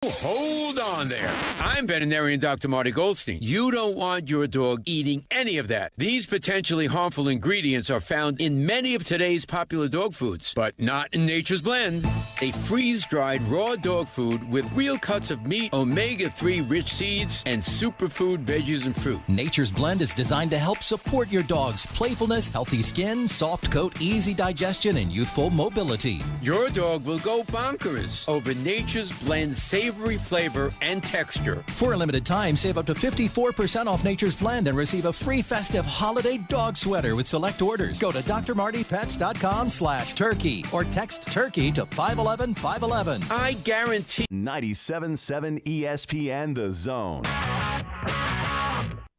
Hold on there. I'm veterinarian Dr. Marty Goldstein. You don't want your dog eating any of that. These potentially harmful ingredients are found in many of today's popular dog foods, but not in Nature's Blend, a freeze-dried raw dog food with real cuts of meat, omega-3 rich seeds, and superfood veggies and fruit. Nature's Blend is designed to help support your dog's playfulness, healthy skin, soft coat, easy digestion, and youthful mobility. Your dog will go bonkers over Nature's Blend savory flavor and texture. For a limited time, save up to 54% off Nature's Blend and receive a free festive holiday dog sweater with select orders. Go to drmartypets.com/turkey or text turkey to 511-511. I guarantee. 97.7 ESPN The Zone.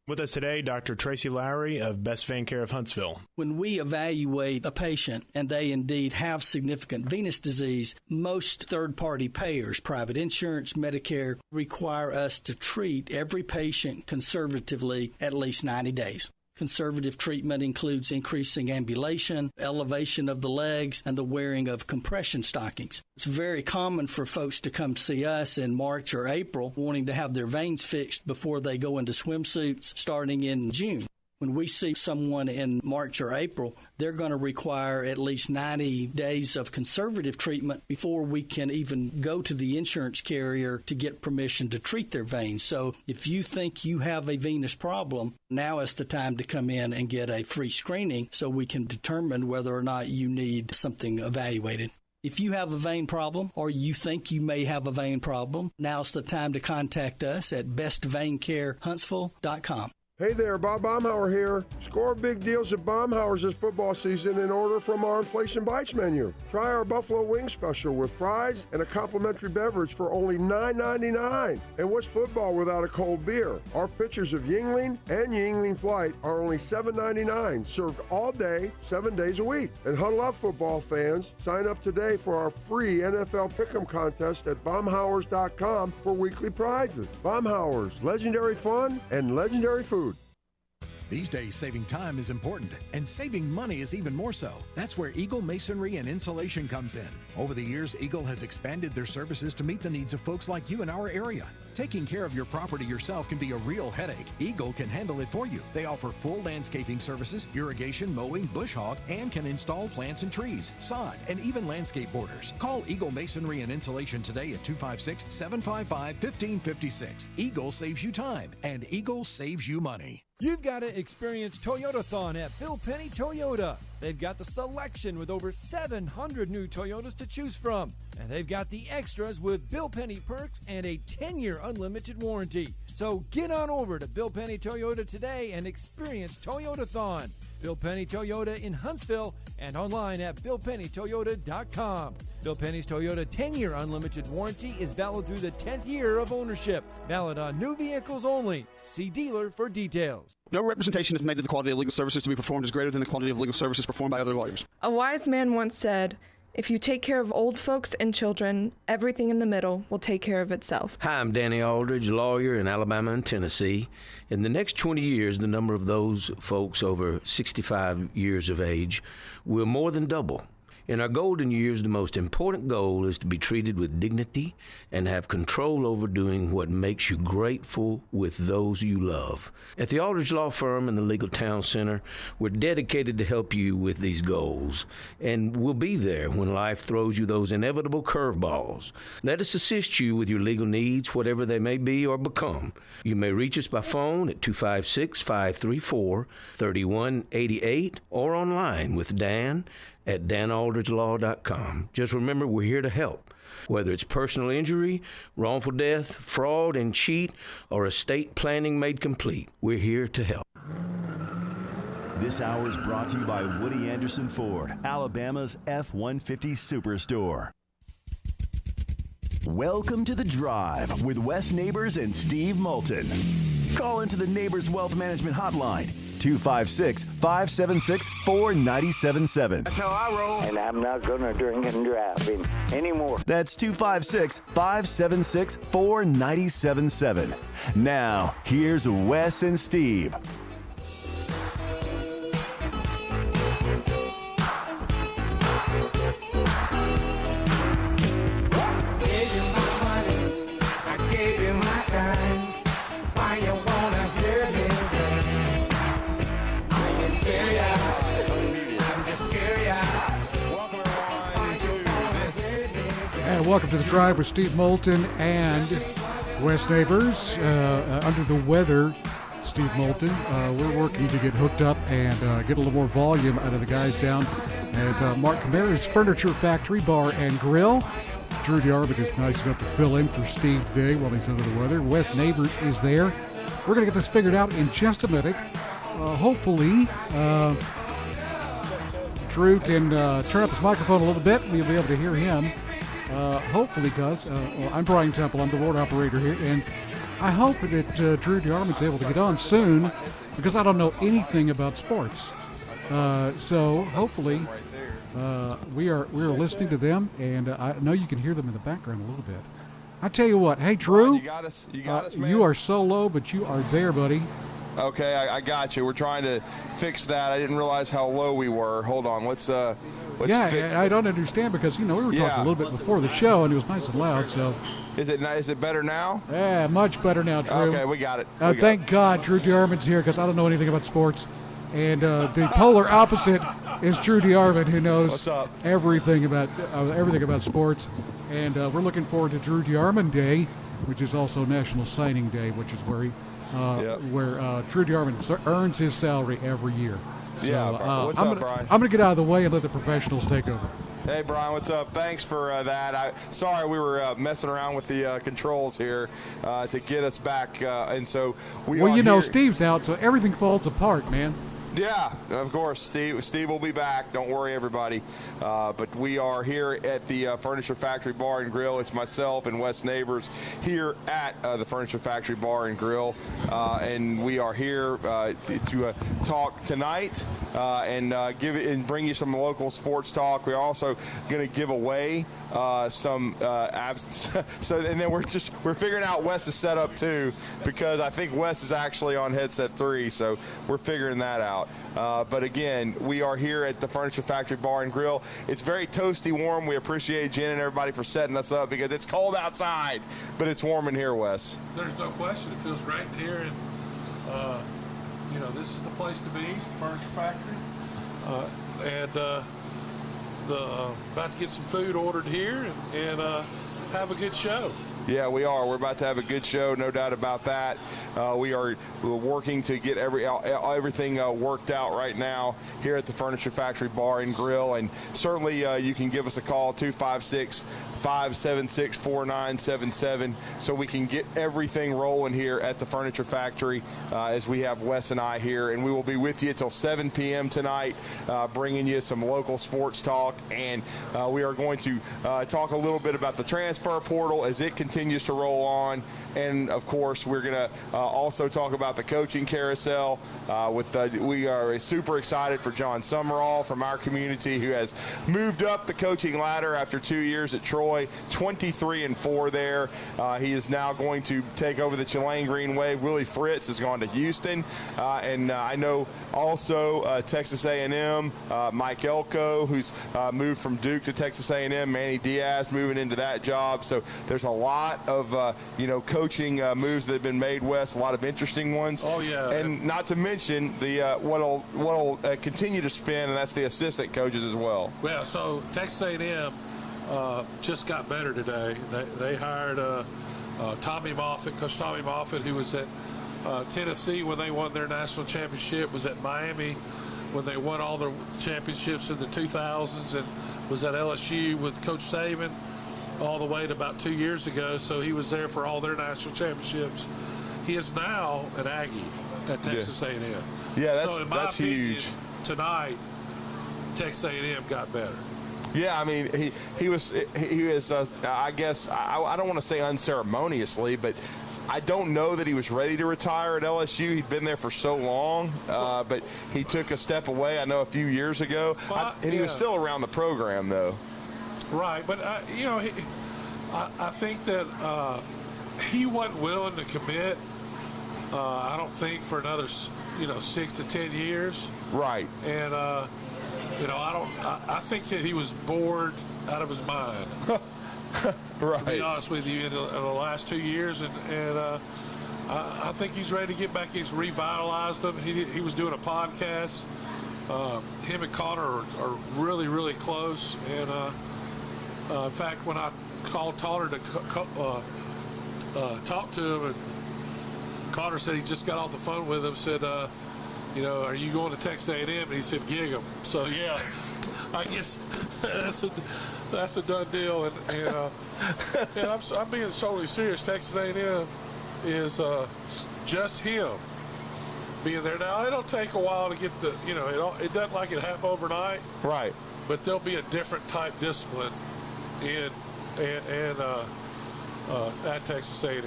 With us today, Dr. Tracy Lowry of Best Vein Care of Huntsville. When we evaluate a patient and they indeed have significant venous disease, most third-party payers, private insurance, Medicare, require us to treat every patient conservatively at least 90 days. Conservative treatment includes increasing ambulation, elevation of the legs, and the wearing of compression stockings. It's very common for folks to come see us in March or April wanting to have their veins fixed before they go into swimsuits starting in June. When we see someone in March or April, they're going to require at least 90 days of conservative treatment before we can even go to the insurance carrier to get permission to treat their veins. So if you think you have a venous problem, now is the time to come in and get a free screening so we can determine whether or not you need something evaluated. If you have a vein problem or you think you may have a vein problem, now's the time to contact us at bestveincarehuntsville.com. Hey there, Bob Baumhauer here. Score big deals at Baumhauer's this football season and order from our Inflation Bites menu. Try our Buffalo Wing Special with fries and a complimentary beverage for only $9.99. And what's football without a cold beer? Our pitchers of Yingling and Yingling Flight are only $7.99, served all day, 7 days a week. And huddle up, football fans. Sign up today for our free NFL Pick'em contest at Baumhauers.com for weekly prizes. Baumhauers, legendary fun and legendary food. These days, saving time is important, and saving money is even more so. That's where Eagle Masonry and Insulation comes in. Over the years, Eagle has expanded their services to meet the needs of folks like you in our area. Taking care of your property yourself can be a real headache. Eagle can handle it for you. They offer full landscaping services, irrigation, mowing, bush hog, and can install plants and trees, sod, and even landscape borders. Call Eagle Masonry and Insulation today at 256-755-1556. Eagle saves you time, and Eagle saves you money. You've got to experience Toyotathon at Bill Penny Toyota. They've got the selection with over 700 new Toyotas to choose from. And they've got the extras with Bill Penny perks and a 10-year unlimited warranty. So get on over to Bill Penny Toyota today and experience Toyotathon. Bill Penny Toyota in Huntsville and online at BillPennyToyota.com. Bill Penny's Toyota 10-year unlimited warranty is valid through the 10th year of ownership. Valid on new vehicles only. See dealer for details. No representation is made that the quality of legal services to be performed is greater than the quality of legal services performed by other lawyers. A wise man once said, "If you take care of old folks and children, everything in the middle will take care of itself." Hi, I'm Danny Aldridge, lawyer in Alabama and Tennessee. In the next 20 years, the number of those folks over 65 years of age will more than double. In our golden years, the most important goal is to be treated with dignity and have control over doing what makes you grateful with those you love. At the Aldridge Law Firm and the Legal Town Center, we're dedicated to help you with these goals, and we'll be there when life throws you those inevitable curveballs. Let us assist you with your legal needs, whatever they may be or become. You may reach us by phone at 256-534-3188 or online with Dan at danaldridgelaw.com. Just remember, we're here to help. Whether it's personal injury, wrongful death, fraud and cheat, or estate planning made complete, we're here to help. This hour is brought to you by Woody Anderson Ford, Alabama's F-150 Superstore. Welcome to The Drive with Wes Neighbors and Steve Moulton. Call into the Neighbors Wealth Management Hotline, 256-576-4977. That's how I roll. And I'm not going to drink and drive anymore. That's 256-576-4977. Now, here's Wes and Steve. kind. Why you wanna hear me then? Are you serious? I'm just curious. Welcome everyone to this. And welcome to the Drive with Steve Moulton and Wes Neighbors. Under the weather, Steve Moulton. We're working to get hooked up and get a little more volume out of the guys down at Mark Camara's Furniture Factory Bar and Grill. Drew DeArmond is nice enough to fill in for Steve today while he's under the weather. Wes Neighbors is there. We're going to get this figured out in just a minute. Hopefully, Drew can turn up his microphone a little bit. We'll be able to hear him. Hopefully, because I'm Brian Temple. I'm the board operator here, and I hope that Drew DeArmond's able to get on soon, because I don't know anything about sports. So hopefully, we are listening to them, and I know you can hear them in the background a little bit. I tell you what, hey Drew, you got us, man. You are so low, but you are there, buddy. Okay, I got you. We're trying to fix that. I didn't realize how low we were. Hold on, let's I don't understand, because we were talking a little bit before the show, and it was nice and loud. So, is it better now? Yeah, much better now, Drew. Okay, we got it. Thank God Drew DeArmond's here, because I don't know anything about sports, and the polar opposite is Drew DeArmond, who knows everything about sports. And we're looking forward to Drew DeArmond Day, which is also National Signing Day, which is where Drew DeArmond earns his salary every year. So, what's up, Brian? I'm going to get out of the way and let the professionals take over. Hey, Brian, what's up? Thanks for that. Sorry we were messing around with the controls here to get us back, and so Steve's out, so everything falls apart, man. Yeah, of course. Steve will be back. Don't worry, everybody. But we are here at the Furniture Factory Bar and Grill. It's myself and Wes Neighbors here at the Furniture Factory Bar and Grill. And we are here to talk tonight and bring you some local sports talk. We're also going to give away some abs. And then we're figuring out Wes's setup too, because I think Wes is actually on headset 3, so we're figuring that out. But again, we are here at the Furniture Factory Bar and Grill. It's very toasty warm. We appreciate Jen and everybody for setting us up, because it's cold outside, but it's warm in here, Wes. There's no question. It feels great in here, and this is the place to be, Furniture Factory. About to get some food ordered here and have a good show. Yeah, we are. We're about to have a good show, no doubt about that. We're working to get everything worked out right now here at the Furniture Factory Bar and Grill. And certainly you can give us a call, 256-576-4977, so we can get everything rolling here at the Furniture Factory as we have Wes and I here. And we will be with you till 7 p.m. tonight, bringing you some local sports talk. And we are going to talk a little bit about the transfer portal as it continues to roll on. And, of course, we're going to also talk about the coaching carousel. We are super excited for John Summerall from our community, who has moved up the coaching ladder after 2 years at Troy, 23-4 there. He is now going to take over the Tulane Green Wave. Willie Fritz has gone to Houston. And I know also Texas A&M, Mike Elko, who's moved from Duke to Texas A&M, Manny Diaz moving into that job. So there's a lot of, coaching moves that have been made, Wes, a lot of interesting ones. Oh, yeah. And not to mention the what'll continue to spin, and that's the assistant coaches as well. Well, so Texas A&M just got better today. They hired Tommy Moffitt, Coach Tommy Moffitt, who was at Tennessee when they won their national championship, was at Miami when they won all their championships in the 2000s, and was at LSU with Coach Saban all the way to about 2 years ago. So he was there for all their national championships. He is now an Aggie at Texas A&M. Yeah, so in my opinion, huge. Tonight, Texas A&M got better. Yeah, I mean, he was I guess, I don't want to say unceremoniously, but I don't know that he was ready to retire at LSU. He'd been there for so long, but he took a step away, I know, a few years ago. And he was still around the program, though. Right, but, I think that he wasn't willing to commit, I don't think, for another, 6 to 10 years. Right. And, I think that he was bored out of his mind. To be honest with you, in the last 2 years, and I think he's ready to get back. He's revitalized them. He was doing a podcast. Him and Connor are really, really close. And in fact, when I called Connor to talk to him, and Connor said he just got off the phone with him, said, are you going to Texas A&M? And he said, gig him. So, yeah, I guess that's a done deal. And I'm being totally serious. Texas A&M is just him being there. Now, it'll take a while to get it doesn't like it happen overnight. Right. But there'll be a different type discipline at Texas A&M.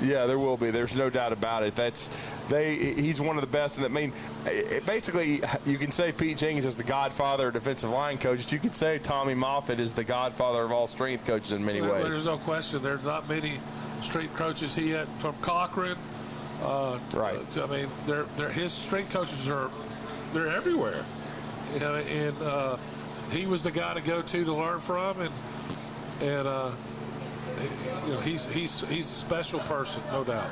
Yeah, there will be. There's no doubt about it. He's one of the best. And basically, you can say Pete Jenkins is the godfather of defensive line coaches. You could say Tommy Moffitt is the godfather of all strength coaches in many ways. There's no question. There's not many strength coaches he had from Cochran. Right. I mean, his strength coaches they're everywhere. And he was the guy to go to learn from, and he's a special person, no doubt.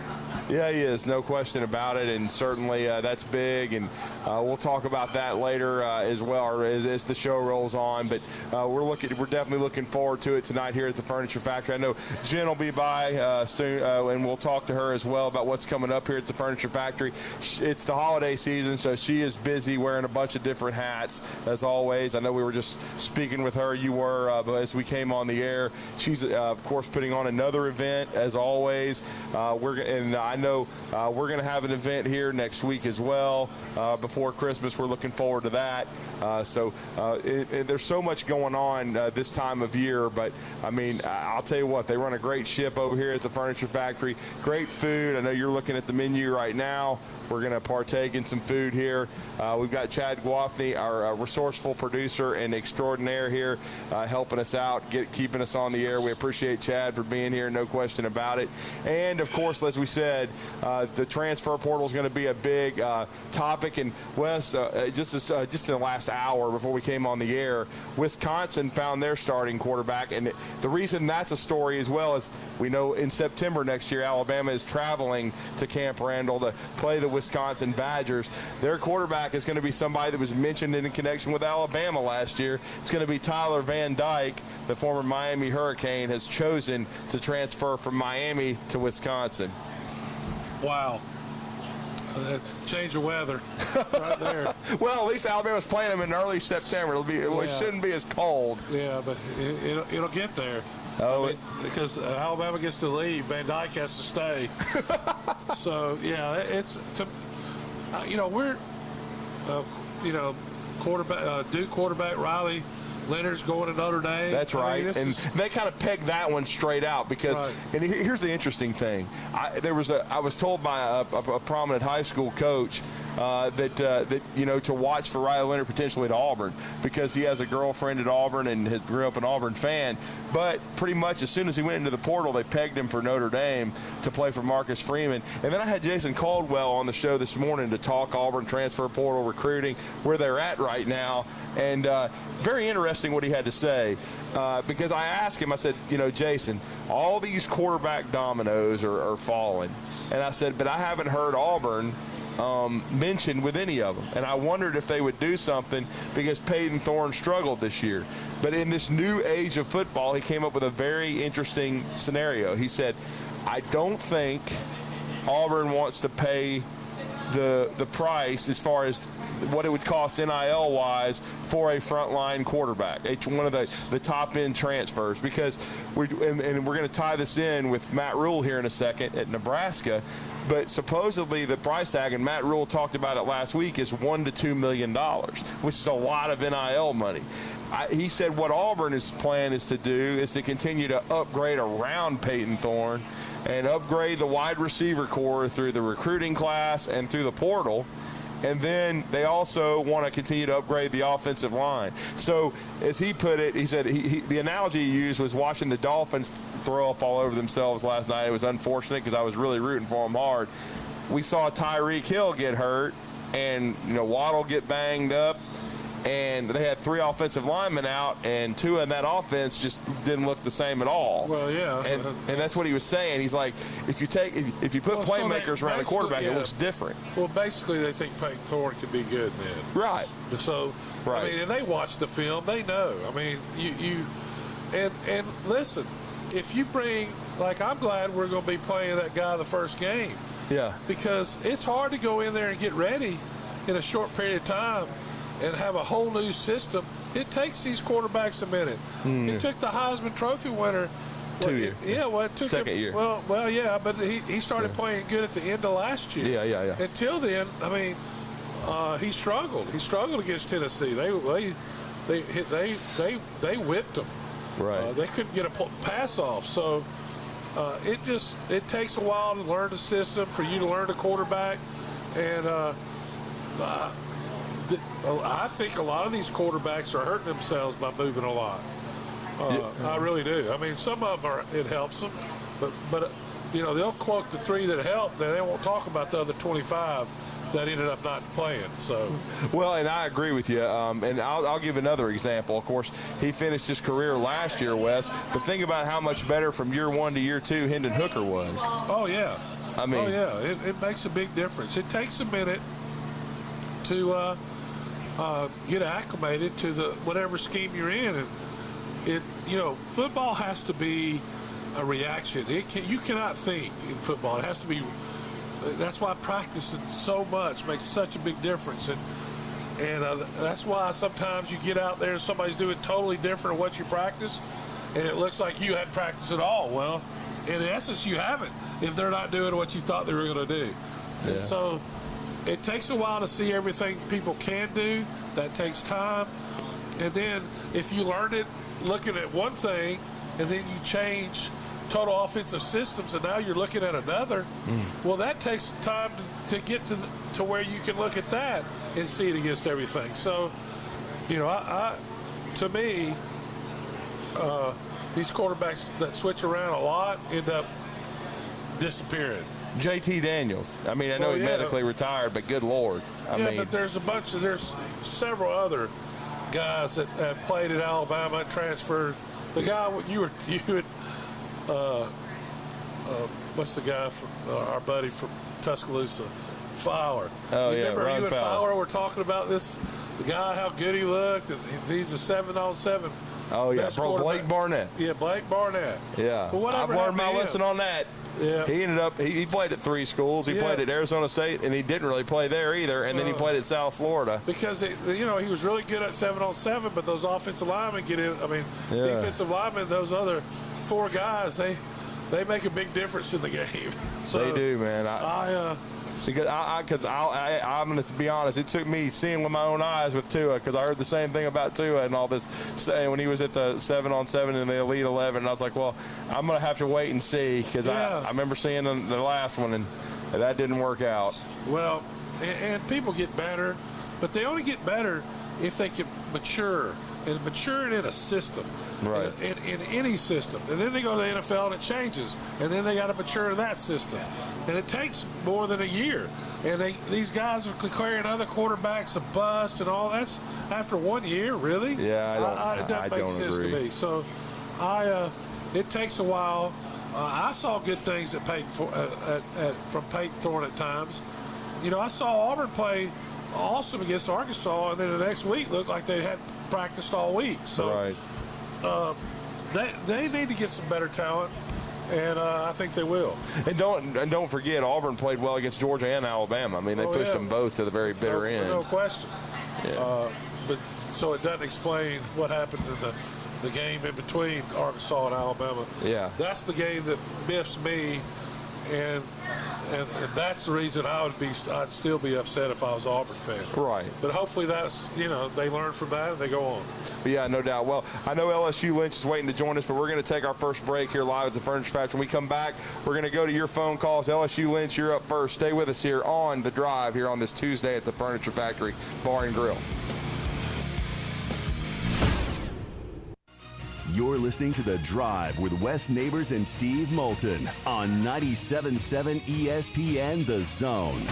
Yeah, he is, no question about it, and certainly that's big, and we'll talk about that later as well as the show rolls on. But we're definitely looking forward to it tonight here at the Furniture Factory. I know Jen will be by soon, and we'll talk to her as well about what's coming up here at the Furniture Factory. It's the holiday season, so she is busy wearing a bunch of different hats as always. I know we were just speaking with her. You were, but as we came on the air, she's of course putting on another event as always. I know we're going to have an event here next week as well before Christmas. We're looking forward to that. There's so much going on this time of year, but I mean, I'll tell you what, they run a great ship over here at the Furniture Factory. Great food. I know you're looking at the menu right now. We're going to partake in some food here. We've got Chad Guafney, our resourceful producer and extraordinaire here, helping us out, keeping us on the air. We appreciate Chad for being here, no question about it. And, of course, as we said, the transfer portal is going to be a big topic. And, Wes, just in the last hour before we came on the air, Wisconsin found their starting quarterback. And the reason that's a story as well is we know in September next year, Alabama is traveling to Camp Randall to play the Wisconsin Badgers. Their quarterback is going to be somebody that was mentioned in connection with Alabama last year. It's going to be Tyler Van Dyke. The former Miami Hurricane has chosen to transfer from Miami to Wisconsin. Wow. Change of weather right there. Well, at least Alabama's playing them in early September. It shouldn't be as cold. Yeah, but it'll get there. Because Alabama gets to leave, Van Dyke has to stay. So yeah, we're quarterback Duke quarterback Riley Leonard's going to Notre Dame. That's right. They kind of pegged that one straight out because, and here's the interesting thing. I was told by a prominent high school coach that to watch for Riley Leonard potentially at Auburn because he has a girlfriend at Auburn and grew up an Auburn fan. But pretty much as soon as he went into the portal, they pegged him for Notre Dame to play for Marcus Freeman. And then I had Jason Caldwell on the show this morning to talk Auburn transfer portal recruiting, where they're at right now. And very interesting what he had to say because I asked him, I said, Jason, all these quarterback dominoes are falling. And I said, but I haven't heard Auburn mentioned with any of them. And I wondered if they would do something because Peyton Thorne struggled this year. But in this new age of football, he came up with a very interesting scenario. He said, I don't think Auburn wants to pay the price as far as what it would cost NIL-wise for a frontline quarterback, one of the top-end transfers, because we're going to tie this in with Matt Rule here in a second at Nebraska, but supposedly the price tag, and Matt Rule talked about it last week, is $1 to $2 million, which is a lot of NIL money. He said what Auburn's plan is to do is to continue to upgrade around Peyton Thorne and upgrade the wide receiver core through the recruiting class and through the portal. And then they also want to continue to upgrade the offensive line. So as he put it, he said the analogy he used was watching the Dolphins throw up all over themselves last night. It was unfortunate because I was really rooting for them hard. We saw Tyreek Hill get hurt and Waddle get banged up. and they had 3 offensive linemen out, and 2 in that offense just didn't look the same at all. Well, yeah. And that's what he was saying. He's like, if you put playmakers around the quarterback, it looks different. Well, basically, they think Peyton Thorne could be good then. Right. So, right. I mean, and they watch the film. They know. I mean, and listen, if you bring, like, I'm glad we're going to be playing that guy the first game. Yeah. Because it's hard to go in there and get ready in a short period of time and have a whole new system. It takes these quarterbacks a minute. It took the Heisman Trophy winner 2 years. Yeah, well, it took second him, year. Well, yeah, but he started playing good at the end of last year. Yeah. Until then, I mean, he struggled. He struggled against Tennessee. They whipped them. Right. They couldn't get a pass off. So it takes a while to learn the system, for you to learn the quarterback, and I think a lot of these quarterbacks are hurting themselves by moving a lot. I really do. I mean, some of them it helps them, but they'll quote the 3 that helped, then they won't talk about the other 25 that ended up not playing. So, well, and I agree with you. And I'll give another example. Of course, he finished his career last year, Wes. But think about how much better from year 1 to year 2 Hendon Hooker was. Oh yeah. I mean, it makes a big difference. It takes a minute to get acclimated to the whatever scheme you're in, and football has to be a reaction. You cannot think in football. It has to be. That's why practicing so much makes such a big difference, and that's why sometimes you get out there and somebody's doing totally different than what you practice, and it looks like you hadn't practiced at all. Well, in essence, you haven't if they're not doing what you thought they were going to do. Yeah. And so it takes a while to see everything people can do. That takes time. And then if you learn it looking at one thing and then you change total offensive systems and now you're looking at another, well, that takes time to get to where you can look at that and see it against everything. So, to me, these quarterbacks that switch around a lot end up disappearing. JT Daniels. I mean, I know he medically retired, but good Lord. I mean, but there's several other guys that have played at Alabama and transferred. The guy you would what's the guy from our buddy from Tuscaloosa, Fowler. Oh, Remember Ron you and Fowler. Fowler were talking about this, the guy, how good he looked, and he's a 7-on-7. Oh, yeah, bro, Blake Barnett. Yeah, Blake Barnett. Yeah, Well, I've learned my lesson on that. Yeah. He ended up, he played at 3 schools. He played at Arizona State, and he didn't really play there either, and then he played at South Florida. Because, he was really good at 7-on-7, but those offensive linemen get in. I mean, defensive linemen, those other 4 guys, they make a big difference in the game. So they do, man. Because I'm going to be honest, it took me seeing with my own eyes with Tua, because I heard the same thing about Tua and all this saying when he was at the 7-on-7 in the Elite 11, and I was like, well, I'm going to have to wait and see, because I remember seeing the last one, and that didn't work out. Well, and people get better, but they only get better if they can mature, and maturing in a system. Right. In any system. And then they go to the NFL and it changes. And then they got to mature in that system. And it takes more than a year. And these guys are declaring other quarterbacks a bust and all. That's after 1 year, really? Yeah, it doesn't make sense to me. So it takes a while. I saw good things at from Peyton Thorne at times. I saw Auburn play awesome against Arkansas, and then the next week looked like they had practiced all week. So right. They need to get some better talent, and I think they will. And don't forget, Auburn played well against Georgia and Alabama. I mean, they pushed them both to the very bitter end. No question. Yeah. But so it doesn't explain what happened in the game in between Arkansas and Alabama. Yeah. That's the game that miffs me, and that's the reason I'd still be upset if I was an Auburn fan. Right. But hopefully that's, they learn from that and they go on. But yeah, no doubt. Well, I know LSU Lynch is waiting to join us, but we're going to take our first break here live at the Furniture Factory. When we come back, we're going to go to your phone calls. LSU Lynch, you're up first. Stay with us here on The Drive here on this Tuesday at the Furniture Factory Bar and Grill. You're listening to The Drive with Wes Neighbors and Steve Moulton on 97.7 ESPN The Zone.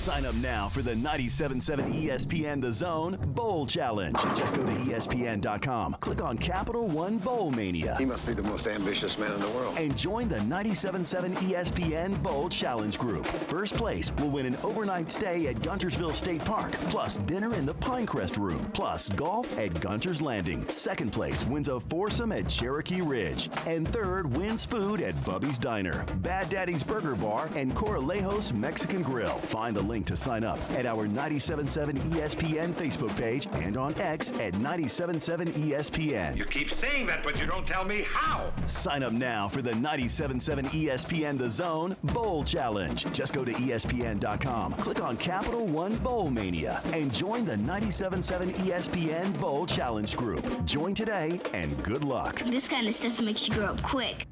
Sign up now for the 97.7 ESPN The Zone Bowl Challenge. Just go to ESPN.com, click on Capital One Bowl Mania. He must be the most ambitious man in the world. And join the 97.7 ESPN Bowl Challenge group. First place will win an overnight stay at Guntersville State Park, plus dinner in the Pinecrest Room, plus golf at Gunter's Landing. Second place wins a foursome at Cherokee Ridge. And third wins food at Bubby's Diner, Bad Daddy's Burger Bar, and Coralejos Mexican Grill. Find the link to sign up at our 97.7 ESPN Facebook page and on X at 97.7 ESPN. You keep saying that, but you don't tell me how. Sign up now for the 97.7 ESPN The Zone Bowl Challenge. Just go to ESPN.com, click on Capital One Bowl Mania, and join the 97.7 ESPN Bowl Challenge group. Join today, and good luck. This kind of stuff makes you grow up quick.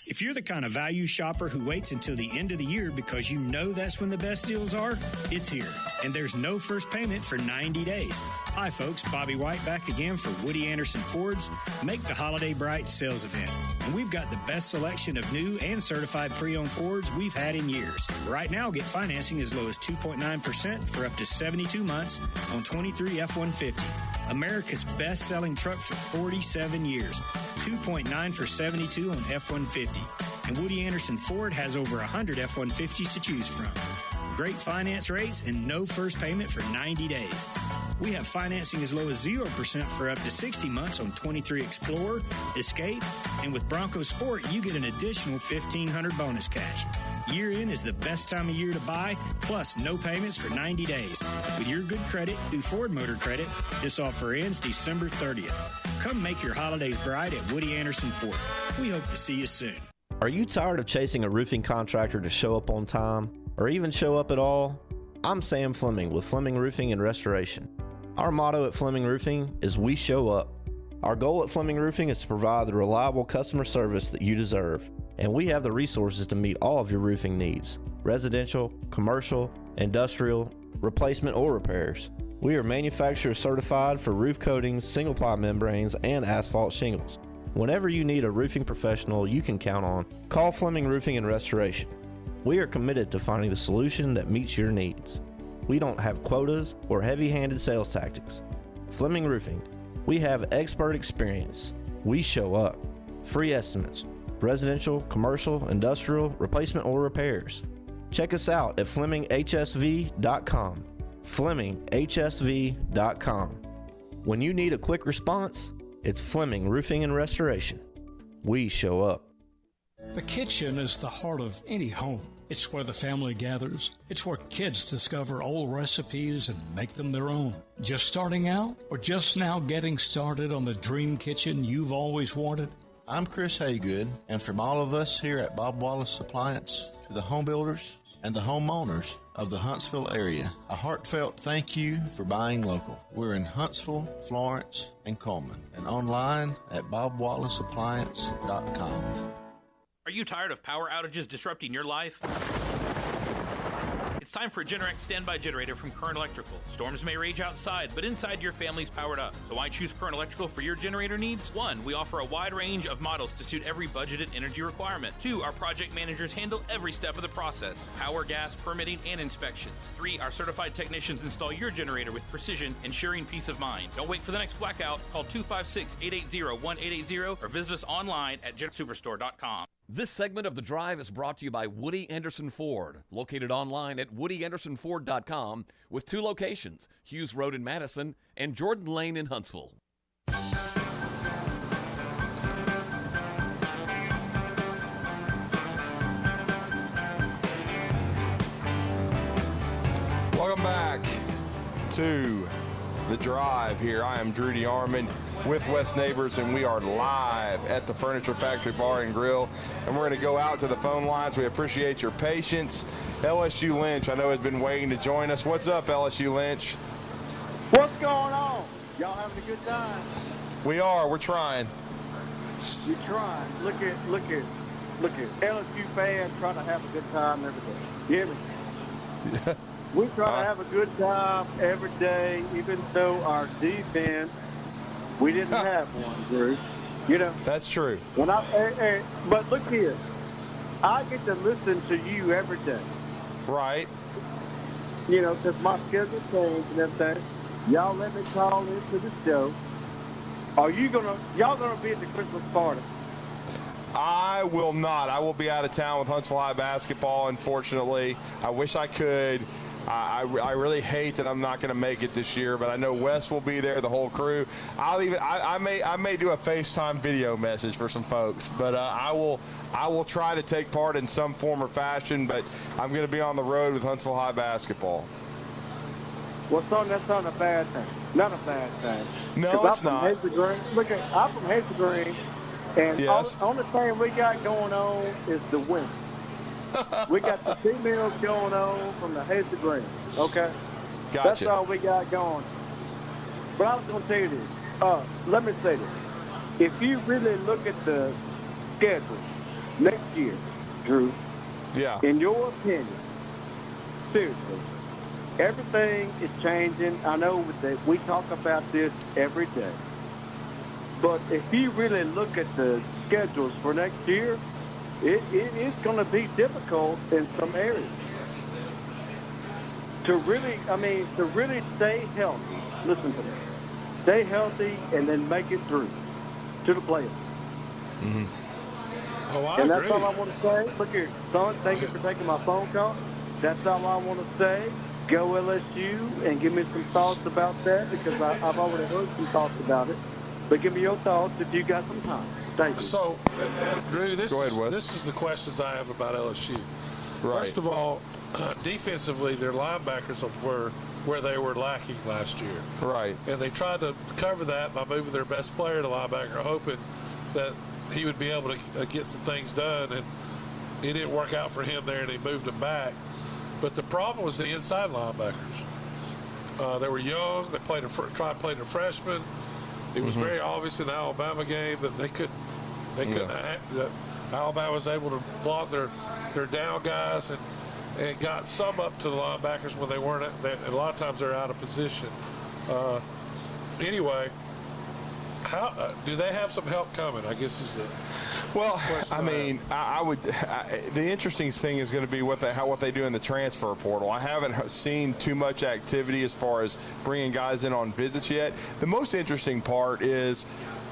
If you're the kind of value shopper who waits until the end of the year because you know that's when the best deals are, it's here. And there's no first payment for 90 days. Hi, folks. Bobby White back again for Woody Anderson Ford's Make the Holiday Bright sales event. And we've got the best selection of new and certified pre-owned Fords we've had in years. Right now, get financing as low as 2.9% for up to 72 months on 23 F-150. America's best-selling truck for 47 years. 2.9 for 72 on F-150. And Woody Anderson Ford has over 100 F-150s to choose from. Great finance rates and no first payment for 90 days. We have financing as low as 0% for up to 60 months on 23 Explorer, Escape, and with Bronco Sport, you get an additional $1,500 bonus cash. Year end is the best time of year to buy, plus no payments for 90 days. With your good credit through Ford Motor Credit, this offer ends December 30th. Come make your holidays bright at Woody Anderson Ford. We hope to see you soon. Are you tired of chasing a roofing contractor to show up on time, or even show up at all? I'm Sam Fleming with Fleming Roofing and Restoration. Our motto at Fleming Roofing is we show up. Our goal at Fleming Roofing is to provide the reliable customer service that you deserve, and we have the resources to meet all of your roofing needs: residential, commercial, industrial, replacement, or repairs. We are manufacturer certified for roof coatings, single-ply membranes, and asphalt shingles. Whenever you need a roofing professional you can count on, call Fleming Roofing and Restoration. We are committed to finding the solution that meets your needs. We don't have quotas or heavy-handed sales tactics. Fleming Roofing, we have expert experience. We show up. Free estimates, residential, commercial, industrial, replacement, or repairs. Check us out at FlemingHSV.com. FlemingHSV.com. When you need a quick response, it's Fleming Roofing and Restoration. We show up. The kitchen is the heart of any home. It's where the family gathers. It's where kids discover old recipes and make them their own. Just starting out, or just now getting started on the dream kitchen you've always wanted? I'm Chris Haygood, and from all of us here at Bob Wallace Appliance to the home builders and the homeowners of the Huntsville area, a heartfelt thank you for buying local. We're in Huntsville, Florence, and Coleman, and online at bobwallaceappliance.com. Are you tired of power outages disrupting your life? It's time for a Generac standby generator from Current Electrical. Storms may rage outside, but inside your family's powered up. So why choose Current Electrical for your generator needs? 1, we offer a wide range of models to suit every budgeted energy requirement. 2, our project managers handle every step of the process: power, gas, permitting, and inspections. 3, our certified technicians install your generator with precision, ensuring peace of mind. Don't wait for the next blackout. Call 256-880-1880 or visit us online at GenSuperstore.com. This segment of The Drive is brought to you by Woody Anderson Ford, located online at WoodyAndersonFord.com with 2 locations, Hughes Road in Madison and Jordan Lane in Huntsville. Welcome back to The Drive here. I am Drew DeArmond with West Neighbors, and we are live at the Furniture Factory Bar and Grill, and we're going to go out to the phone lines. We appreciate your patience. LSU Lynch, I know, has been waiting to join us. What's up, LSU Lynch? What's going on? Y'all having a good time? We are. We're trying. You're trying. Look at LSU fans trying to have a good time every day. You hear me? We try to have a good time every day, even though our defense, we didn't have one, Drew. You know. That's true. But look here. I get to listen to you every day. Right. You know, because my schedule changed and everything. Y'all let me call into the show. Y'all gonna be at the Christmas party? I will not. I will be out of town with Huntsville High basketball, unfortunately. I wish I could. I really hate that I'm not going to make it this year, but I know Wes will be there, the whole crew. I may do a FaceTime video message for some folks, but I will try to take part in some form or fashion, but I'm going to be on the road with Huntsville High basketball. Well, son, that's not a bad thing. Not a bad thing. No, it's not. I'm from Hazel Green, and yes. the only thing we got going on is the women. We got the females going on from the Hazel Green, okay? Gotcha. That's all we got going. But I was going to tell you this. Let me say this. If you really look at the schedule next year, Drew, in your opinion, seriously, everything is changing. I know that we talk about this every day. But if you really look at the schedules for next year, it is going to be difficult in some areas. To really stay healthy, listen to me, stay healthy and then make it through to the playoffs. Mm-hmm. Oh, I and agree. That's all I want to say. Look here, son, thank you for taking my phone call. That's all I want to say. Go LSU and give me some thoughts about that because I've already heard some thoughts about it. But give me your thoughts if you got some time. Thank you. So, Drew, this is the questions I have about LSU. Right. First of all, defensively, their linebackers were where they were lacking last year. Right. And they tried to cover that by moving their best player to linebacker, hoping that he would be able to get some things done. And it didn't work out for him there, and he moved him back. But the problem was the inside linebackers. They were young. They tried playing a freshman. It was very obvious in the Alabama game that they couldn't. That Alabama was able to block their down guys and got some up to the linebackers when they weren't. A lot of times they're out of position. Anyway, how do they have some help coming? I guess is the well. I mean, I would. The interesting thing is going to be what they do in the transfer portal. I haven't seen too much activity as far as bringing guys in on visits yet. The most interesting part is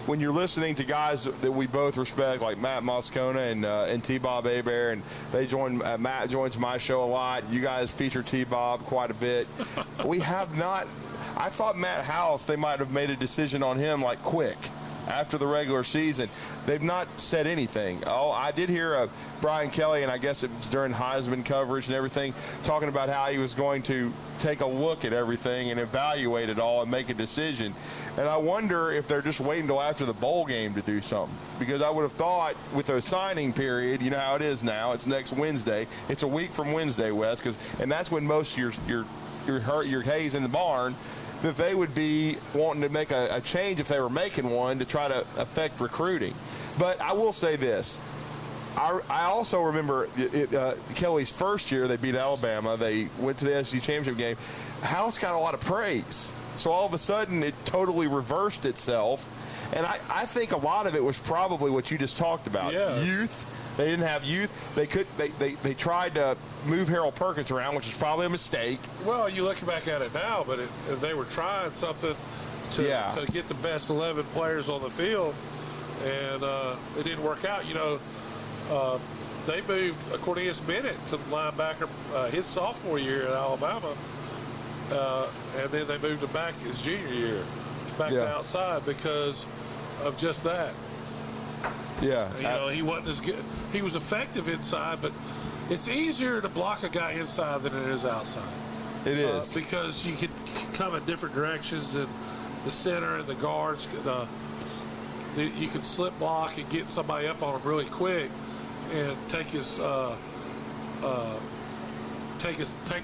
when you're listening to guys that we both respect, like Matt Moscona and T-Bob Hebert, and they Matt joins my show a lot. You guys feature T-Bob quite a bit. We have not. I thought Matt House, they might have made a decision on him like quick after the regular season. They've not said anything. Oh, I did hear Brian Kelly, and I guess it was during Heisman coverage and everything, talking about how he was going to take a look at everything and evaluate it all and make a decision. And I wonder if they're just waiting until after the bowl game to do something. Because I would have thought with a signing period, you know how it is now, it's next Wednesday. It's a week from Wednesday, Wes, and that's when most of your hay's in the barn, that they would be wanting to make a change if they were making one to try to affect recruiting. But I will say this. I also remember Kelly's first year, they beat Alabama. They went to the SEC championship game. House got a lot of praise. So all of a sudden it totally reversed itself. And I think a lot of it was probably what you just talked about. Yes. Youth. They didn't have youth. They tried to move Harold Perkins around, which is probably a mistake. Well, you look back at it now, but they were trying something to get the best 11 players on the field, and it didn't work out. You know, they moved Cornelius Bennett to linebacker his sophomore year at Alabama, and then they moved him back his junior year, back to outside because of just that. Yeah. You know, he wasn't as good. He was effective inside, but it's easier to block a guy inside than it is outside. It is. Because you can come in different directions, and the center and the guards, you can slip block and get somebody up on him really quick and take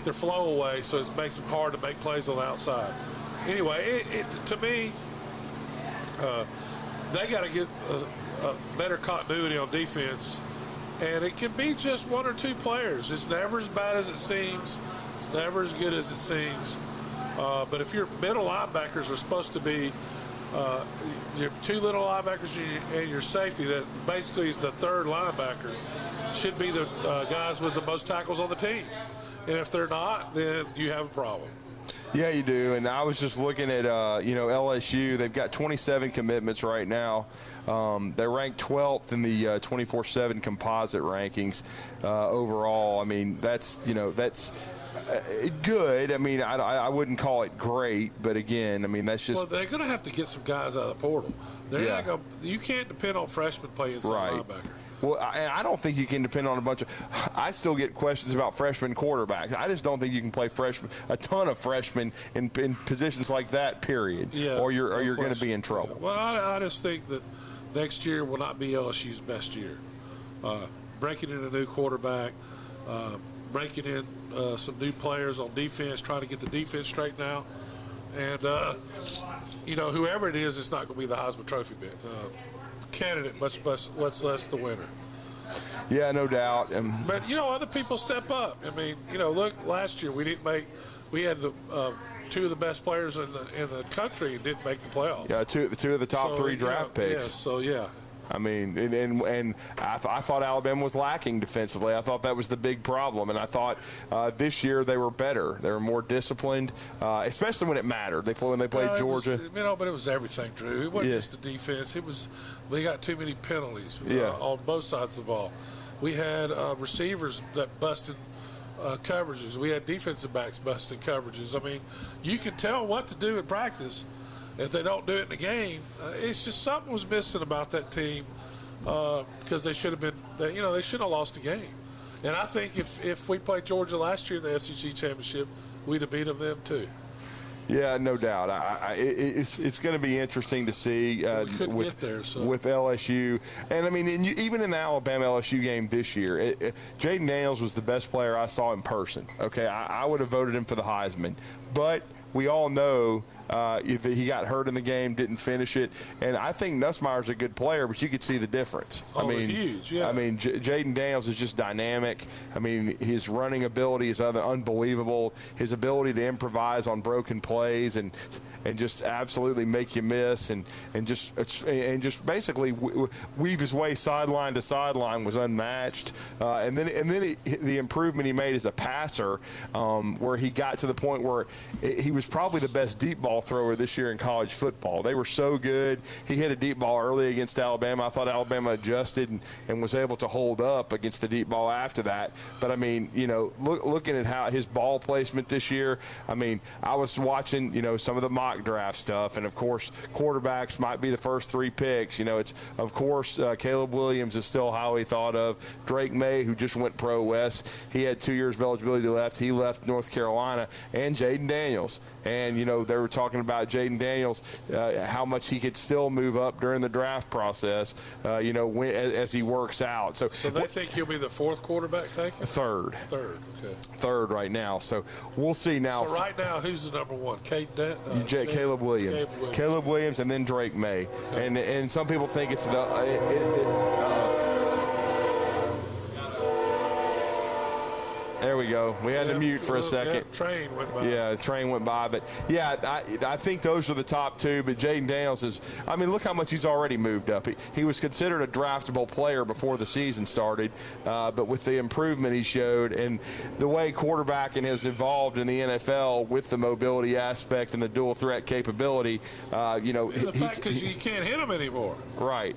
their flow away, so it makes them hard to make plays on the outside. Anyway, to me, they got to get a better continuity on defense, and it can be just one or two players. It's never as bad as it seems. It's never as good as it seems. But if your middle linebackers are supposed to be your two little linebackers and your safety that basically is the third linebacker should be the guys with the most tackles on the team. And if they're not, then you have a problem. Yeah, you do. And I was just looking at, LSU. They've got 27 commitments right now. They're ranked 12th in the 24/7 composite rankings overall. I mean, that's good. I mean, I wouldn't call it great, but again, I mean, that's just. Well, they're going to have to get some guys out of the portal. They're not going. You can't depend on freshmen playing inside linebacker. Well, I don't think you can depend on a bunch of – I still get questions about freshman quarterbacks. I just don't think you can play a ton of freshmen in positions like that, period, or you're going to be in trouble. Yeah. Well, I just think that next year will not be LSU's best year. Breaking in a new quarterback, breaking in some new players on defense, trying to get the defense straightened out. And, whoever it is, it's not going to be the Heisman Trophy candidate, much less the winner. Yeah, no doubt. But other people step up. I mean, look, last year we had the two of the best players in the country and didn't make the playoffs. Yeah, two of the top three draft picks. Yeah, so yeah. I mean, and I thought Alabama was lacking defensively. I thought that was the big problem, and I thought this year they were better. They were more disciplined, especially when it mattered. When they played Georgia. But it was everything, Drew. It wasn't just the defense. We got too many penalties on both sides of the ball. We had receivers that busted coverages. We had defensive backs busting coverages. I mean, you can tell what to do in practice. If they don't do it in the game, it's just something was missing about that team because they should have been, they should have lost the game. And I think if we played Georgia last year in the SEC championship, we'd have beaten them too. Yeah, no doubt. It's going to be interesting to see with LSU. And, I mean, even in the Alabama-LSU game this year, Jaden Daniels was the best player I saw in person. Okay, I would have voted him for the Heisman. But we all know he got hurt in the game, didn't finish it. And I think Nussmeier's a good player, but you could see the difference. Huge, yeah. I mean, Jaden Daniels is just dynamic. I mean, his running ability is unbelievable. His ability to improvise on broken plays and just absolutely make you miss and just basically weave his way sideline to sideline was unmatched. And then the improvement he made as a passer, where he got to the point where he was probably the best deep ball thrower this year in college football. They were so good. He hit a deep ball early against Alabama. I thought Alabama adjusted and was able to hold up against the deep ball after that. But I mean, looking at how his ball placement this year, I mean, I was watching, some of the mock draft stuff, and of course, quarterbacks might be the first three picks. It's of course Caleb Williams is still highly thought of. Drake May, who just went pro West, he had 2 years of eligibility left. He left North Carolina, and Jaden Daniels. And, they were talking about Jaden Daniels, how much he could still move up during the draft process, as he works out. So they think he'll be the fourth quarterback taken? Third. Okay. Third right now. So we'll see now. So right now, who's the number one? Caleb Williams. Caleb Williams and then Drake May. Okay. And some people think it's There we go. We had to mute for a second. Yeah, train went by. Yeah, the train went by. But, yeah, I think those are the top two. But Jaden Daniels is – I mean, look how much he's already moved up. He was considered a draftable player before the season started. But with the improvement he showed and the way quarterbacking has evolved in the NFL with the mobility aspect and the dual threat capability, the fact because you can't hit him anymore. Right.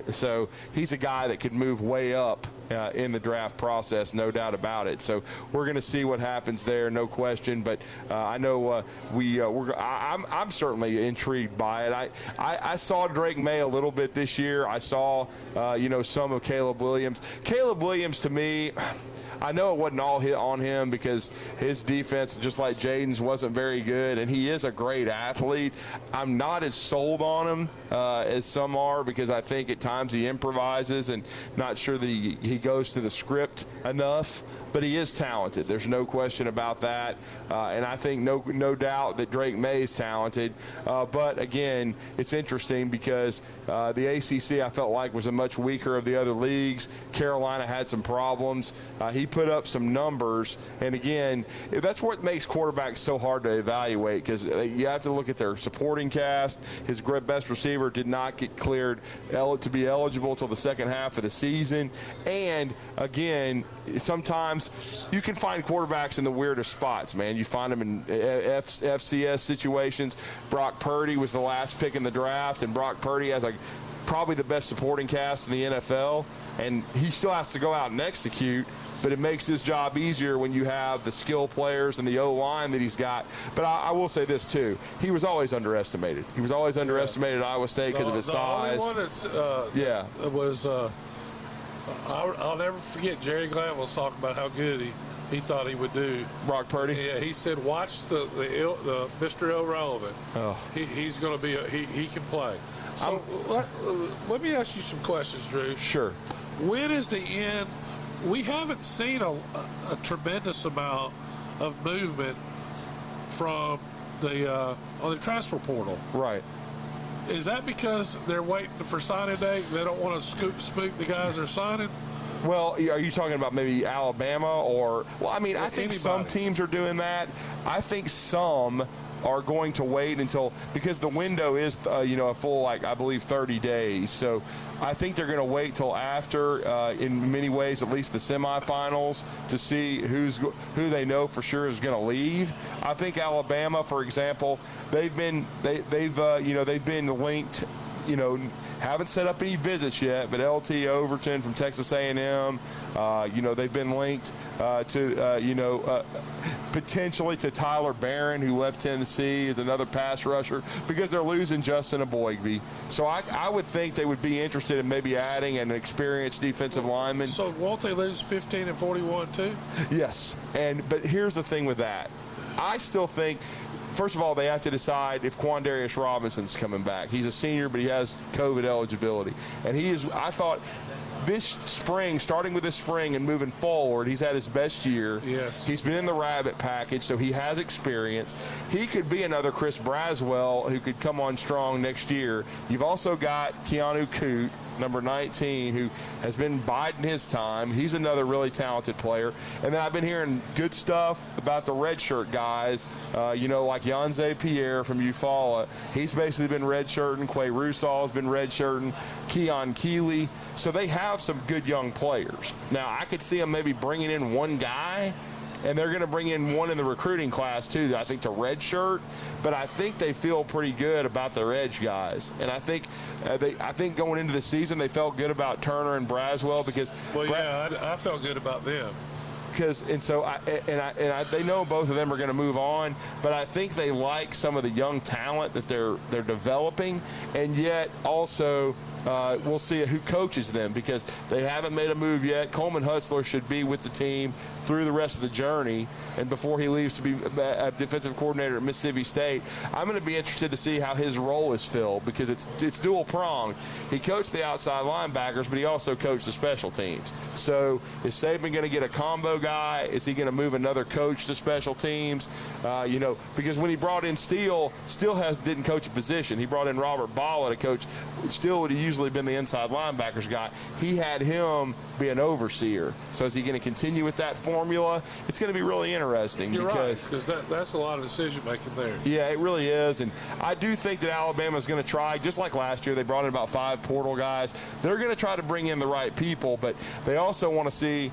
So he's a guy that could move way up in the draft process, no doubt about it. So we're going to see what happens there, no question. But I know I'm certainly intrigued by it. I saw Drake May a little bit this year. I saw some of Caleb Williams. Caleb Williams, to me, I know it wasn't all hit on him because his defense, just like Jaden's, wasn't very good, and he is a great athlete. I'm not as sold on him as some are because I think at times he improvises and not sure that he goes to the script enough. But he is talented. There's no question about that. And I think no doubt that Drake May is talented. But, again, it's interesting because the ACC, I felt like, was a much weaker of the other leagues. Carolina had some problems. He put up some numbers. And again, that's what makes quarterbacks so hard to evaluate, because you have to look at their supporting cast. His best receiver did not get cleared to be eligible until the second half of the season. And again, sometimes you can find quarterbacks in the weirdest spots, man. You find them in FCS situations. Brock Purdy was the last pick in the draft, and Brock Purdy has probably the best supporting cast in the NFL, and he still has to go out and execute, but it makes his job easier when you have the skill players and the O-line that he's got. But I will say this, too. He was always underestimated. He was always underestimated at Iowa State because of his size. The only one was I'll never forget Jerry Glanville was talking about how good he thought he would do. Brock Purdy? Yeah, he said, watch the Mr. Irrelevant. Oh. He's going to be he can play. So let me ask you some questions, Drew. Sure. When is the end? We haven't seen a tremendous amount of movement from on the transfer portal. Right. Is that because they're waiting for signing day? They don't want to spook the guys they're signing? Well, are you talking about maybe Alabama or – well, I mean, I think some teams are doing that. I think some are going to wait until – because the window is, a full, I believe, 30 days. So I think they're going to wait till after, in many ways, at least the semifinals, to see who they know for sure is going to leave. I think Alabama, for example, they've been linked – haven't set up any visits yet, but LT Overton from Texas A&M, they've been linked to potentially to Tyler Barron, who left Tennessee as another pass rusher, because they're losing Justin Aboigbe. So I would think they would be interested in maybe adding an experienced defensive lineman. So won't they lose 15 and 41 too? Yes, but here's the thing with that. I still think, first of all, they have to decide if Quandarius Robinson's coming back. He's a senior, but he has COVID eligibility. And I thought this spring, starting with this spring and moving forward, he's had his best year. Yes. He's been in the Rabbit package, so he has experience. He could be another Chris Braswell who could come on strong next year. You've also got Keanu Coote, number 19, who has been biding his time. He's another really talented player. And then I've been hearing good stuff about the redshirt guys, like Yanze Pierre from Eufaula. He's basically been redshirting. Quay Rusall has been redshirting. Keon Keeley. So they have some good young players. Now, I could see them maybe bringing in one guy, and they're going to bring in one in the recruiting class, too, I think, to redshirt. But I think they feel pretty good about their edge guys. And I think going into the season, they felt good about Turner and Braswell because – Well, I felt good about them. They know both of them are going to move on, but I think they like some of the young talent that they're developing, and yet also we'll see who coaches them because they haven't made a move yet. Coleman Hutzler should be with the team through the rest of the journey, and before he leaves to be a defensive coordinator at Mississippi State, I'm going to be interested to see how his role is filled because it's dual pronged. He coached the outside linebackers, but he also coached the special teams. So is Saban going to get a combo guy? Is he going to move another coach to special teams? Because when he brought in Steele didn't coach a position. He brought in Robert Balla to coach. Steele would have usually been the inside linebackers guy. He had him be an overseer. So is he going to continue with that formula? It's going to be really interesting. You're right, because that's a lot of decision making there. Yeah, it really is. And I do think that Alabama's going to try, just like last year, they brought in about 5 portal guys. They're going to try to bring in the right people, but they also want to see,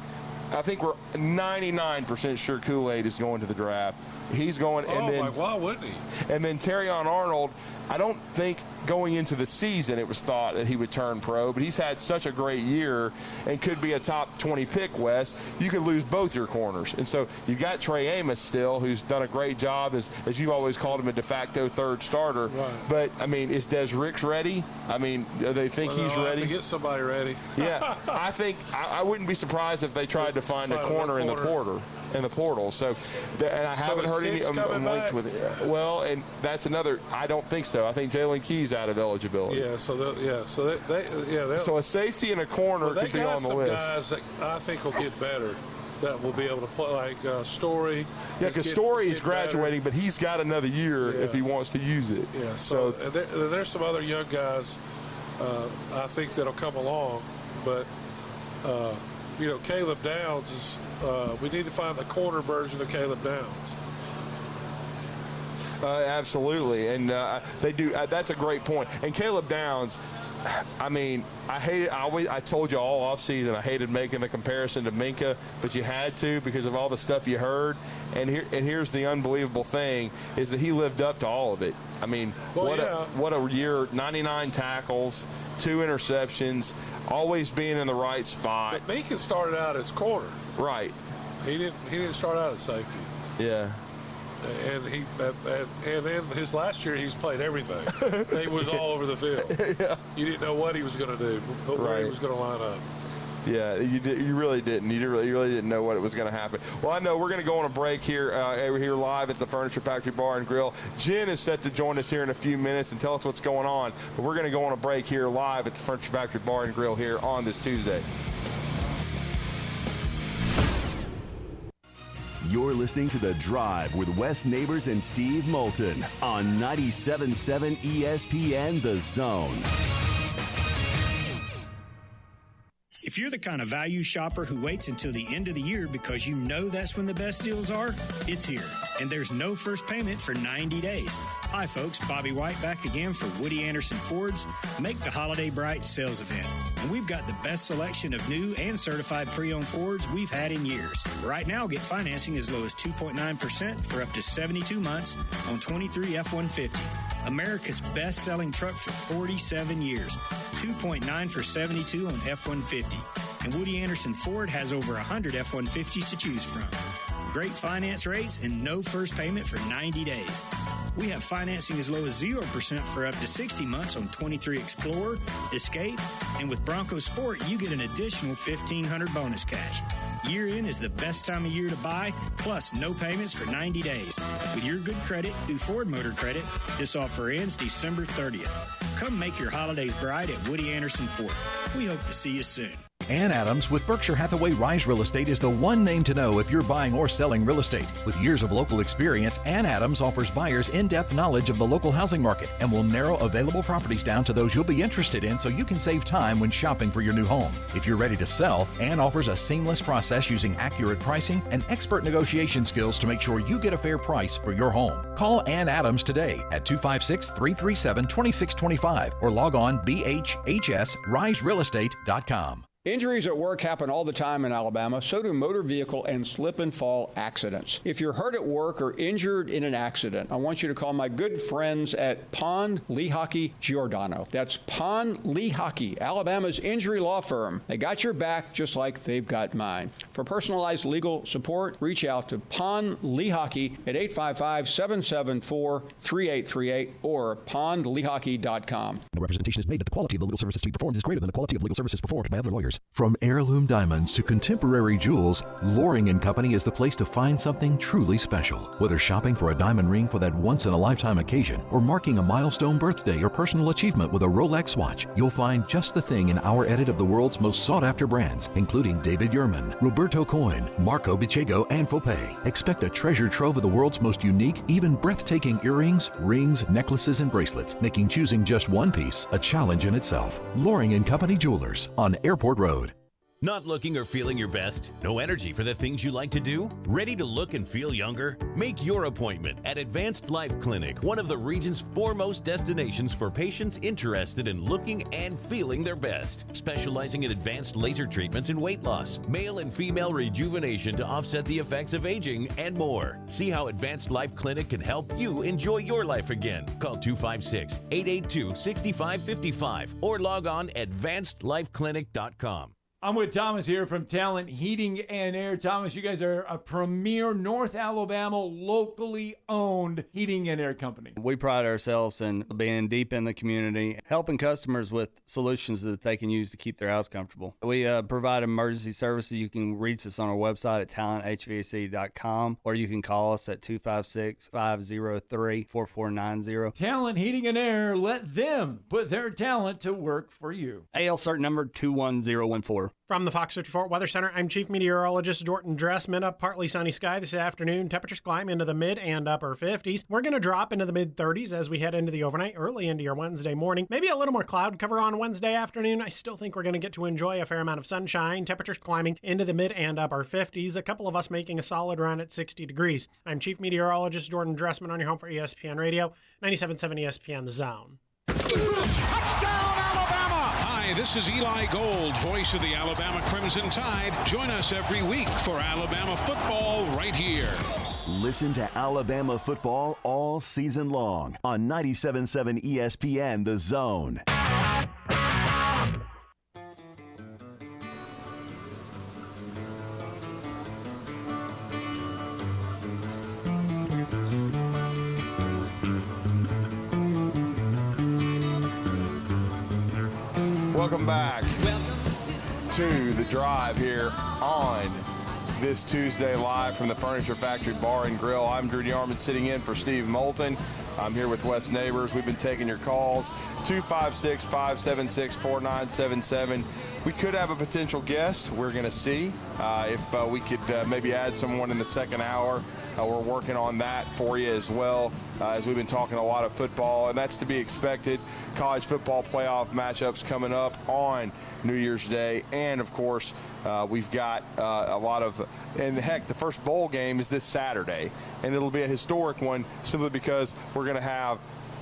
I think we're 99% sure Kool-Aid is going to the draft. He's going, and then why wouldn't he? And then Terrion Arnold, I don't think going into the season it was thought that he would turn pro, but he's had such a great year and could be a top 20 pick, Wes. You could lose both your corners. And so you've got Trey Amos still, who's done a great job, as you've always called him, a de facto third starter. Right. But, I mean, is Des Ricks ready? I mean, do they think he's ready? To get somebody ready. Yeah. I think I wouldn't be surprised if they tried to find a corner in the portal. So, and I haven't heard any linked with it. Well, and that's another. I don't think so. I think Jalen Key's out of eligibility. Yeah. So a safety and a corner could be on the list. They got some guys that I think will get better. That will be able to play, like Story. Yeah, because Story is graduating, but he's got another year if he wants to use it. Yeah. So there's some other young guys I think that'll come along, but Caleb Downs is, we need to find the corner version of Caleb Downs. Absolutely, and they do. That's a great point. And Caleb Downs, I mean, I told you all offseason I hated making the comparison to Minka, but you had to because of all the stuff you heard. And here's the unbelievable thing is that he lived up to all of it. I mean, what a year! 99 tackles, 2 interceptions, always being in the right spot. But Minka started out as corner. Right. He didn't start out as safety. Yeah. And then his last year he's played everything. He was all over the field. Yeah. You didn't know what he was going to do, but where he was going to line up. Yeah, you really didn't. You really didn't know what was going to happen. Well, I know we're going to go on a break here live at the Furniture Factory Bar and Grill. Jen is set to join us here in a few minutes and tell us what's going on. But we're going to go on a break here live at the Furniture Factory Bar and Grill here on this Tuesday. You're listening to The Drive with Wes Neighbors and Steve Moulton on 97.7 ESPN The Zone. If you're the kind of value shopper who waits until the end of the year because you know that's when the best deals are, it's here. And there's no first payment for 90 days. Hi, folks. Bobby White back again for Woody Anderson Ford's Make the Holiday Bright sales event. And we've got the best selection of new and certified pre-owned Fords we've had in years. Right now, get financing as low as 2.9% for up to 72 months on 23 F-150. America's best-selling truck for 47 years. 2.9 for 72 on F-150. And Woody Anderson Ford has over 100 F-150s to choose from. Great finance rates and no first payment for 90 days. We have financing as low as 0% for up to 60 months on 23 Explorer, Escape, and with Bronco Sport, you get an additional $1,500 bonus cash. Year in is the best time of year to buy, plus no payments for 90 days. With your good credit through Ford Motor Credit, this offer ends December 30th. Come make your holidays bright at Woody Anderson Ford. We hope to see you soon. Ann Adams with Berkshire Hathaway Rise Real Estate is the one name to know if you're buying or selling real estate. With years of local experience, Ann Adams offers buyers in-depth knowledge of the local housing market and will narrow available properties down to those you'll be interested in so you can save time when shopping for your new home. If you're ready to sell, Ann offers a seamless process using accurate pricing and expert negotiation skills to make sure you get a fair price for your home. Call Ann Adams today at 256-337-2625 or log on bhhsriserealestate.com. Injuries at work happen all the time in Alabama, so do motor vehicle and slip and fall accidents. If you're hurt at work or injured in an accident, I want you to call my good friends at Pond, Lehocky, Giordano. That's Pond, Lehocky, Alabama's injury law firm. They got your back just like they've got mine. For personalized legal support, reach out to Pond, Lehocky at 855-774-3838 or pondlehocky.com. The representation is made that the quality of the legal services to be performed is greater than the quality of legal services performed by other lawyers. From heirloom diamonds to contemporary jewels, Loring & Company is the place to find something truly special. Whether shopping for a diamond ring for that once-in-a-lifetime occasion or marking a milestone birthday or personal achievement with a Rolex watch, you'll find just the thing in our edit of the world's most sought-after brands, including David Yurman, Roberto Coin, Marco Bicego, and Fopay. Expect a treasure trove of the world's most unique, even breathtaking earrings, rings, necklaces, and bracelets, making choosing just one piece a challenge in itself. Loring & Company Jewelers on Airport Road. Not looking or feeling your best? No energy for the things you like to do? Ready to look and feel younger? Make your appointment at Advanced Life Clinic, one of the region's foremost destinations for patients interested in looking and feeling their best. Specializing in advanced laser treatments and weight loss, male and female rejuvenation to offset the effects of aging, and more. See how Advanced Life Clinic can help you enjoy your life again. Call 256-882-6555 or log on advancedlifeclinic.com. I'm with Thomas here from Talent Heating and Air. Thomas, you guys are a premier North Alabama locally owned heating and air company. We pride ourselves in being deep in the community, helping customers with solutions that they can use to keep their house comfortable. We provide emergency services. You can reach us on our website at talenthvac.com, or you can call us at 256-503-4490. Talent Heating and Air, let them put their talent to work for you. AL cert number 21014. From the Fox 54 Weather Center, I'm Chief Meteorologist Jordan Dressman. A partly sunny sky this afternoon. Temperatures climb into the mid and upper 50s. We're going to drop into the mid 30s as we head into the overnight, early into your Wednesday morning. Maybe a little more cloud cover on Wednesday afternoon. I still think we're going to get to enjoy a fair amount of sunshine. Temperatures climbing into the mid and upper 50s. A couple of us making a solid run at 60 degrees. I'm Chief Meteorologist Jordan Dressman on your home for ESPN Radio, 97.7 ESPN The Zone. Hi, this is Eli Gold, voice of the Alabama Crimson Tide. Join us every week for Alabama football right here. Listen to Alabama football all season long on 97.7 ESPN The Zone. Welcome back to The Drive here on this Tuesday live from the Furniture Factory Bar and Grill. I'm Drew Yarman sitting in for Steve Moulton. I'm here with Wes Neighbors. We've been taking your calls, 256-576-4977. We could have a potential guest. We're going to see if we could maybe add someone in the second hour. We're working on that for you as well, as we've been talking a lot of football, and that's to be expected. College football playoff matchups coming up on New Year's Day, and of course, we've got a lot of, and heck, the first bowl game is this Saturday, and it'll be a historic one simply because we're going to have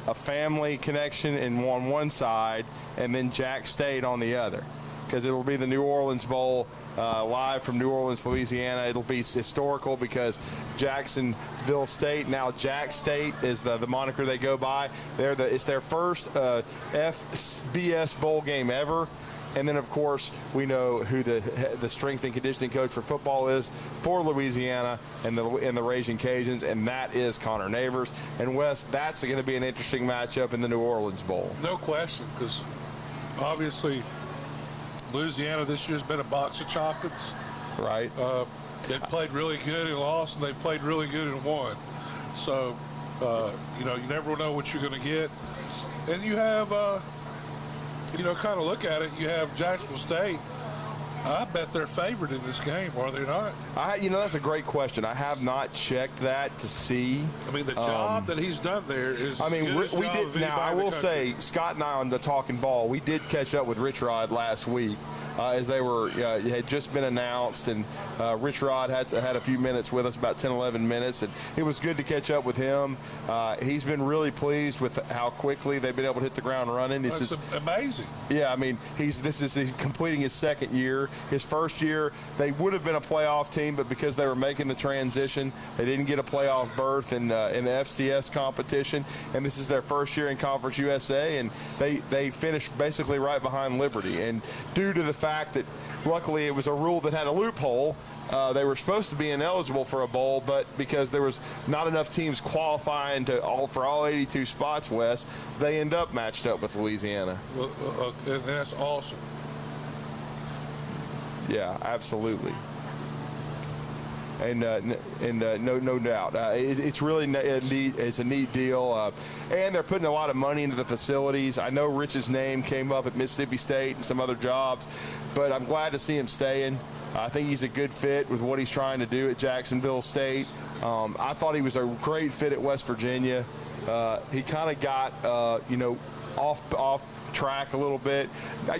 a family connection on one side and then Jack State on the other, because it'll be the New Orleans Bowl live from New Orleans, Louisiana. It'll be historical because Jacksonville State, now Jack State is the moniker they go by. It's their first FBS bowl game ever. And then, of course, we know who the strength and conditioning coach for football is for Louisiana and the Raging Cajuns, and that is Connor Neighbors. And, Wes, that's going to be an interesting matchup in the New Orleans Bowl. No question, because obviously Louisiana this year's been a box of chocolates. Right. They played really good and lost, and they played really good and won. So, you never know what you're going to get. And you have, kind of look at it, you have Jacksonville State. I bet they're favored in this game, are they not? That's a great question. I have not checked that to see. I mean, the job that he's done there is. I mean, we did. Now, I will say, Scott and I on the Talking Ball, we did catch up with Rich Rod last week. As they had just been announced, and Rich Rod had a few minutes with us, about 10, 11 minutes, and it was good to catch up with him. He's been really pleased with how quickly they've been able to hit the ground running. It's just amazing. Yeah, I mean, he's completing his second year. His first year, they would have been a playoff team, but because they were making the transition, they didn't get a playoff berth in the FCS competition, and this is their first year in Conference USA, and they finished basically right behind Liberty. And due to the fact that luckily it was a rule that had a loophole, they were supposed to be ineligible for a bowl, but because there was not enough teams qualifying for all 82 spots, Wes, they end up matched up with Louisiana. Well, that's awesome. Yeah, absolutely. And no doubt, it's really it's a neat deal, and they're putting a lot of money into the facilities. I know Rich's name came up at Mississippi State and some other jobs, but I'm glad to see him staying. I think he's a good fit with what he's trying to do at Jacksonville State. I thought he was a great fit at West Virginia. He kind of got off track a little bit.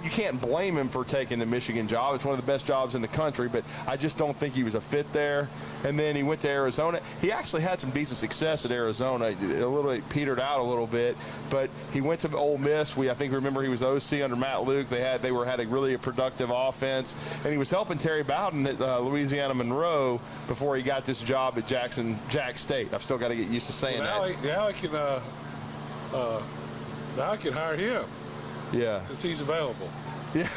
You can't blame him for taking the Michigan job. It's one of the best jobs in the country, but I just don't think he was a fit there. And then he went to Arizona. He actually had some decent success at Arizona. A little bit petered out a little bit, but he went to Ole Miss. I think remember he was OC under Matt Luke. They had a really productive offense, and he was helping Terry Bowden at Louisiana Monroe before he got this job at Jack State. I've still got to get used to saying that. Now I can hire him. Yeah, because he's available. Yeah,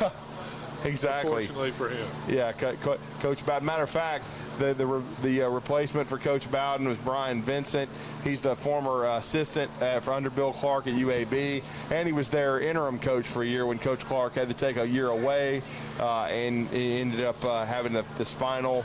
exactly. Fortunately for him. Yeah, Coach Bowden. Matter of fact, the replacement for Coach Bowden was Brian Vincent. He's the former assistant under Bill Clark at UAB, and he was their interim coach for a year when Coach Clark had to take a year away, and he ended up having the spinal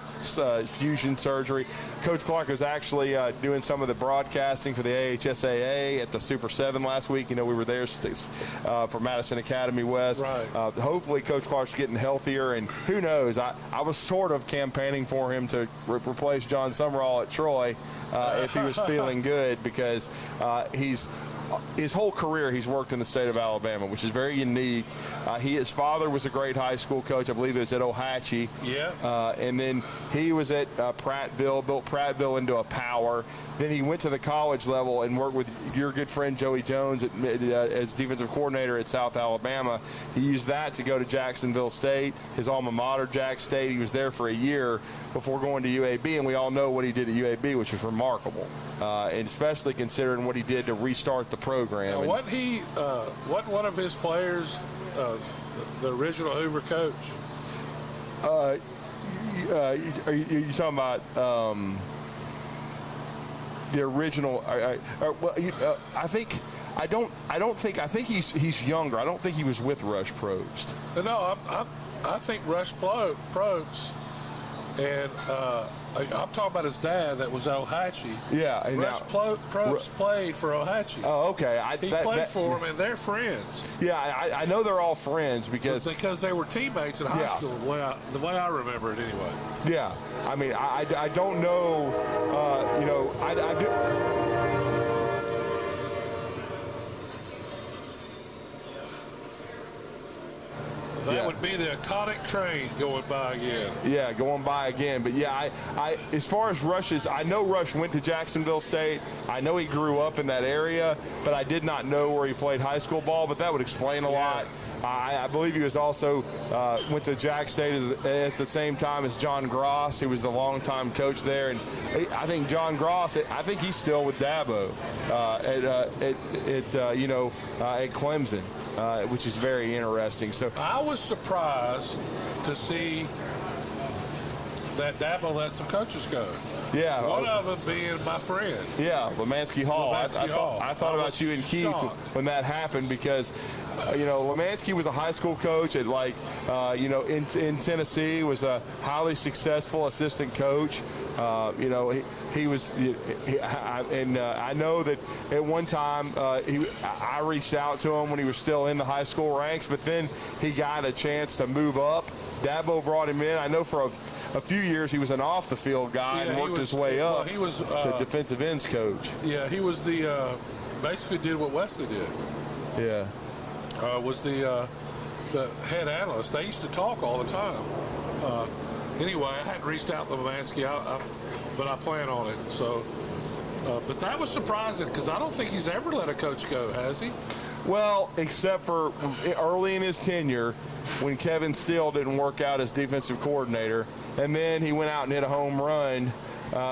fusion surgery. Coach Clark was actually doing some of the broadcasting for the AHSAA at the Super 7 last week. We were there for Madison Academy West. Right. Hopefully Coach Clark's getting healthier, and who knows? I was sort of campaigning for him to replace John Summerall at Troy if he was feeling good, because his whole career he's worked in the state of Alabama, which is very unique. His father was a great high school coach. I believe it was at Ohatchee. Yeah. And then he was at Prattville, built Prattville into a power. Then he went to the college level and worked with your good friend Joey Jones as defensive coordinator at South Alabama. He used that to go to Jacksonville State, his alma mater, Jack State. He was there for a year before going to UAB, and we all know what he did at UAB, which was remarkable, and especially considering what he did to restart the program. Now, what one of his players, the original Hoover coach? Are you talking about the original? I think he's younger. I don't think he was with Rush Probst. No, I think Rush Probst, and I'm talking about his dad that was Ohatchee. Yeah. And Rush Probst played for Ohatchee. Oh, okay. He played for him, and they're friends. Yeah, I know they're all friends because they were teammates in high school, the way I remember it anyway. Yeah. I mean, I don't know, I do. That would be the iconic train going by again. Yeah, going by again. But yeah, I as far as Rush's, I know Rush went to Jacksonville State. I know he grew up in that area, but I did not know where he played high school ball. But that would explain a lot. I believe he was also went to Jack State at the same time as John Gross, who was the longtime coach there. And I think John Gross, I think he's still with Dabo at Clemson, which is very interesting. So I was surprised to see that Dabo let some coaches go. Yeah. One of them being my friend. Yeah, Lemansky Hall. I thought about you and Keith when that happened because, Lemansky was a high school coach at in Tennessee, was a highly successful assistant coach. He was, I know that at one time I reached out to him when he was still in the high school ranks, but then he got a chance to move up. Dabo brought him in. I know for a few years he was an off-the-field guy and worked his way up to defensive ends coach. Yeah, he was basically did what Wesley did. Yeah. Was the head analyst. They used to talk all the time. Anyway, I hadn't reached out to Lemansky, but I plan on it. So, but that was surprising because I don't think he's ever let a coach go, has he? Well, except for early in his tenure when Kevin Steele didn't work out as defensive coordinator, and then he went out and hit a home run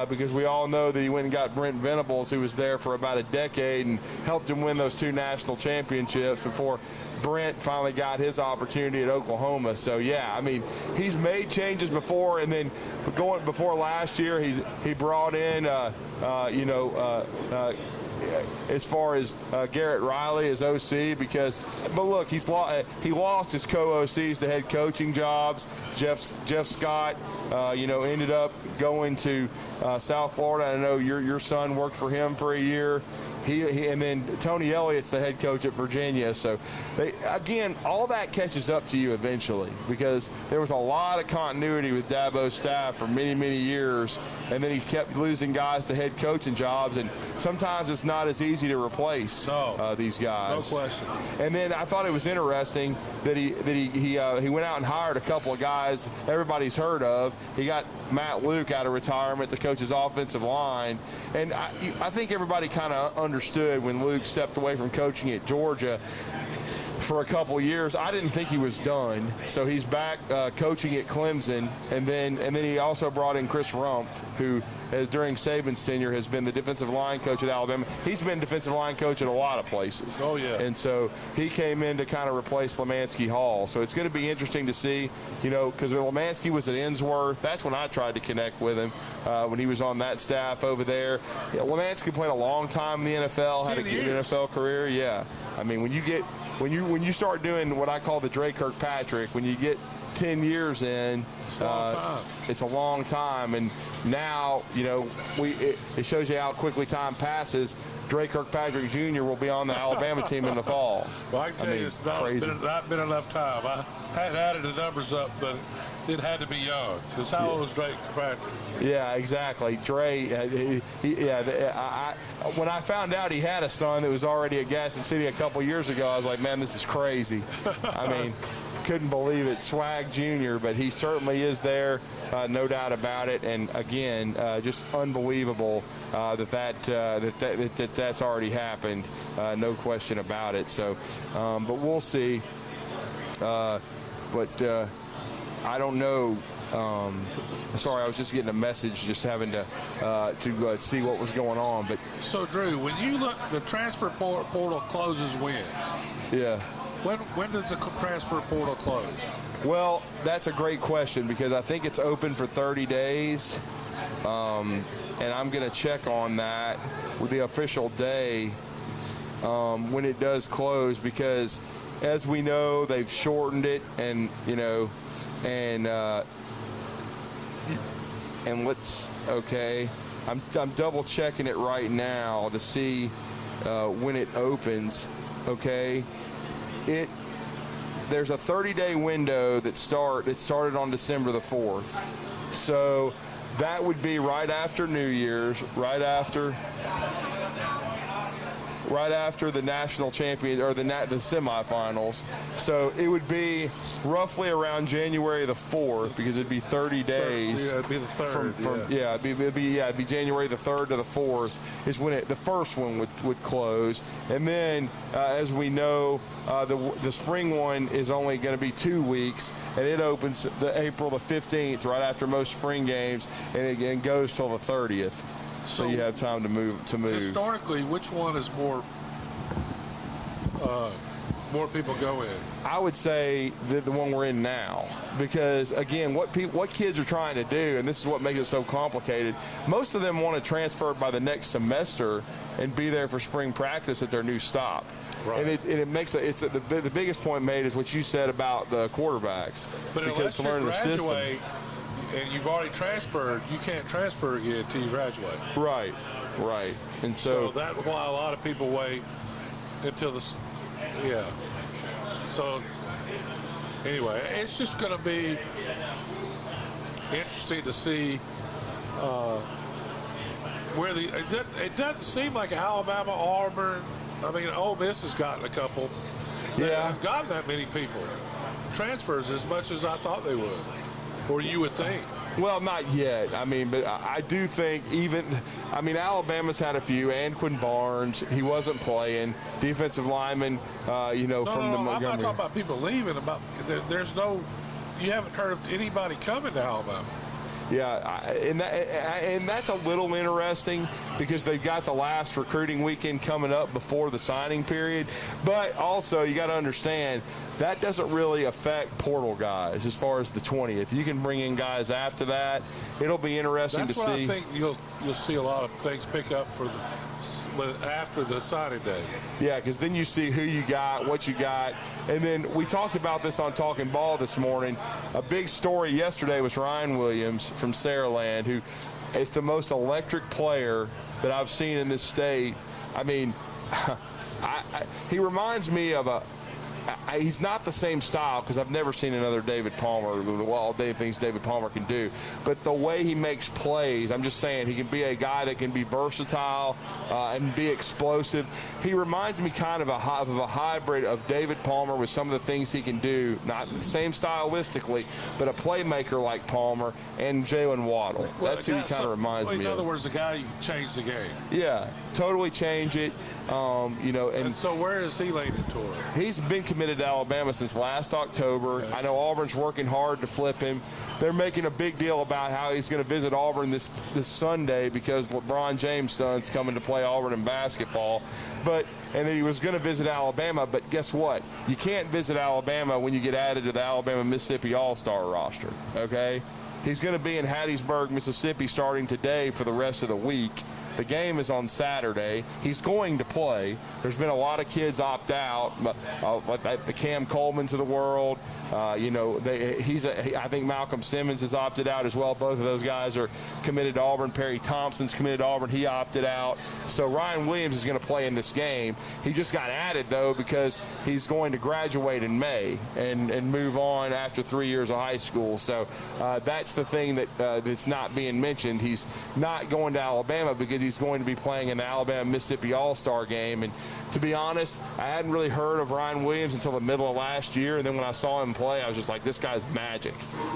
because we all know that he went and got Brent Venables, who was there for about a decade and helped him win those 2 national championships before Brent finally got his opportunity at Oklahoma. So, yeah, I mean, he's made changes before, and then before last year, he brought in, as far as Garrett Riley as OC, but look, he lost his co-OCs to head coaching jobs. Jeff Scott, ended up going to South Florida. I know your son worked for him for a year. And then Tony Elliott's the head coach at Virginia. So, all that catches up to you eventually because there was a lot of continuity with Dabo's staff for many, many years, and then he kept losing guys to head coaching jobs, and sometimes it's not as easy to replace these guys. No question. And then I thought it was interesting that he went out and hired a couple of guys everybody's heard of. He got Matt Luke out of retirement to coach his offensive line, and I think everybody kind of understood when Luke stepped away from coaching at Georgia for a couple of years. I didn't think he was done, so he's back coaching at Clemson, and then he also brought in Chris Rumpf, who during Saban's tenure has been the defensive line coach at Alabama. He's been defensive line coach at a lot of places. Oh yeah. And so he came in to kind of replace Lemansky Hall. So it's going to be interesting to see, because when Lemansky was at Ensworth, that's when I tried to connect with him when he was on that staff over there. Lemansky played a long time in the NFL, had a good NFL career. Yeah. I mean, when you start doing what I call the Drake Kirkpatrick, when you get 10 years in, it's a long time. And now, it shows you how quickly time passes. Dre Kirkpatrick Jr. will be on the Alabama team in the fall. Well, I can tell you, it's not been enough time. I hadn't added the numbers up, but it had to be young. Because how old was Dre Kirkpatrick? Yeah, exactly. Dre, when I found out he had a son that was already at Gaston City a couple years ago, I was like, man, this is crazy. I mean, couldn't believe it. Swag Jr., but he certainly is there, no doubt about it. And again, just unbelievable that's already happened, no question about it. So, but we'll see. I don't know. Sorry, I was just getting a message, just having to see what was going on. But so, Drew, when you look, the transfer portal closes when? Yeah. When does the transfer portal close? Well, that's a great question because I think it's open for 30 days. And I'm going to check on that with the official day when it does close because, as we know, they've shortened it and I'm double checking it right now to see when it opens. Okay. There's a 30-day window that started on December the 4th. So that would be right after New Year's, right after the national champion or the semifinals. So it would be roughly around January the 4th because it'd be 30 days. Yeah, it'd be the 3rd. It'd be January the 3rd to the 4th is when the first one would close. And then, as we know, the spring one is only going to be 2 weeks, and it opens April the 15th, right after most spring games, and it goes till the 30th. So you have time to move. Historically, which one is more people go in? I would say the one we're in now, because again, what kids are trying to do, and this is what makes it so complicated. Most of them want to transfer by the next semester and be there for spring practice at their new stop. Right. And it makes the biggest point made is what you said about the quarterbacks. But unless you graduate and you've already transferred, you can't transfer again until you graduate. Right. And so that's why a lot of people wait until So anyway, it's just going to be interesting to see where it doesn't seem like Alabama, Auburn. I mean, Ole Miss has gotten a couple. They have gotten that many people transfers as much as I thought they would, or you would think. Well, not yet. I mean, but I do think Alabama's had a few. Anquin Barnes, he wasn't playing. Defensive lineman, from the Montgomery. I'm not talking about people leaving. You haven't heard of anybody coming to Alabama. Yeah, and that's a little interesting because they've got the last recruiting weekend coming up before the signing period. But also, you got to understand, that doesn't really affect portal guys as far as the 20th. You can bring in guys after that. It'll be interesting to see. That's what I think you'll see a lot of things pick up after the signing day. Yeah, because then you see who you got, what you got. And then we talked about this on Talking Ball this morning. A big story yesterday was Ryan Williams from Saraland, who is the most electric player that I've seen in this state. I mean, he reminds me of he's not the same style because I've never seen another David Palmer, all the things David Palmer can do. But the way he makes plays, I'm just saying, he can be a guy that can be versatile and be explosive. He reminds me kind of a hybrid of David Palmer with some of the things he can do, not the same stylistically, but a playmaker like Palmer and Jalen Waddle. That's who he kind of reminds me of. In other words, a guy you can change the game. Yeah, totally change it. And so where is he leaning toward? He's been committed to Alabama since last October. Okay. I know Auburn's working hard to flip him. They're making a big deal about how he's going to visit Auburn this Sunday because LeBron James' son's coming to play Auburn in basketball. And then he was going to visit Alabama, but guess what? You can't visit Alabama when you get added to the Alabama-Mississippi All-Star roster, okay? He's going to be in Hattiesburg, Mississippi starting today for the rest of the week. The game is on Saturday. He's going to play. There's been a lot of kids opt out, like the Cam Coleman's of the world. I think Malcolm Simmons has opted out as well. Both of those guys are committed to Auburn. Perry Thompson's committed to Auburn. He opted out. So Ryan Williams is going to play in this game. He just got added, though, because he's going to graduate in May and move on after 3 years of high school. So that's the thing that's not being mentioned. He's not going to Alabama because he's going to be playing in the Alabama-Mississippi All-Star game. And to be honest, I hadn't really heard of Ryan Williams until the middle of last year. And then when I saw him play, I was just like, this guy's magic.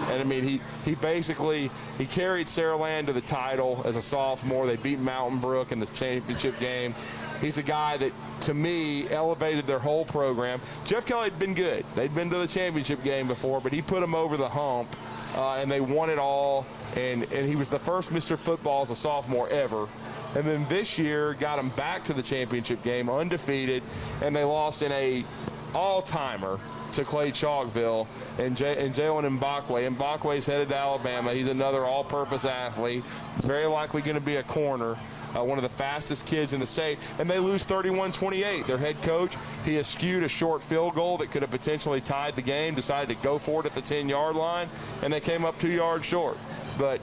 And, I mean, he basically carried Saraland to the title as a sophomore. They beat Mountain Brook in the championship game. He's a guy that, to me, elevated their whole program. Jeff Kelly had been good. They'd been to the championship game before, but he put them over the hump, and they won it all. And he was the first Mr. Football as a sophomore ever. And then this year got them back to the championship game undefeated, and they lost in a all-timer to Clay Chalkville and Jalen Mbakwe. Mbakwe's headed to Alabama. He's another all-purpose athlete, very likely going to be a corner, one of the fastest kids in the state, and they lose 31-28. Their head coach, he eschewed a short field goal that could have potentially tied the game, decided to go for it at the 10-yard line, and they came up 2 yards short. But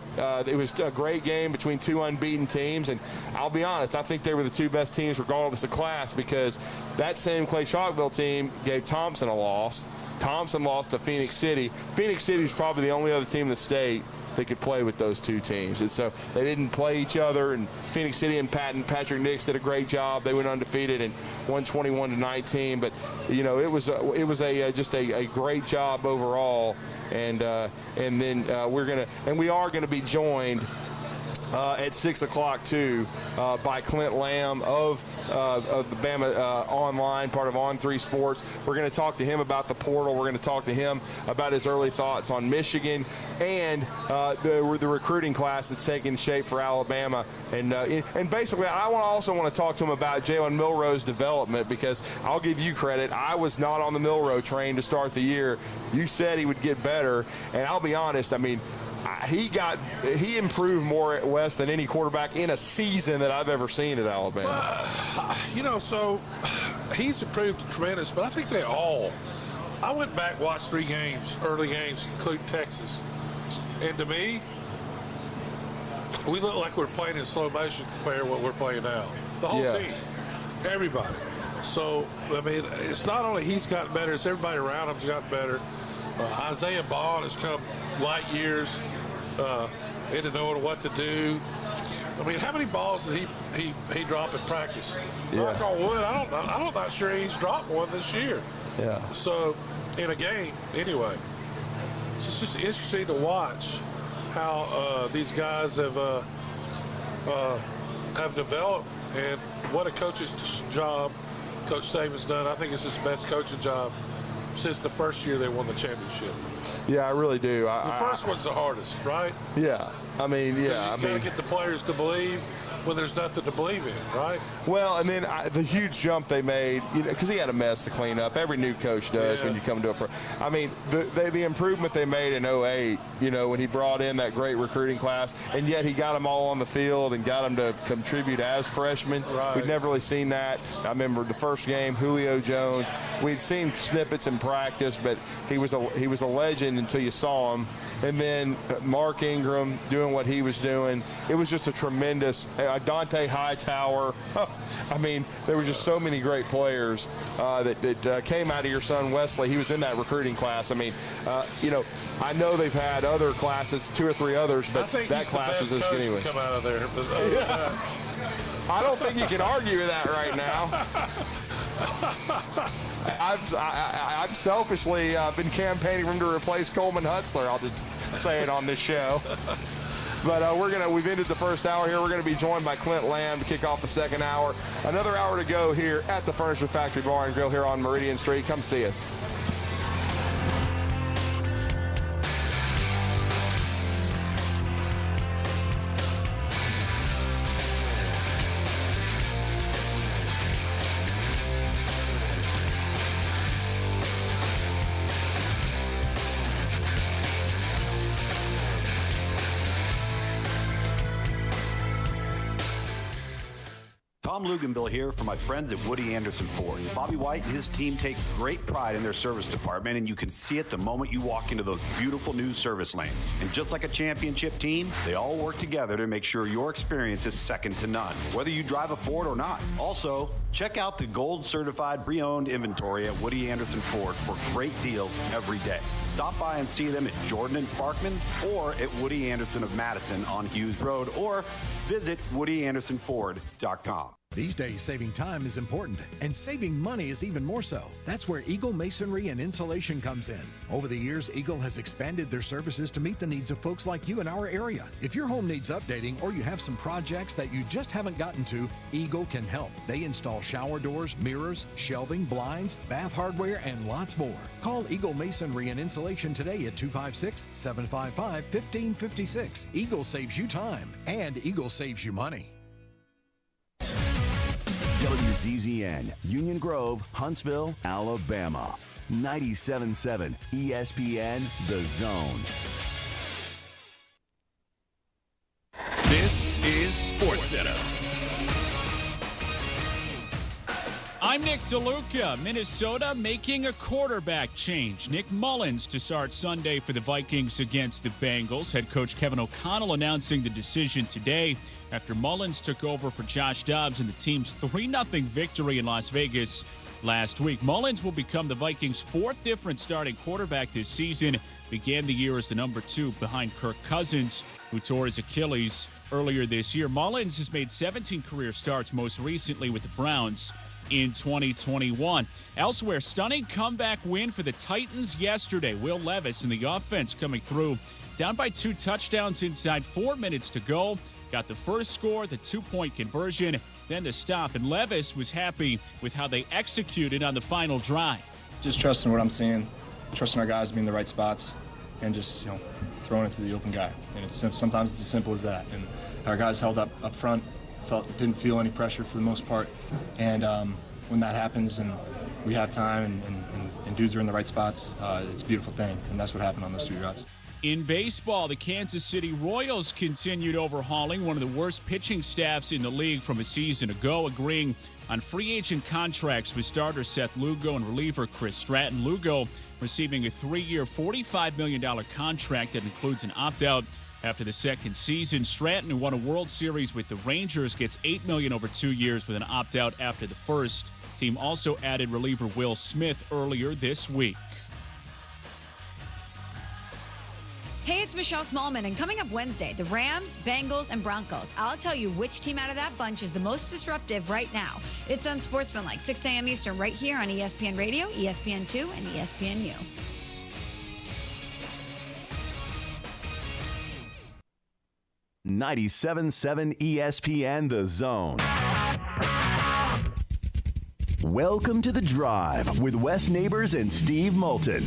it was a great game between two unbeaten teams, and I'll be honest, I think they were the two best teams regardless of class, because that same Clay Chalkville team gave Thompson a loss. Thompson lost to Phoenix City. Phoenix City is probably the only other team in the state that could play with those two teams. And so they didn't play each other, and Phoenix City and Patrick Nix did a great job. They went undefeated and won 21-19. But, you know, it was just a great job overall. And then we are gonna be joined at 6 o'clock too by Clint Lamb of the Bama Online, part of On3 Sports. We're going to talk to him about the portal. We're going to talk to him about his early thoughts on Michigan and the recruiting class that's taking shape for Alabama. And basically, I also want to talk to him about Jalen Milroe's development, because I'll give you credit. I was not on the Milroe train to start the year. You said he would get better, and I'll be honest, I mean, he improved more at West than any quarterback in a season that I've ever seen at Alabama. So he's improved tremendous, but I think I went back, watched 3 games, early games, including Texas, and to me, we look like we're playing in slow motion compared to what we're playing now. The whole team, everybody. So, I mean, it's not only he's gotten better, it's everybody around him's gotten better. Isaiah Bond has come light years into knowing what to do. I mean, how many balls did he drop in practice? Knock on wood, I'm not sure he's dropped one this year. Yeah. So, in a game, anyway. So it's just interesting to watch how these guys have developed, and what a coach's job Coach Saban's done. I think it's his best coaching job since the first year they won the championship. Yeah, I really do. The first one's the hardest, right? Yeah. I mean, yeah. You got to get the players to believe when there's nothing to believe in, right? Well, and then the huge jump they made, because he had a mess to clean up. Every new coach does when you come to a pro. I mean, the improvement they made in 2008, when he brought in that great recruiting class, and yet he got them all on the field and got them to contribute as freshmen. Right. We'd never really seen that. I remember the first game, Julio Jones. We'd seen snippets in practice, but he was a legend until you saw him. And then Mark Ingram doing what he was doing. It was just a tremendous. Dante Hightower. I mean, there were just so many great players that came out of your son Wesley. He was in that recruiting class. I mean, I know they've had other classes, 2 or 3 others, but that class was as good anyway. Come out of there. I don't think you can argue with that right now. I've selfishly been campaigning for him to replace Coleman Hutzler. I'll just say it on this show. But we've ended the first hour here. We're going to be joined by Clint Lamb to kick off the second hour. Another hour to go here at the Furniture Factory Bar and Grill here on Meridian Street. Come see us. Tom Luganbill here for my friends at Woody Anderson Ford. Bobby White and his team take great pride in their service department, and you can see it the moment you walk into those beautiful new service lanes. And just like a championship team, they all work together to make sure your experience is second to none, whether you drive a Ford or not. Also, check out the gold certified pre-owned inventory at Woody Anderson Ford for great deals every day. Stop by and see them at Jordan and Sparkman or at Woody Anderson of Madison on Hughes Road, or visit WoodyAndersonFord.com. These days, saving time is important, and saving money is even more so. That's where Eagle Masonry and Insulation comes in. Over the years, Eagle has expanded their services to meet the needs of folks like you in our area. If your home needs updating or you have some projects that you just haven't gotten to, Eagle can help. They install shower doors, mirrors, shelving, blinds, bath hardware, and lots more. Call Eagle Masonry and Insulation today at 256-755-1556. Eagle saves you time, and Eagle saves you money. WZZN, Union Grove, Huntsville, Alabama. 97.7 ESPN, The Zone. This is SportsCenter. I'm Nick DeLuca. Minnesota making a quarterback change. Nick Mullins to start Sunday for the Vikings against the Bengals. Head coach Kevin O'Connell announcing the decision today after Mullins took over for Josh Dobbs in the team's 3-0 victory in Las Vegas last week. Mullins will become the Vikings' fourth different starting quarterback this season. Began the year as the number 2 behind Kirk Cousins, who tore his Achilles earlier this year. Mullins has made 17 career starts, most recently with the Browns in 2021. Elsewhere, stunning comeback win for the Titans yesterday. Will Levis and the offense coming through, down by 2 touchdowns inside 4 minutes to go. Got the first score, the 2-point conversion, then the stop. And Levis was happy with how they executed on the final drive. Just trusting what I'm seeing, trusting our guys to be in the right spots, and just throwing it to the open guy. And sometimes it's as simple as that. And our guys held up front. Didn't feel any pressure for the most part, and when that happens and we have time and dudes are in the right spots, it's a beautiful thing, and that's what happened on those 2 drives. In baseball, the Kansas City Royals continued overhauling one of the worst pitching staffs in the league from a season ago, agreeing on free agent contracts with starter Seth Lugo and reliever Chris Stratton. Lugo receiving a 3-year, $45 million contract that includes an opt-out after the second season. Stratton, who won a World Series with the Rangers, gets $8 million over 2 years with an opt-out after the first. Team also added reliever Will Smith earlier this week. Hey, it's Michelle Smallman, and coming up Wednesday, the Rams, Bengals, and Broncos. I'll tell you which team out of that bunch is the most disruptive right now. It's Unsportsmanlike, 6 a.m. Eastern, right here on ESPN Radio, ESPN2, and ESPNU. .97.7 ESPN, The Zone. Welcome to The Drive with Wes Neighbors and Steve Moulton.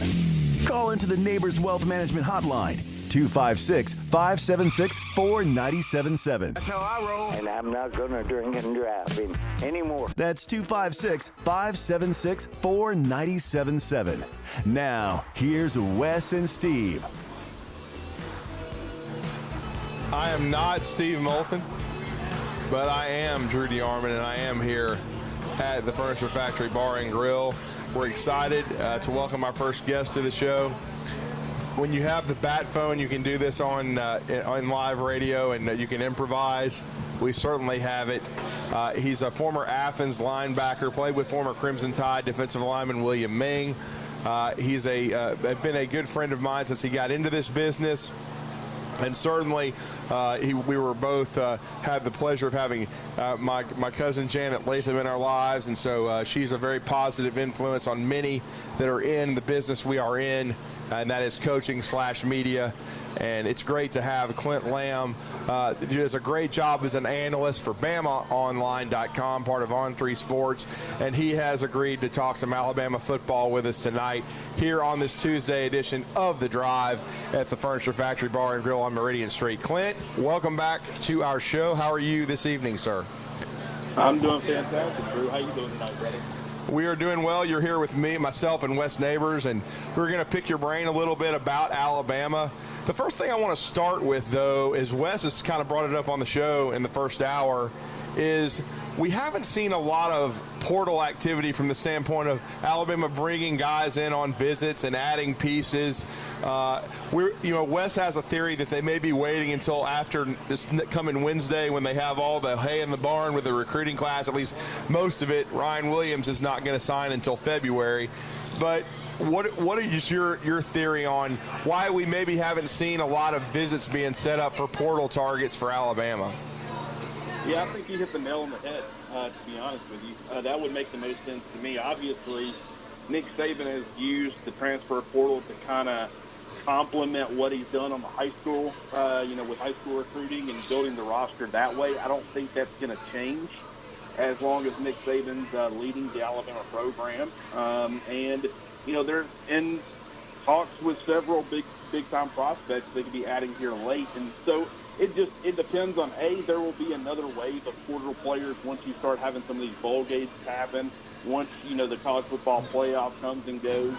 Call into the Neighbors Wealth Management Hotline, 256-576-4977. That's how I roll. And I'm not going to drink and drive anymore. That's 256-576-4977. Now, here's Wes and Steve. I am not Steve Moulton, but I am Drew DeArmond, and I am here at the Furniture Factory Bar and Grill. We're excited to welcome our first guest to the show. When you have the bat phone, you can do this on live radio, and you can improvise. We certainly have it. He's a former Athens linebacker, played with former Crimson Tide defensive lineman William Ming. He's been a good friend of mine since he got into this business. And certainly, we were both had the pleasure of having my cousin Janet Latham in our lives, and so she's a very positive influence on many that are in the business we are in, and that is coaching/media. And it's great to have Clint Lamb, who does a great job as an analyst for BamaOnline.com, part of On3 Sports, and he has agreed to talk some Alabama football with us tonight here on this Tuesday edition of The Drive at the Furniture Factory Bar and Grill on Meridian Street. Clint, welcome back to our show. How are you this evening, sir? I'm doing fantastic, Drew. How you doing tonight, brother? We are doing well. You're here with me, myself, and Wes Neighbors, and we're going to pick your brain a little bit about Alabama. The first thing I want to start with, though, is Wes has kind of brought it up on the show in the first hour, is we haven't seen a lot of portal activity from the standpoint of Alabama bringing guys in on visits and adding pieces. Wes has a theory that they may be waiting until after this coming Wednesday when they have all the hay in the barn with the recruiting class, at least most of it. Ryan Williams is not going to sign until February. But what is your theory on why we maybe haven't seen a lot of visits being set up for portal targets for Alabama? Yeah, I think you hit the nail on the head, to be honest with you. That would make the most sense to me. Obviously, Nick Saban has used the transfer portal to kind of complement what he's done on the high school, with high school recruiting and building the roster that way. I don't think that's going to change as long as Nick Saban's leading the Alabama program. They're in talks with several big-time prospects they could be adding here late. And so it depends on, there will be another wave of portal players once you start having some of these bowl games happen. Once, the college football playoff comes and goes,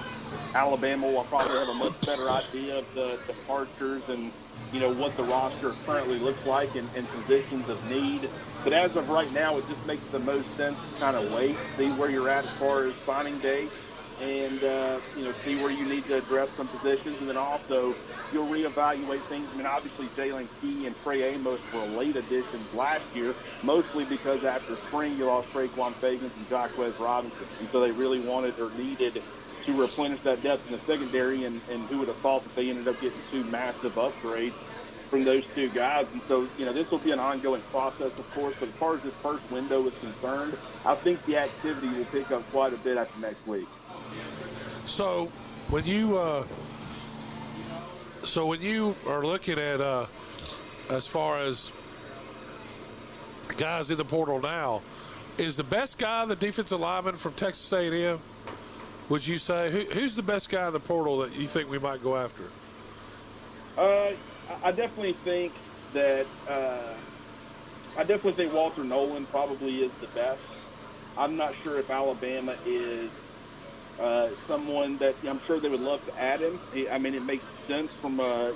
Alabama will probably have a much better idea of the departures and, what the roster currently looks like and positions of need. But as of right now, it just makes the most sense to kind of wait, see where you're at as far as signing day, and, see where you need to address some positions. And then also, you'll reevaluate things. I mean, obviously, Jalen Key and Trey Amos were late additions last year, mostly because after spring, you lost Traquan Fagans and Jacquez Robinson. And so they really wanted or needed to replenish that depth in the secondary, and who would have thought that they ended up getting two massive upgrades from those two guys. And so, this will be an ongoing process, of course, but as far as this first window is concerned, I think the activity will pick up quite a bit after next week. So when you are looking at as far as guys in the portal now, is the best guy the defensive lineman from Texas A&M? Would you say who's the best guy in the portal that you think we might go after? I definitely think that Walter Nolan probably is the best. I'm not sure if Alabama is someone that I'm sure they would love to add him. I mean, it makes sense from a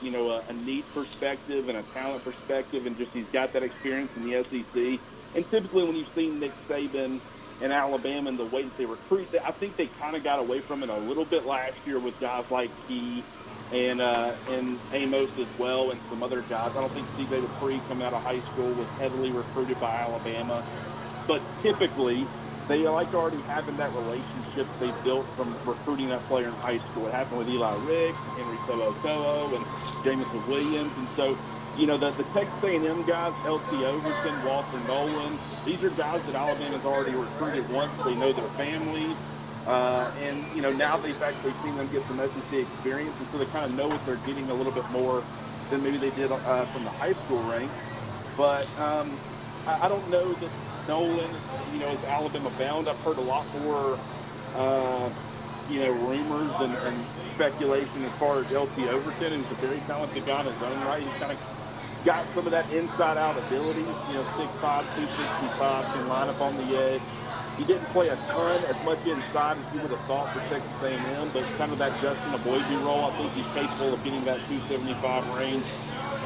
need perspective and a talent perspective, and just he's got that experience in the SEC. And typically, when you've seen Nick Saban and Alabama and the way that they recruit, I think they kind of got away from it a little bit last year with guys like Key and Amos as well, and some other guys. I don't think C.J. Dupree coming out of high school was heavily recruited by Alabama, but typically they like already having that relationship they built from recruiting that player in high school. It happened with Eli Riggs, Henry So'o, and Jamison Williams. And so, the Texas A&M guys, L.T. Overton, Walter Nolan, these are guys that Alabama's already recruited once. They know their families. Now they've actually seen them get some SEC experience. And so they kind of know what they're getting a little bit more than maybe they did from the high school ranks. But I don't know that Nolan, is Alabama bound. I've heard a lot more, rumors and speculation as far as L.T. Overton, and he's a very talented guy in his own right. He's kind of got some of that inside-out ability, 6'5", 265, can line up on the edge. He didn't play a ton as much inside as you would have thought for Texas A&M, but kind of that Justin Aboybe role, I think he's capable of getting that 275 range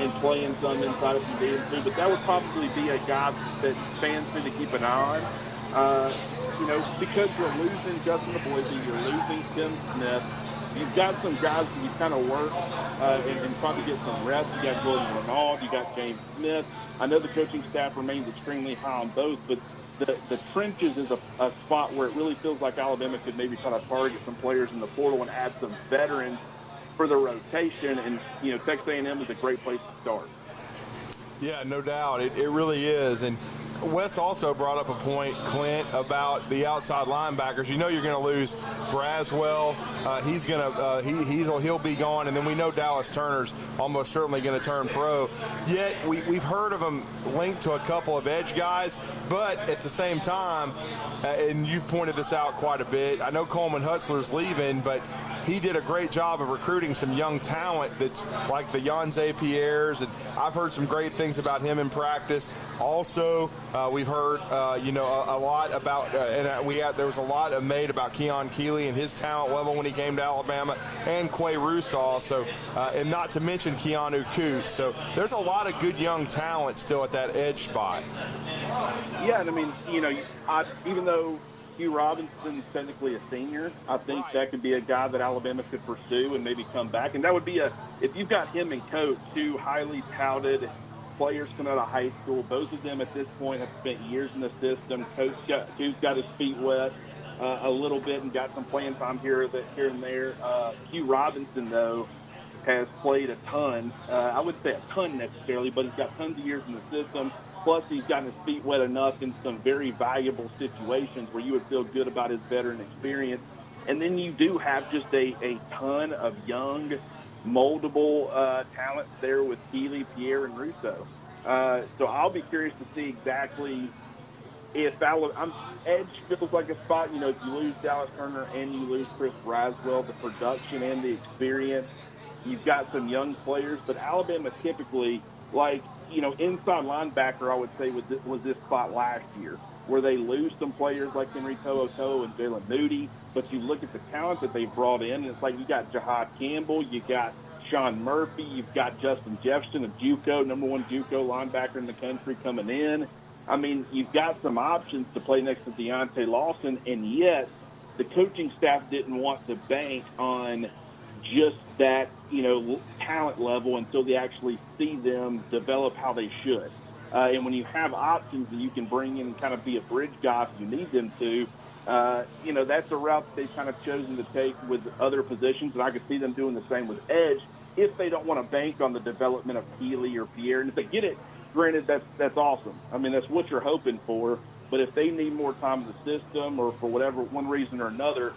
and playing some inside if you need him to. But that would probably be a guy that fans need to keep an eye on. Because you're losing Justin Aboybe, you're losing Tim Smith. You've got some guys that you kind of work and probably get some rest. You got William Renaud, you got James Smith. I know the coaching staff remains extremely high on both, but the trenches is a spot where it really feels like Alabama could maybe try to target some players in the portal and add some veterans for the rotation. And, Texas A&M is a great place to start. Yeah, no doubt. It really is. And Wes also brought up a point, Clint, about the outside linebackers. You're going to lose Braswell. He'll be gone, and then we know Dallas Turner's almost certainly going to turn pro. Yet we've heard of him linked to a couple of edge guys, but at the same time, and you've pointed this out quite a bit. I know Coleman Hutzler's leaving, but he did a great job of recruiting some young talent that's like the Yanze Pierres, and I've heard some great things about him in practice. Also, We've heard, a lot about, there was a lot made about Keon Keeley and his talent level when he came to Alabama, and Quay Russaw, and not to mention Keanu Coots. So there's a lot of good young talent still at that edge spot. Yeah, and I mean, even though Hugh Robinson's technically a senior, I think that could be a guy that Alabama could pursue and maybe come back. And that would be if you've got him and Coach, two highly touted players coming out of high school, both of them at this point have spent years in the system. Coach's got his feet wet a little bit and got some playing time here and there. Hugh Robinson, though, has played a ton. I wouldn't say a ton necessarily, but he's got tons of years in the system. Plus, he's gotten his feet wet enough in some very valuable situations where you would feel good about his veteran experience. And then you do have just a ton of young, moldable talent there with Keeley, Pierre, and Russo. So I'll be curious to see exactly if edge feels like a spot. If you lose Dallas Turner and you lose Chris Braswell, the production and the experience, you've got some young players. But Alabama typically, inside linebacker, I would say was this spot last year, where they lose some players like Henry To'oTo'o and Jalen Moody, but you look at the talent that they've brought in, and it's like you got Jahad Campbell, you got Sean Murphy, you've got Justin Jefferson, a JUCO, number one JUCO linebacker in the country coming in. I mean, you've got some options to play next to Deontay Lawson, and yet the coaching staff didn't want to bank on just that, talent level until they actually see them develop how they should. And when you have options that you can bring in and kind of be a bridge guy if you need them to, that's a route that they've kind of chosen to take with other positions, and I could see them doing the same with edge if they don't want to bank on the development of Keeley or Pierre. And if they get it, granted, that's awesome. I mean, that's what you're hoping for. But if they need more time in the system or for whatever one reason or another,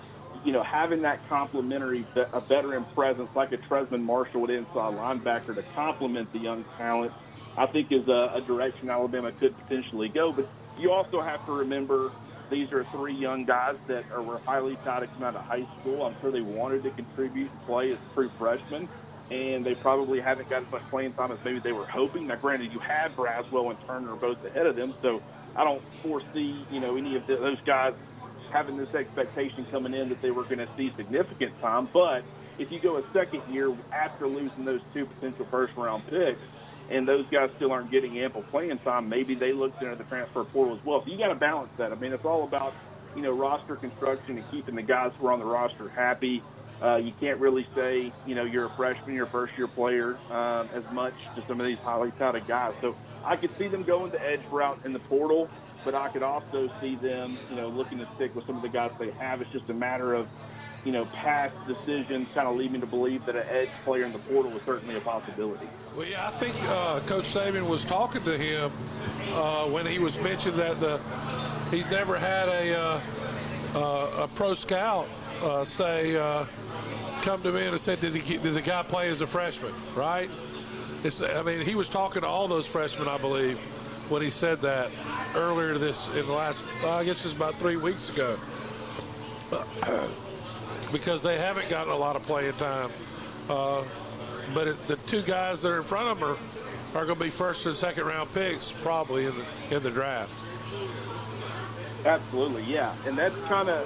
having that complementary, a veteran presence like a Tresman Marshall with inside linebacker to complement the young talent, I think is a direction Alabama could potentially go. But you also have to remember these are three young guys that were highly touted coming out of high school. I'm sure they wanted to contribute and play as true freshmen, and they probably haven't got as much playing time as maybe they were hoping. Now, granted, you had Braswell and Turner both ahead of them, so I don't foresee, any of those guys having this expectation coming in that they were going to see significant time. But if you go a second year after losing those two potential first-round picks and those guys still aren't getting ample playing time, maybe they looked into the transfer portal as well. So you got to balance that. I mean, it's all about, roster construction and keeping the guys who are on the roster happy. You can't really say, you're a freshman, you're a first-year player as much to some of these highly touted guys. So I could see them going the edge route in the portal, but I could also see them, looking to stick with some of the guys they have. It's just a matter of, past decisions kind of lead me to believe that an edge player in the portal is certainly a possibility. Well, yeah, I think Coach Saban was talking to him when he was mentioned that he's never had a pro scout come to me and said, did the guy play as a freshman, right? He was talking to all those freshmen, I believe, when he said that earlier in the last, I guess it's about 3 weeks ago. Because they haven't gotten a lot of playing time. But the two guys that are in front of them are going to be first and second round picks probably in the draft. Absolutely, yeah. And that's kind of,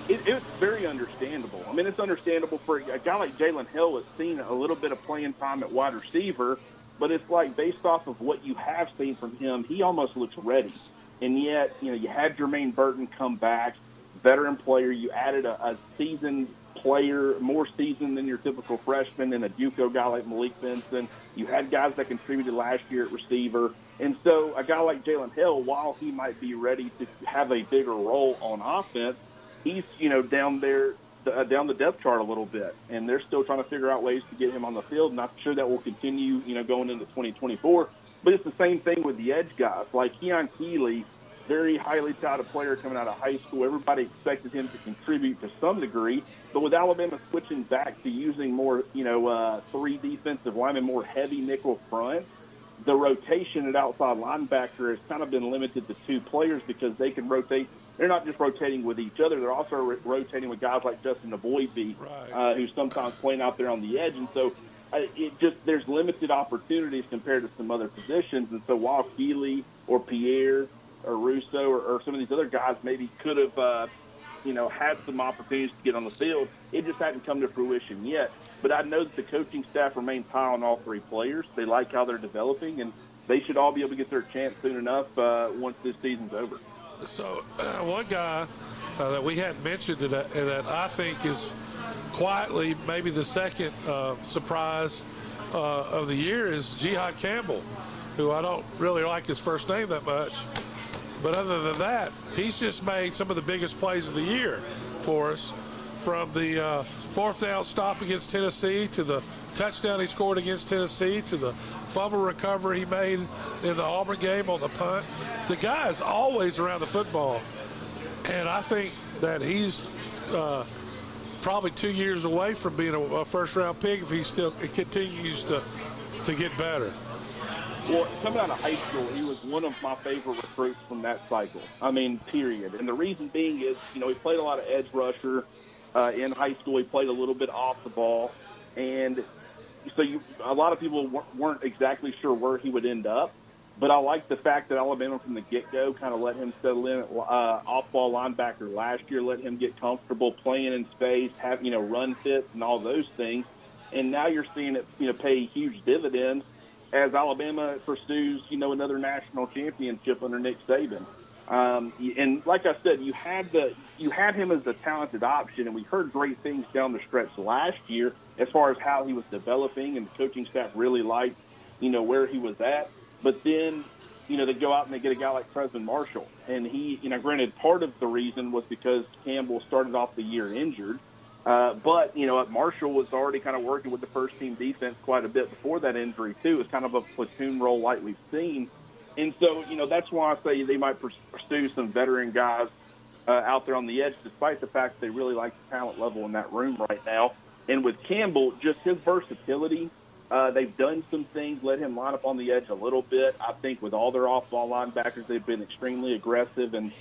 it's very understandable. I mean, it's understandable for a guy like Jalen Hill that's seen a little bit of playing time at wide receiver, but it's like based off of what you have seen from him, he almost looks ready. And yet, you had Jermaine Burton come back, veteran player. You added a seasoned player, more seasoned than your typical freshman, and a JUCO guy like Malik Benson. You had guys that contributed last year at receiver. And so a guy like Jalen Hill, while he might be ready to have a bigger role on offense, he's, down there, down the depth chart a little bit. And they're still trying to figure out ways to get him on the field. And I'm sure that will continue, going into 2024. But it's the same thing with the edge guys. Like Keon Keeley, very highly touted player coming out of high school. Everybody expected him to contribute to some degree. But with Alabama switching back to using more, three defensive linemen, more heavy nickel front, the rotation at outside linebacker has kind of been limited to two players because they can rotate. They're not just rotating with each other. They're also rotating with guys like Justin Avoidby, who's sometimes playing out there on the edge. And so there's limited opportunities compared to some other positions. And so while Keeley or Pierre or Russo or some of these other guys maybe could have, had some opportunities to get on the field, it just hadn't come to fruition yet. But I know that the coaching staff remains high on all three players. They like how they're developing, and they should all be able to get their chance soon enough once this season's over. So one guy that we hadn't mentioned that I think is quietly maybe the second surprise of the year is Jihad Campbell, who I don't really like his first name that much. But other than that, he's just made some of the biggest plays of the year for us, from the fourth down stop against Tennessee to the touchdown he scored against Tennessee to the fumble recovery he made in the Auburn game on the punt. The guy is always around the football, and I think that he's probably 2 years away from being a first-round pick if he still continues to get better. Well, coming out of high school, he was one of my favorite recruits from that cycle. I mean, period. And the reason being is, he played a lot of edge rusher in high school. He played a little bit off the ball. And so a lot of people weren't exactly sure where he would end up. But I like the fact that Alabama from the get-go kind of let him settle in at off-ball linebacker last year, let him get comfortable playing in space, have, run fits and all those things. And now you're seeing it, pay huge dividends as Alabama pursues, another national championship under Nick Saban. And like I said, you had him as a talented option, and we heard great things down the stretch last year as far as how he was developing, and the coaching staff really liked, where he was at. But then, they go out and they get a guy like Preston Marshall. And he, granted, part of the reason was because Campbell started off the year injured. But Marshall was already kind of working with the first-team defense quite a bit before that injury, too. It's kind of a platoon role like we've seen. And so, that's why I say they might pursue some veteran guys out there on the edge, despite the fact they really like the talent level in that room right now. And with Campbell, just his versatility, they've done some things, let him line up on the edge a little bit. I think with all their off-ball linebackers, they've been extremely aggressive and,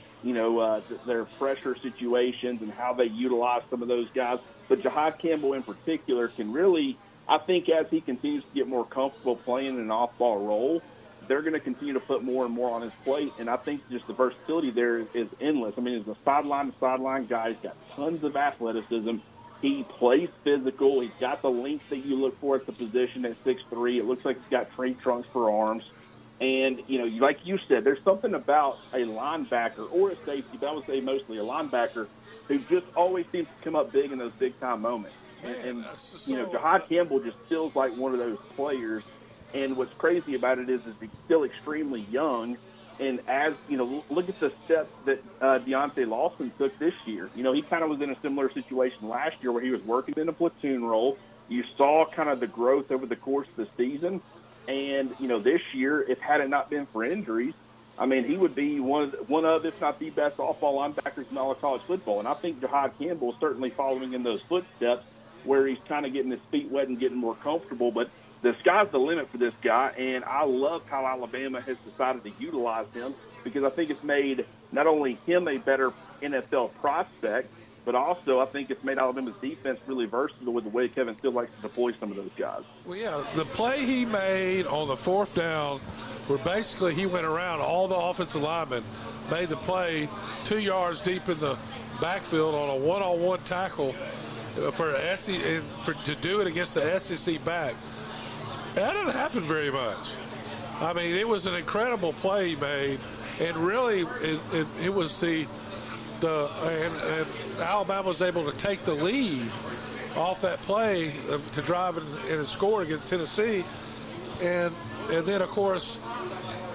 their pressure situations and how they utilize some of those guys. But Jihad Campbell in particular can really, I think as he continues to get more comfortable playing an off-ball role, they're going to continue to put more and more on his plate. And I think just the versatility there is endless. I mean, he's a sideline-to-sideline guy. He's got tons of athleticism. He plays physical. He's got the length that you look for at the position at 6'3". It looks like he's got tree trunks for arms. And, like you said, there's something about a linebacker or a safety, but I would say mostly a linebacker, who just always seems to come up big in those big-time moments. And Jihad Campbell just feels like one of those players. And what's crazy about it is he's still extremely young. And as, look at the steps that Deontay Lawson took this year. He kind of was in a similar situation last year where he was working in a platoon role. You saw kind of the growth over the course of the season. And, this year, had it not been for injuries, I mean, he would be one of, if not the best off-ball linebackers in all of college football. And I think Jihad Campbell is certainly following in those footsteps where he's kind of getting his feet wet and getting more comfortable. But the sky's the limit for this guy, and I love how Alabama has decided to utilize him, because I think it's made not only him a better NFL prospect, but also I think it's made Alabama's defense really versatile with the way Kevin Steele likes to deploy some of those guys. Well, yeah, the play he made on the fourth down, where basically he went around all the offensive linemen, made the play 2 yards deep in the backfield on a one-on-one tackle to do it against the SEC back. That didn't happen very much. I mean, it was an incredible play he made, and really it was and Alabama was able to take the lead off that play to drive and score against Tennessee. And then, of course,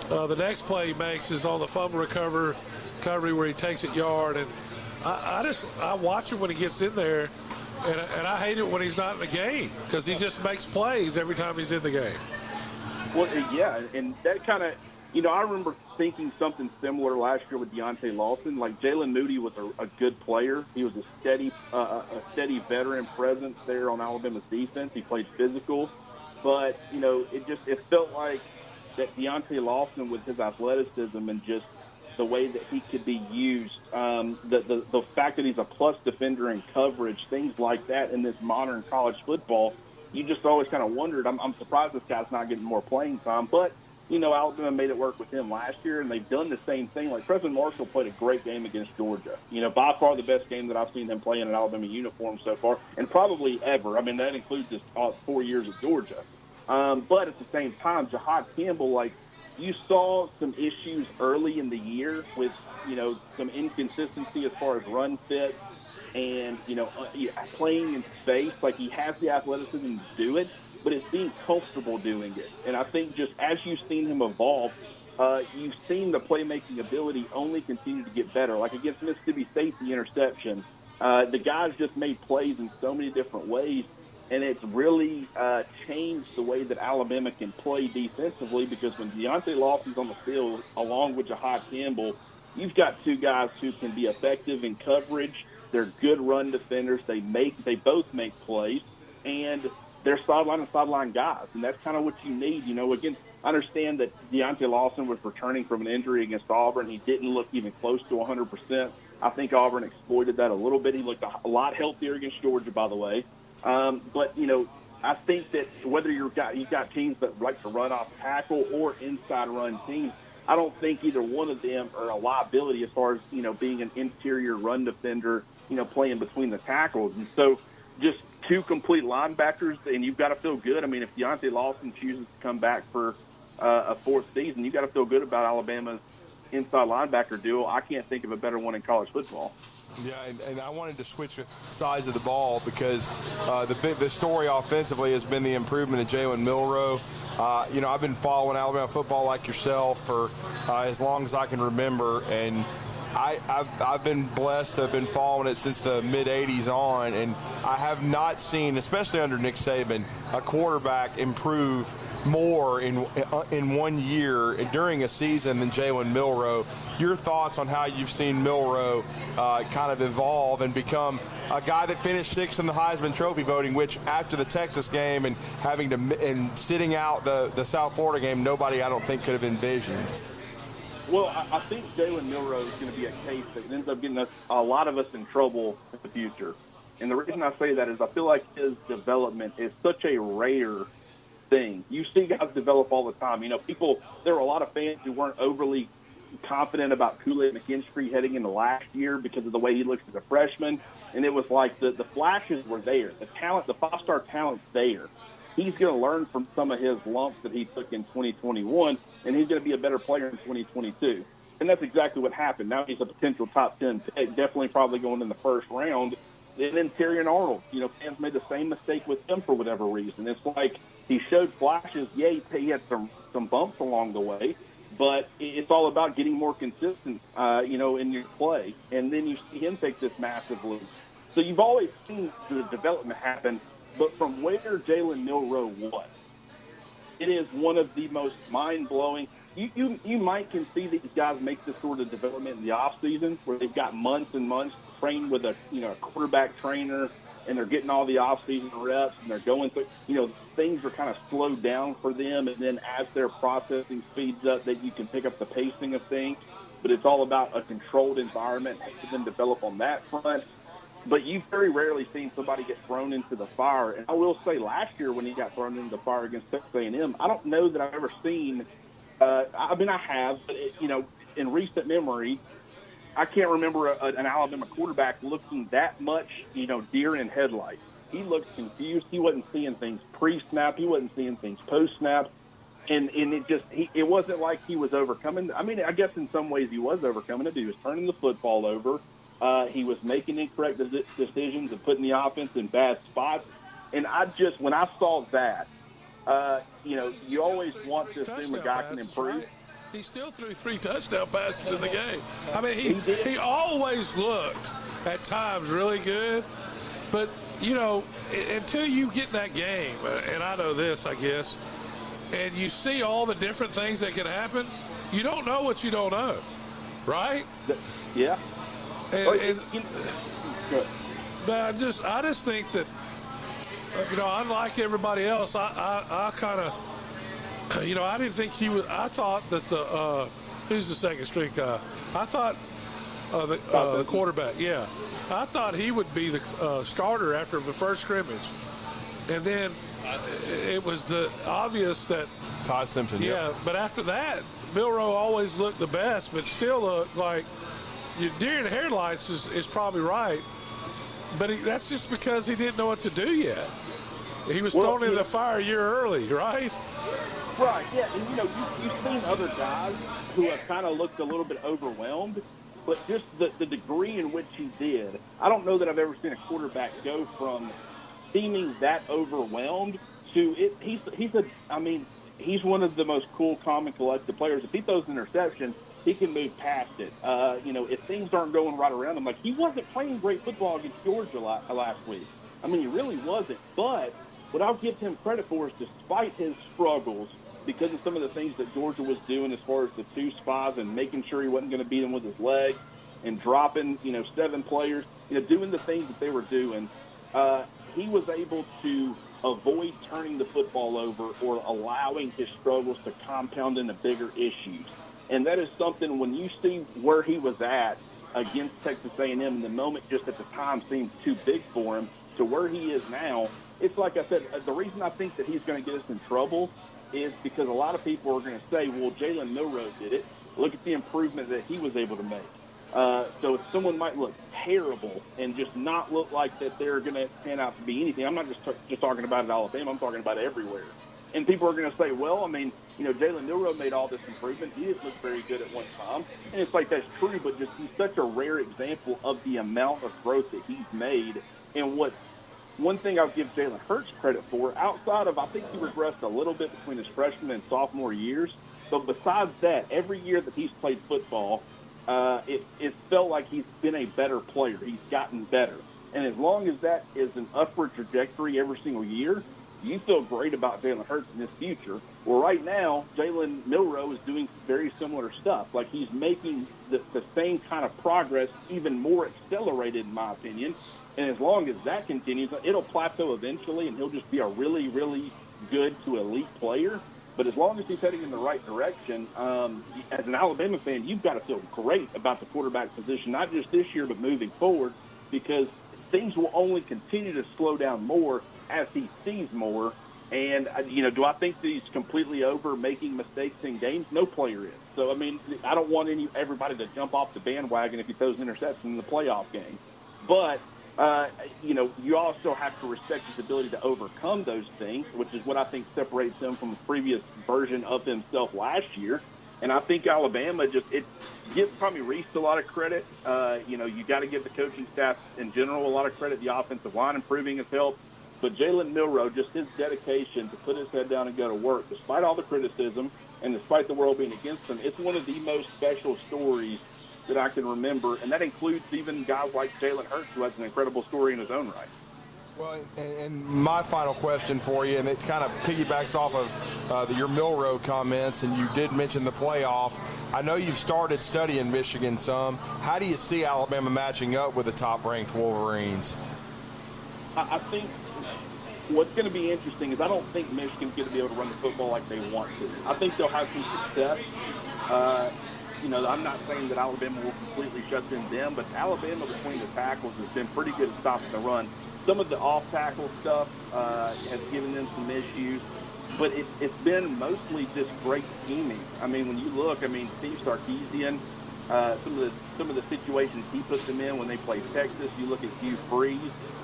the next play he makes is on the fumble recovery where he takes it yard. And I watch him when he gets in there, and I hate it when he's not in the game, because he just makes plays every time he's in the game. Well, yeah, and that kind of, I remember thinking something similar last year with Deontay Lawson. Like, Jalen Moody was a good player. He was a steady veteran presence there on Alabama's defense. He played physical. But, it felt like that Deontay Lawson, with his athleticism and just the way that he could be used, the fact that he's a plus defender in coverage, things like that in this modern college football, you just always kind of wondered, I'm surprised this guy's not getting more playing time. But, Alabama made it work with him last year, and they've done the same thing. Like, President Marshall played a great game against Georgia. By far the best game that I've seen him play in an Alabama uniform so far, and probably ever. I mean, that includes his 4 years at Georgia. But at the same time, Jahad Campbell, like, you saw some issues early in the year with, some inconsistency as far as run fit and, playing in space. Like, he has the athleticism to do it, but it's being comfortable doing it. And I think just as you've seen him evolve, you've seen the playmaking ability only continue to get better. Like against Mississippi State, the interception, the guys just made plays in so many different ways, and it's really changed the way that Alabama can play defensively, because when Deontay Lawson's on the field along with Jahad Campbell, you've got two guys who can be effective in coverage. They're good run defenders. They both make plays, and they're sideline guys, and that's kind of what you need. I understand that Deontay Lawson was returning from an injury against Auburn. He didn't look even close to 100%. I think Auburn exploited that a little bit. He looked a lot healthier against Georgia, by the way. But I think that whether you've got teams that like to run off tackle or inside run teams, I don't think either one of them are a liability as far as, being an interior run defender, playing between the tackles. And so just two complete linebackers, and you've got to feel good. I mean, if Deontay Lawson chooses to come back for a fourth season, you've got to feel good about Alabama's inside linebacker duo. I can't think of a better one in college football. Yeah, and I wanted to switch sides of the ball because the story offensively has been the improvement of Jalen Milroe. I've been following Alabama football like yourself for as long as I can remember, and I've been blessed to have been following it since the mid-'80s on, and I have not seen, especially under Nick Saban, a quarterback improve more in 1 year during a season than Jalen Milroe. Your thoughts on how you've seen Milroe kind of evolve and become a guy that finished sixth in the Heisman Trophy voting, which after the Texas game and sitting out the South Florida game, nobody I don't think could have envisioned. Well, I think Jalen Milroe is going to be a case that ends up getting a lot of us in trouble in the future. And the reason I say that is I feel like his development is such a rare thing. You see guys develop all the time. There were a lot of fans who weren't overly confident about Kool-Aid McKinstry heading into last year because of the way he looks as a freshman. And it was like the flashes were there. The talent, the five-star talent's there. He's going to learn from some of his lumps that he took in 2021, and he's going to be a better player in 2022. And that's exactly what happened. Now he's a potential top 10 pick, definitely probably going in the first round. And then Terrion Arnold, fans made the same mistake with him for whatever reason. It's like he showed flashes. Yeah, he had some bumps along the way, but it's all about getting more consistent, in your play. And then you see him take this massive leap. So you've always seen the development happen, but from where Jalen Milroe was, it is one of the most mind-blowing. You might can see these guys make this sort of development in the offseason where they've got months and months to train with a quarterback trainer, and they're getting all the offseason reps, and they're going through, things are kind of slowed down for them, and then as their processing speeds up, that you can pick up the pacing of things. But it's all about a controlled environment, helping them develop on that front. But you've very rarely seen somebody get thrown into the fire. And I will say last year when he got thrown into the fire against Texas A&M, I don't know that I've ever seen I have, but, in recent memory, I can't remember an Alabama quarterback looking that much, deer in headlights. He looked confused. He wasn't seeing things pre-snap. He wasn't seeing things post-snap. And it wasn't like he was overcoming. I mean, I guess in some ways he was overcoming it. He was turning the football over. He was making incorrect decisions and putting the offense in bad spots. And when I saw that, you always want to assume a guy can improve. Right? He still threw 3 touchdown passes in the game. I mean, he always looked at times really good. But, until you get in that game, and I know this, I guess, and you see all the different things that can happen, you don't know what you don't know, right? Yeah. But I just think that, unlike everybody else, I kind of, I didn't think he was. I thought that who's the second string guy? I thought the quarterback. Yeah, I thought he would be the starter after the first scrimmage. And then it was obvious that Ty Simpson. Yeah, but after that, Milroe always looked the best, but still looked like deer in the headlights is probably right. But that's just because he didn't know what to do yet. He was thrown into the fire a year early, right? Right, yeah. And, you've seen other guys who have kind of looked a little bit overwhelmed, but just the degree in which he did, I don't know that I've ever seen a quarterback go from seeming that overwhelmed to it. He's one of the most cool, calm, and collected players. If he throws an interception, he can move past it. If things aren't going right around him, like he wasn't playing great football against Georgia last week. I mean, he really wasn't. But what I'll give him credit for is despite his struggles, because of some of the things that Georgia was doing as far as the 2 spies and making sure he wasn't going to beat him with his leg and dropping, 7 players, doing the things that they were doing, he was able to avoid turning the football over or allowing his struggles to compound into bigger issues. And that is something when you see where he was at against Texas A&M, and the moment just at the time seemed too big for him to where he is now, it's like I said, the reason I think that he's going to get us in trouble is because a lot of people are going to say, well, Jalen Milroe did it. Look at the improvement that he was able to make. So if someone might look terrible and just not look like that they're going to pan out to be anything, I'm not just talking about it at Alabama, I'm talking about it everywhere. And people are going to say, well, Jalen Milroe made all this improvement. He didn't look very good at one time. And it's like, that's true, but just he's such a rare example of the amount of growth that he's made. And one thing I'll give Jalen Hurts credit for, outside of, I think he regressed a little bit between his freshman and sophomore years. But besides that, every year that he's played football, it felt like he's been a better player. He's gotten better. And as long as that is an upward trajectory every single year, you feel great about Jalen Hurts in his future. Well, right now, Jalen Milroe is doing very similar stuff. Like, he's making the same kind of progress even more accelerated, in my opinion. And as long as that continues, it'll plateau eventually, and he'll just be a really, really good to elite player. But as long as he's heading in the right direction, as an Alabama fan, you've got to feel great about the quarterback position, not just this year, but moving forward, because things will only continue to slow down more as he sees more. And, do I think that he's completely over making mistakes in games? No player is. So, I don't want everybody to jump off the bandwagon if he throws an interception in the playoff game. But, you also have to respect his ability to overcome those things, which is what I think separates him from the previous version of himself last year. And I think Alabama gives probably Reese a lot of credit. You got to give the coaching staff in general a lot of credit. The offensive line improving has helped. But Jalen Milroe, just his dedication to put his head down and go to work, despite all the criticism and despite the world being against him, it's one of the most special stories that I can remember. And that includes even guys like Jalen Hurts, who has an incredible story in his own right. Well, and my final question for you, and it kind of piggybacks off of your Milroe comments, and you did mention the playoff. I know you've started studying Michigan some. How do you see Alabama matching up with the top-ranked Wolverines? I think what's going to be interesting is I don't think Michigan's going to be able to run the football like they want to. I think they'll have some success. I'm not saying that Alabama will completely shut them down, but Alabama between the tackles has been pretty good at stopping the run. Some of the off-tackle stuff has given them some issues, but it's been mostly just great scheming. When you look, Steve Sarkisian, some of the situations he puts them in when they play Texas. You look at Hugh Freeze,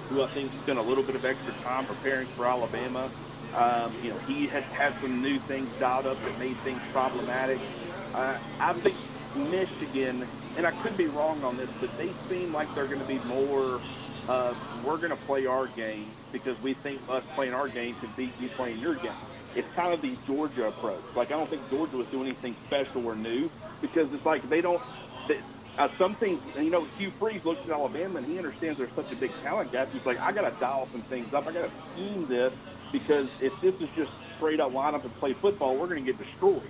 who I think spent a little bit of extra time preparing for Alabama. He had some new things dialed up that made things problematic. I think Michigan, and I could be wrong on this, but they seem like they're going to be more we're going to play our game because we think us playing our game could beat you playing your game. It's kind of the Georgia approach. Like, I don't think Georgia was doing anything special or new because it's like some things, Hugh Freeze looks at Alabama and he understands there's such a big talent gap. He's like, I got to dial some things up. I got to scheme this because if this is just straight up line up and play football, we're going to get destroyed.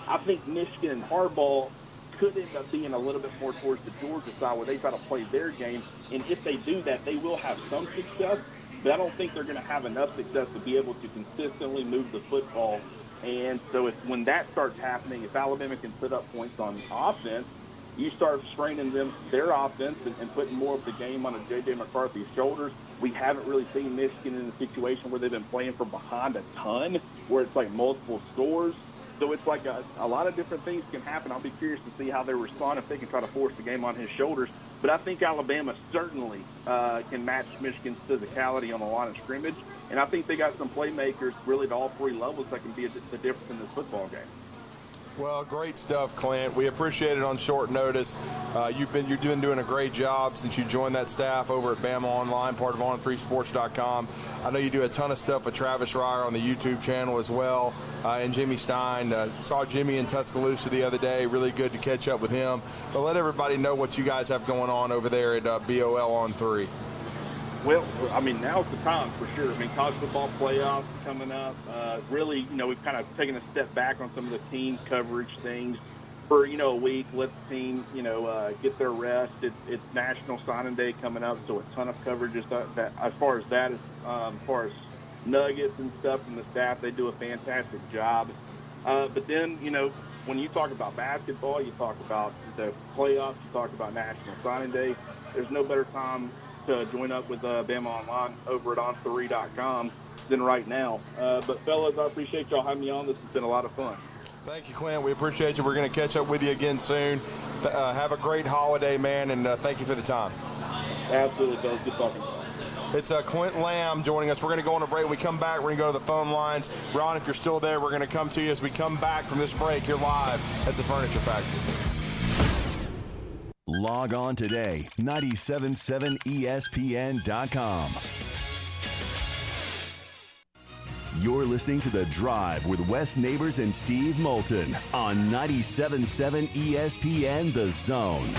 I think Michigan and Harbaugh could end up being a little bit more towards the Georgia side where they try to play their game. And if they do that, they will have some success, but I don't think they're going to have enough success to be able to consistently move the football. And so when that starts happening, if Alabama can put up points on offense, you start straining their offense and putting more of the game on a J.J. McCarthy's shoulders. We haven't really seen Michigan in a situation where they've been playing from behind a ton, where it's like multiple scores. So it's like a lot of different things can happen. I'll be curious to see how they respond if they can try to force the game on his shoulders. But I think Alabama certainly can match Michigan's physicality on the line of scrimmage. And I think they got some playmakers really at all three levels that can be the difference in this football game. Well, great stuff, Clint. We appreciate it on short notice. You've been doing a great job since you joined that staff over at Bama Online, part of On3Sports.com. I know you do a ton of stuff with Travis Reier on the YouTube channel as well, and Jimmy Stein. Saw Jimmy in Tuscaloosa the other day. Really good to catch up with him. But let everybody know what you guys have going on over there at BOL on 3. Well, I mean, now's the time for sure. I mean, college football playoffs coming up. Really, we've kind of taken a step back on some of the team coverage things for, a week. Let the team, get their rest. It's National Signing Day coming up, so a ton of coverage as far as nuggets and stuff from the staff. They do a fantastic job. But then, when you talk about basketball, you talk about the playoffs, you talk about National Signing Day, there's no better time to join up with Bama Online over at on3.com than right now. But, fellas, I appreciate y'all having me on. This has been a lot of fun. Thank you, Clint. We appreciate you. We're going to catch up with you again soon. Have a great holiday, man, and thank you for the time. Absolutely, fellas. Good talking. It's Clint Lamb joining us. We're going to go on a break. When we come back, we're going to go to the phone lines. Ron, if you're still there, we're going to come to you as we come back from this break. You're live at the Furniture Factory. Log on today, 977ESPN.com. You're listening to The Drive with Wes Neighbors and Steve Moulton on 97.7 ESPN The Zone.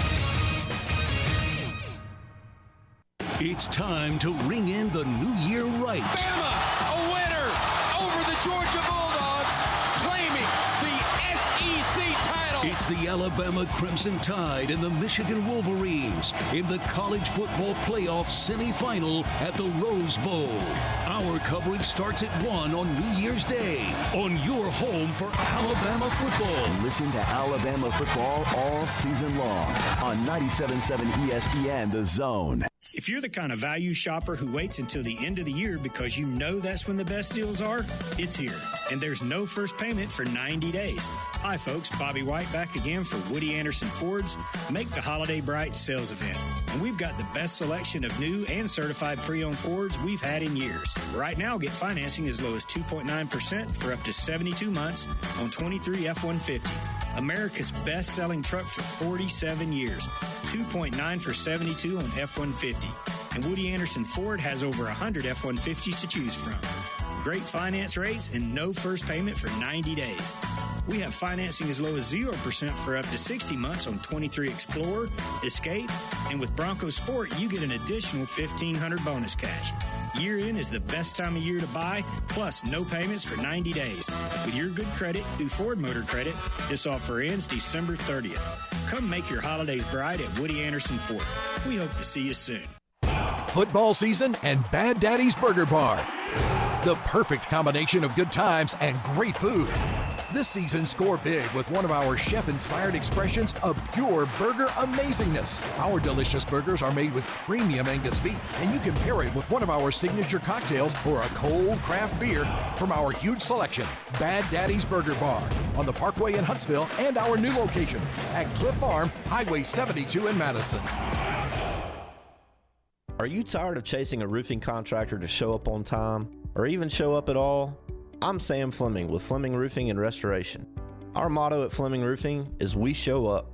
It's time to ring in the new year right. Bama, a winner over the Georgia Bulldogs, claiming the SEC title. It's the Alabama Crimson Tide and the Michigan Wolverines in the college football playoff semifinal at the Rose Bowl. Our coverage starts at 1 on New Year's Day on your home for Alabama football. Listen to Alabama football all season long on 97.7 ESPN The Zone. If you're the kind of value shopper who waits until the end of the year because you know that's when the best deals are, it's here. And there's no first payment for 90 days. Hi, folks. Bobby White back again for Woody Anderson Ford's Make the Holiday Bright sales event. And we've got the best selection of new and certified pre-owned Fords we've had in years. Right now, get financing as low as 2.9% for up to 72 months on 23 F-150. America's best-selling truck for 47 years. 2.9 for 72 on F-150. And Woody Anderson Ford has over 100 F-150s to choose from. Great finance rates and no first payment for 90 days. We have financing as low as 0% for up to 60 months on 23 Explorer, Escape, and with Bronco Sport, you get an additional $1,500 bonus cash. Year-end is the best time of year to buy, plus no payments for 90 days. With your good credit through Ford Motor Credit, this offer ends December 30th. Come make your holidays bright at Woody Anderson Ford. We hope to see you soon. Football season and Bad Daddy's Burger Bar. The perfect combination of good times and great food. This season, score big with one of our chef-inspired expressions of pure burger amazingness. Our delicious burgers are made with premium Angus beef, and you can pair it with one of our signature cocktails or a cold craft beer from our huge selection. Bad Daddy's Burger Bar on the Parkway in Huntsville and our new location at Cliff Farm, Highway 72 in Madison. Are you tired of chasing a roofing contractor to show up on time or even show up at all? I'm Sam Fleming with Fleming Roofing and Restoration. Our motto at Fleming Roofing is we show up.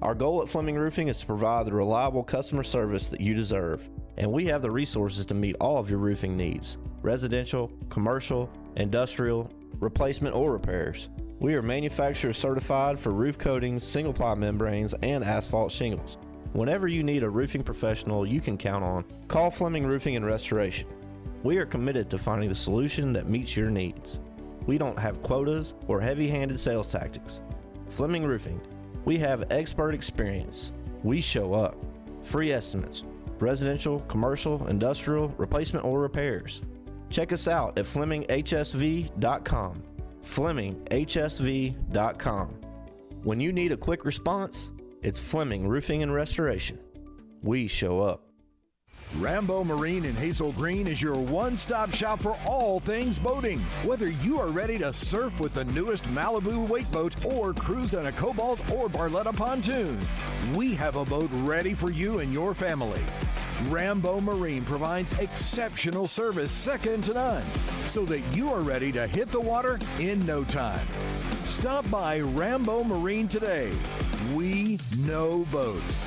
Our goal at Fleming Roofing is to provide the reliable customer service that you deserve, and we have the resources to meet all of your roofing needs: residential, commercial, industrial, replacement, or repairs. We are manufacturer certified for roof coatings, single-ply membranes, and asphalt shingles. Whenever you need a roofing professional you can count on, call Fleming Roofing and Restoration. We are committed to finding the solution that meets your needs. We don't have quotas or heavy-handed sales tactics. Fleming Roofing, we have expert experience. We show up. Free estimates, residential, commercial, industrial, replacement, or repairs. Check us out at FlemingHSV.com. FlemingHSV.com. When you need a quick response, It's Fleming Roofing and Restoration. We show up. Rambo Marine in Hazel Green is your one-stop shop for all things boating. Whether you are ready to surf with the newest Malibu wake boat or cruise on a Cobalt or Barletta pontoon, we have a boat ready for you and your family. Rambo Marine provides exceptional service second to none, so that you are ready to hit the water in no time. Stop by Rambo Marine today. We know boats.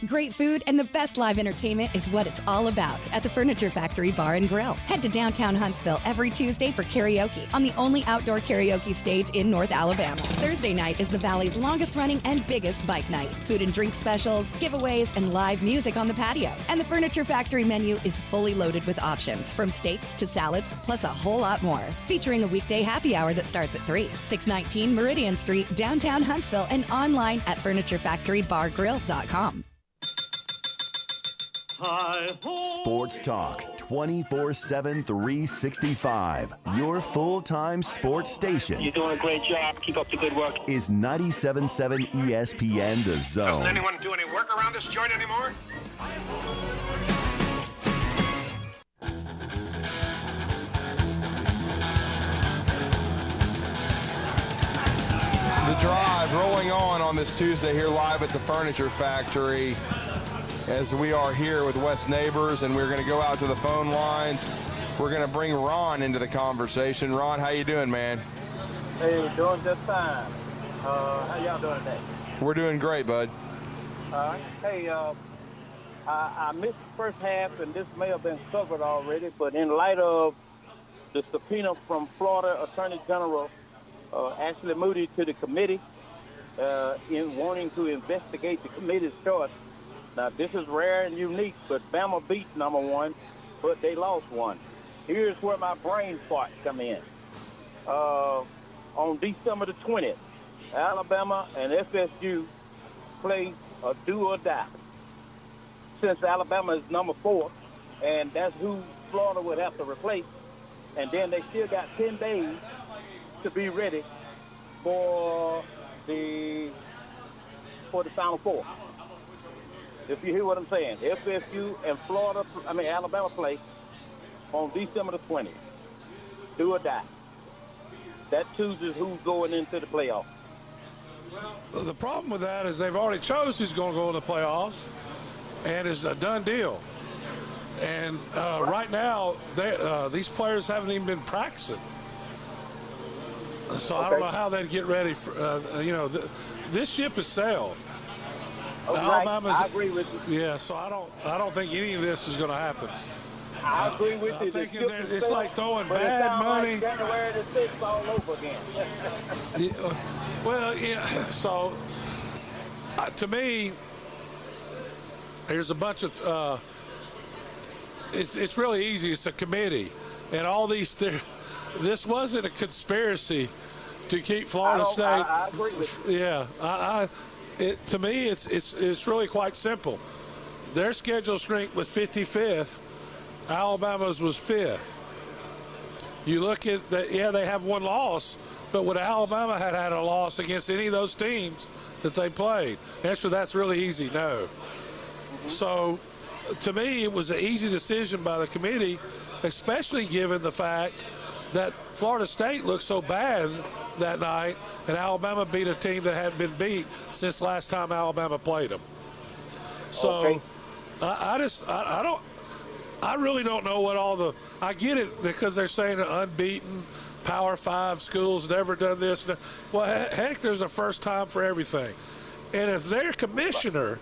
Great food and the best live entertainment is what it's all about at the Furniture Factory Bar and Grill. Head to downtown Huntsville every Tuesday for karaoke on the only outdoor karaoke stage in North Alabama. Thursday night is the Valley's longest running and biggest bike night. Food and drink specials, giveaways, and live music on the patio. And the Furniture Factory menu is fully loaded with options from steaks to salads, plus a whole lot more. Featuring a weekday happy hour that starts at 3. 619 Meridian Street, downtown Huntsville, and online at FurnitureFactoryBarGrill.com. Sports Talk 24/7, 365. Your full-time sports station. You're doing a great job. Keep up the good work. Is 97.7 ESPN The Zone. Doesn't anyone do any work around this joint anymore? The Drive rolling on this Tuesday here live at the Furniture Factory, as we are here with West Neighbors, and we're going to go out to the phone lines. We're going to bring Ron into the conversation. Ron, how you doing, man? Hey, doing just fine. How y'all doing today? We're doing great, bud. Hey, I missed the first half, and this may have been covered already, but in light of the subpoena from Florida Attorney General Ashley Moody to the committee in wanting to investigate the committee's choice. Now, this is rare and unique, but Bama beat number one, but they lost one. Here's where my brain farts come in. On December the 20th, Alabama and FSU play a do or die. Since Alabama is number 4, and that's who Florida would have to replace, and then they still got 10 days to be ready for the Final Four. If you hear what I'm saying, FSU and Alabama play on December the 20th. Do or die. That chooses who's going into the playoffs. Well, the problem with that is they've already chose who's going to go in the playoffs, and it's a done deal. And right now, these players haven't even been practicing. So I don't know how they'd get ready for, this ship has sailed. Alabama's, I agree with you. Yeah, so I don't think any of this is going to happen. I agree with you. It's like throwing bad money. Like January the 6th all over again. Well, yeah. So to me, there's a bunch of. It's really easy. It's a committee, and all these. This wasn't a conspiracy to keep Florida State. I agree with you. Yeah, to me, it's really quite simple. Their schedule strength was 55th. Alabama's was 5th. You look at that. Yeah, they have one loss, but would Alabama had a loss against any of those teams that they played? Answer that's really easy. No. So, to me, it was an easy decision by the committee, especially given the fact that Florida State looked so bad that night, and Alabama beat a team that hadn't been beat since last time Alabama played them. So I really don't know what all the – I get it because they're saying an unbeaten Power 5 school's never done this. Well, heck, there's a first time for everything. And if their commissioner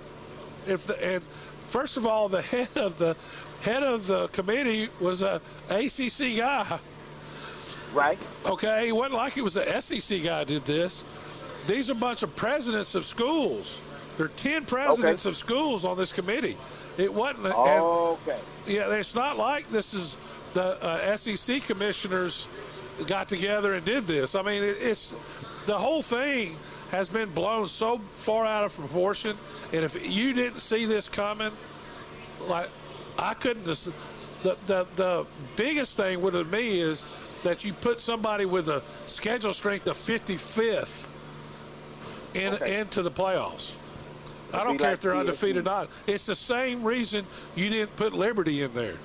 and first of all, the head of the committee was a ACC guy. Right. Okay, it wasn't like it was an SEC guy did this. These are a bunch of presidents of schools. There are 10 presidents of schools on this committee. It wasn't. Yeah, it's not like this is the SEC commissioners got together and did this. I mean, it's the whole thing has been blown so far out of proportion. And if you didn't see this coming, like I couldn't. The biggest thing with me is that you put somebody with a schedule strength of 55th into the playoffs. I don't care if they're undefeated or not. It's the same reason you didn't put Liberty in there.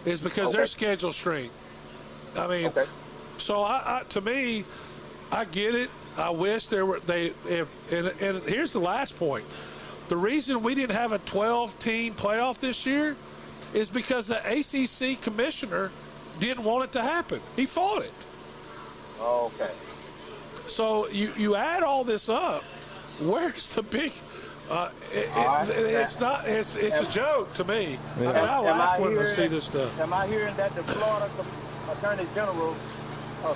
It's because their schedule strength. I mean, so to me, I get it. I wish and here's the last point. The reason we didn't have a 12-team playoff this year is because the ACC commissioner didn't want it to happen. He fought it. Okay. So you add all this up. Where's the big? It's not. It's a joke to me. Yeah. I mean, I laugh when I see this stuff. Am I hearing that the Florida Attorney General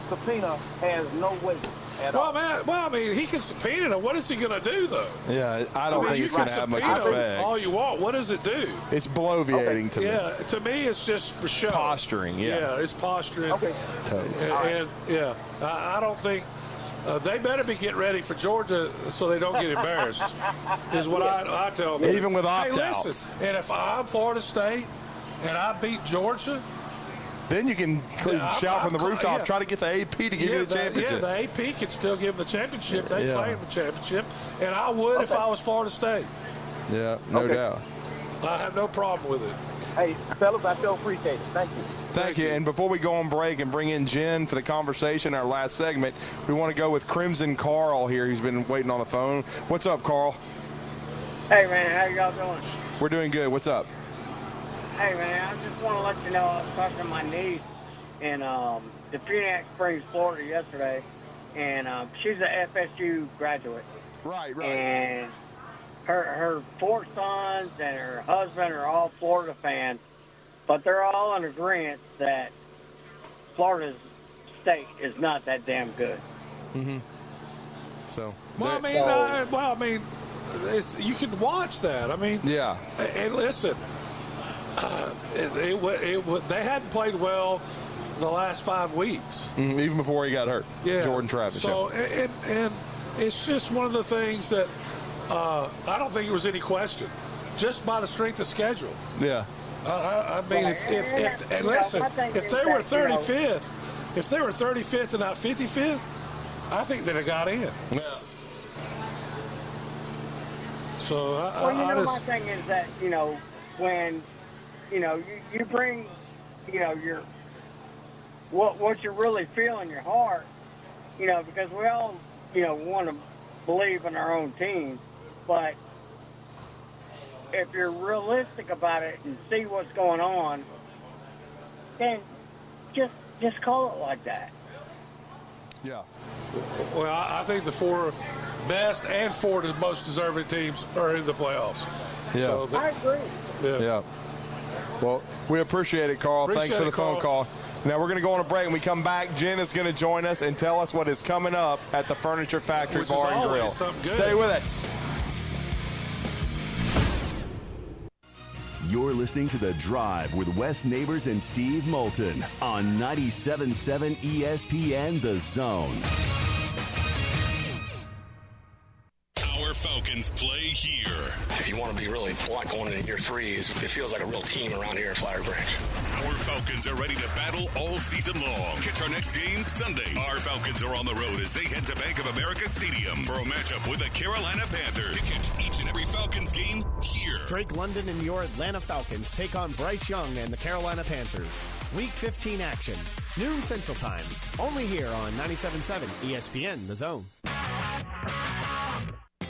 subpoena has no weight at all? Well, I mean, he can subpoena them. What is he going to do, though? Yeah, I don't think it's going to have much effect. All you want. What does it do? It's bloviating to me. Yeah, to me, it's just for show. Posturing, yeah. Yeah, it's posturing. Okay. And I don't think they better be getting ready for Georgia so they don't get embarrassed. Is what I tell them. Even with opt-outs. Hey, listen, and if I'm Florida State and I beat Georgia, then you can shout from the rooftop, try to get the AP to give you the championship. Yeah, the AP can still give them the championship. They claim the championship. And I would if I was Florida State. Yeah, no doubt. I have no problem with it. Hey, fellas, I so appreciate it. Thank you. Thank you. And before we go on break and bring in Jen for the conversation, our last segment, we want to go with Crimson Carl here. He's been waiting on the phone. What's up, Carl? Hey, man, how y'all doing? We're doing good. What's up? Hey, man, I just want to let you know I was talking to my niece in the Phoenix Springs, Florida yesterday, and she's an FSU graduate. Right. And her 4 sons and her husband are all Florida fans, but they're all in agreement that Florida State is not that damn good. Mm-hmm. So. Well, I mean, you can watch that. I mean. Yeah. And listen. They hadn't played well the last 5 weeks. Even before he got hurt. Yeah. Jordan Travis. So, and it's just one of the things that I don't think there was any question, just by the strength of schedule. Yeah. I mean, if they were 35th, if they were 35th and not 55th, I think they'd have got in. Yeah. So my thing is that when you bring, your what you really feel in your heart, because we all, want to believe in our own team, but if you're realistic about it and see what's going on, then just call it like that. Yeah. Well, I think the 4 best and 4 most deserving teams are in the playoffs. Yeah. So I agree. Yeah. Well, we appreciate it, Carl. Thanks for the phone call. Now we're going to go on a break. When we come back, Jen is going to join us and tell us what is coming up at the Furniture Factory Bar and Grill. Stay with us. You're listening to The Drive with Wes Neighbors and Steve Moulton on 97.7 ESPN The Zone. Our Falcons play here. If you want to be really blunt going into year 3, it feels like a real team around here in Flower Branch. Our Falcons are ready to battle all season long. Catch our next game Sunday. Our Falcons are on the road as they head to Bank of America Stadium for a matchup with the Carolina Panthers. Catch each and every Falcons game here. Drake London and your Atlanta Falcons take on Bryce Young and the Carolina Panthers. Week 15 action, noon Central Time, only here on 97.7 ESPN The Zone.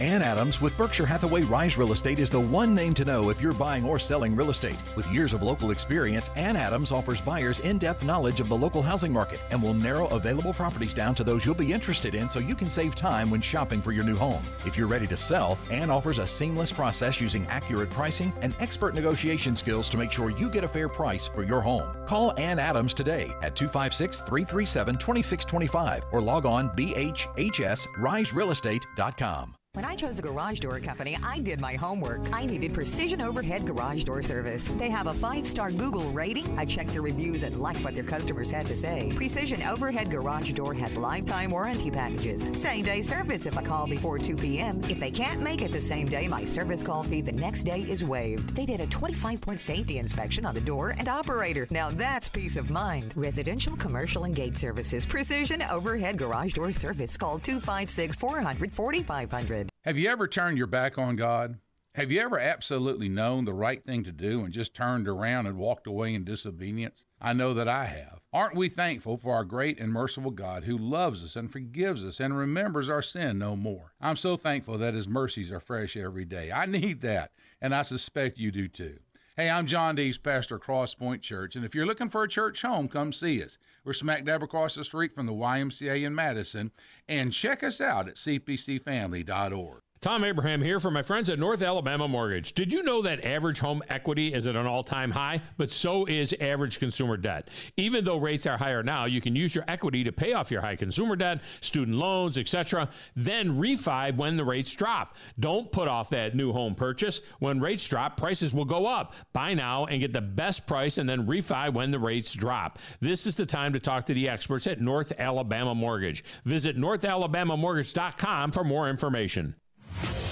Ann Adams with Berkshire Hathaway Rise Real Estate is the one name to know if you're buying or selling real estate. With years of local experience, Ann Adams offers buyers in-depth knowledge of the local housing market and will narrow available properties down to those you'll be interested in so you can save time when shopping for your new home. If you're ready to sell, Ann offers a seamless process using accurate pricing and expert negotiation skills to make sure you get a fair price for your home. Call Ann Adams today at 256-337-2625 or log on bhhsriserealestate.com. When I chose a garage door company, I did my homework. I needed precision overhead garage door service. They have a 5-star Google rating. I checked their reviews and liked what their customers had to say. Precision overhead garage door has lifetime warranty packages. Same-day service if I call before 2 p.m. If they can't make it the same day, my service call fee the next day is waived. They did a 25-point safety inspection on the door and operator. Now that's peace of mind. Residential, commercial, and gate services. Precision overhead garage door service. Call 256-400-4500. Have you ever turned your back on God? Have you ever absolutely known the right thing to do and just turned around and walked away in disobedience? I know that I have. Aren't we thankful for our great and merciful God who loves us and forgives us and remembers our sin no more? I'm so thankful that His mercies are fresh every day. I need that, and I suspect you do too. Hey, I'm John Dees, pastor of Cross Point Church, and if you're looking for a church home, come see us. We're smack dab across the street from the YMCA in Madison, and check us out at cpcfamily.org. Tom Abraham here for my friends at North Alabama Mortgage. Did you know that average home equity is at an all-time high? But so is average consumer debt. Even though rates are higher now, you can use your equity to pay off your high consumer debt, student loans, etc., then refi when the rates drop. Don't put off that new home purchase. When rates drop, prices will go up. Buy now and get the best price and then refi when the rates drop. This is the time to talk to the experts at North Alabama Mortgage. Visit NorthAlabamaMortgage.com for more information.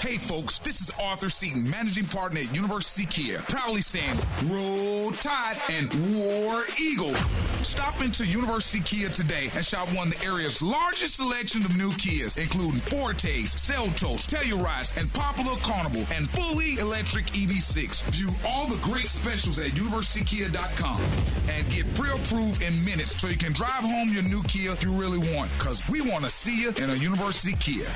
Hey folks, this is Arthur Seaton, managing partner at University Kia, proudly saying Roll Tide and War Eagle. Stop into University Kia today and shop one of the area's largest selection of new Kias, including Fortes, Seltos, Telluride, and Popular Carnival, and fully electric EV6. View all the great specials at universitykia.com and get pre-approved in minutes so you can drive home your new Kia you really want, because we want to see you in a University Kia.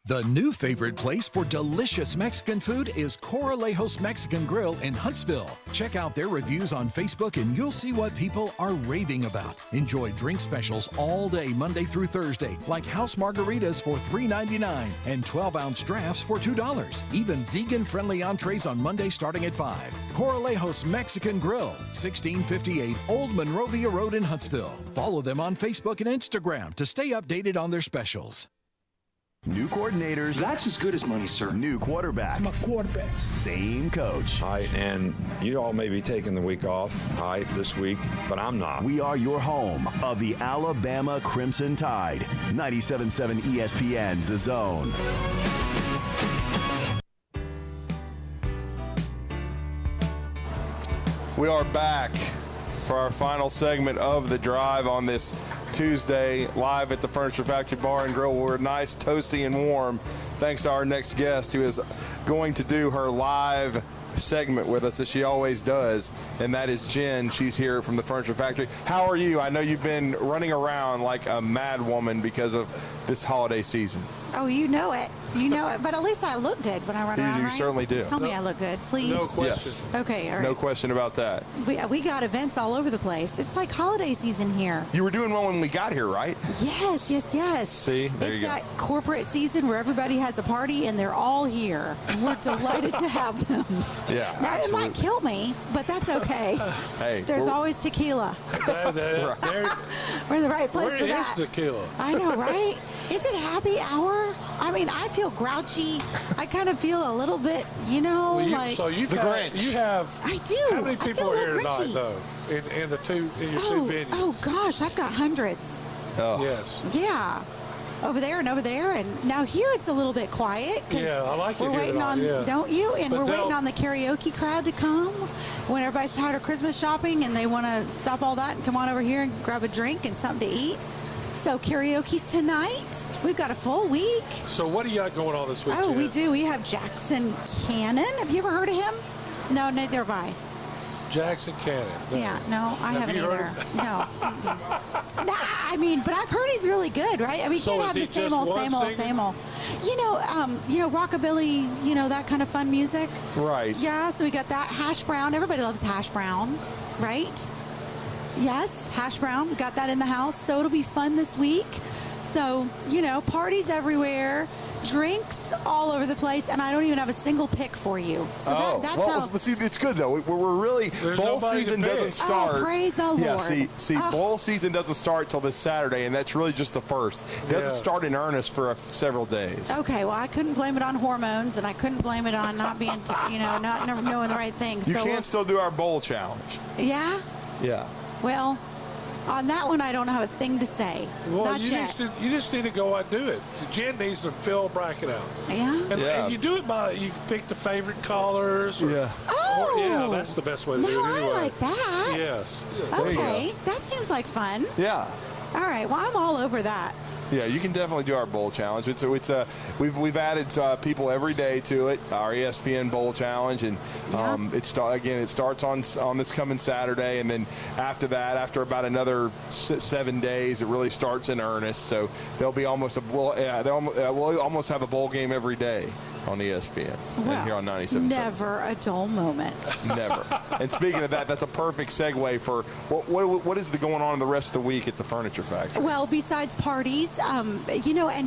The new favorite place for delicious Mexican food is Coralejos Mexican Grill in Huntsville. Check out their reviews on Facebook and you'll see what people are raving about. Enjoy drink specials all day, Monday through Thursday, like house margaritas for $3.99 and 12-ounce drafts for $2. Even vegan-friendly entrees on Monday starting at $5. Coralejos Mexican Grill, 1658 Old Monrovia Road in Huntsville. Follow them on Facebook and Instagram to stay updated on their specials. New coordinators. That's as good as money, sir. New quarterback. It's my quarterback. Same coach. All right, and you all may be taking the week off, all right, this week, but I'm not. We are your home of the Alabama Crimson Tide. 97.7 ESPN, The Zone. We are back for our final segment of the drive on this Tuesday, live at the Furniture Factory Bar and Grill. We're nice, toasty, and warm, thanks to our next guest, who is going to do her live segment with us, as she always does, and that is Jen. She's here from the Furniture Factory. How are you? I know you've been running around like a mad woman because of this holiday season. Oh, you know it. You know it. But at least I look good when I run around, You right? certainly do. Tell me I look good, please. No question. Yes. Okay, all right. No question about that. We got events all over the place. It's like holiday season here. You were doing one when we got here, right? Yes. See, there it's you go. that corporate season where everybody has a party and they're all here. And we're delighted to have them. Yeah, Now, absolutely. it might kill me, but that's okay. Hey, There's always tequila. We're in the right place for that. Where is tequila? I know, right? Is it happy hour? I mean, I feel grouchy. I kind of feel a little bit, like... So you have... I do. How many I people feel a are here little tonight, grinchy. though, in your two venues? Oh, gosh, I've got hundreds. Oh. Yes. Yeah. Over there and over there. And now here it's a little bit quiet. Yeah, I like it We're here waiting tonight, on, yeah. don't you? And But we're they'll- waiting on the karaoke crowd to come. When everybody's tired of Christmas shopping and they want to stop all that and come on over here and grab a drink and something to eat. So karaoke's tonight. We've got a full week. So what do you got going on this week? Oh, Jen? we do. We have Jackson Cannon. Have you ever heard of him? No, neither have I. Jackson Cannon. No. Yeah, no, I Have haven't you either. heard? No. Nah, I mean, but I've heard he's really good, right? I mean, you So can't is have the he same just old, one same old, singing? same old. Rockabilly, that kind of fun music. Right. Yeah, so we got that. Hash brown. Everybody loves hash brown, right? Yes, hash brown. We got that in the house. So it'll be fun this week. So, parties everywhere. drinks all over the place, and I don't even have a single pick for you. So that's how. But see, it's good though. We're really bowl season doesn't start. Oh, praise the Lord. Yeah, see, bowl season doesn't start till this Saturday, and that's really just the first. It doesn't start in earnest for several days. Okay, well, I couldn't blame it on hormones, and I couldn't blame it on not being, not knowing the right thing. You can still do our bowl challenge. Yeah. Yeah. Well, on that one, I don't have a thing to say. Well, Not you yet. just need to go out and do it. So Jen needs to fill a bracket out. Yeah? And you do it by, you pick the favorite callers. Or, yeah, that's the best way to do it anyway. I like that. Yes. Okay, that seems like fun. Yeah. All right, well, I'm all over that. Yeah, you can definitely do our bowl challenge. We've added people every day to it. Our ESPN bowl challenge, and it starts on this coming Saturday, and then after that, after about another 7 days, it really starts in earnest. So there'll be we'll almost have a bowl game every day on ESPN and here on 97.7. Never a dull moment. Never. And speaking of that, that's a perfect segue for what is going on in the rest of the week at the Furniture Factory? Well, besides parties, and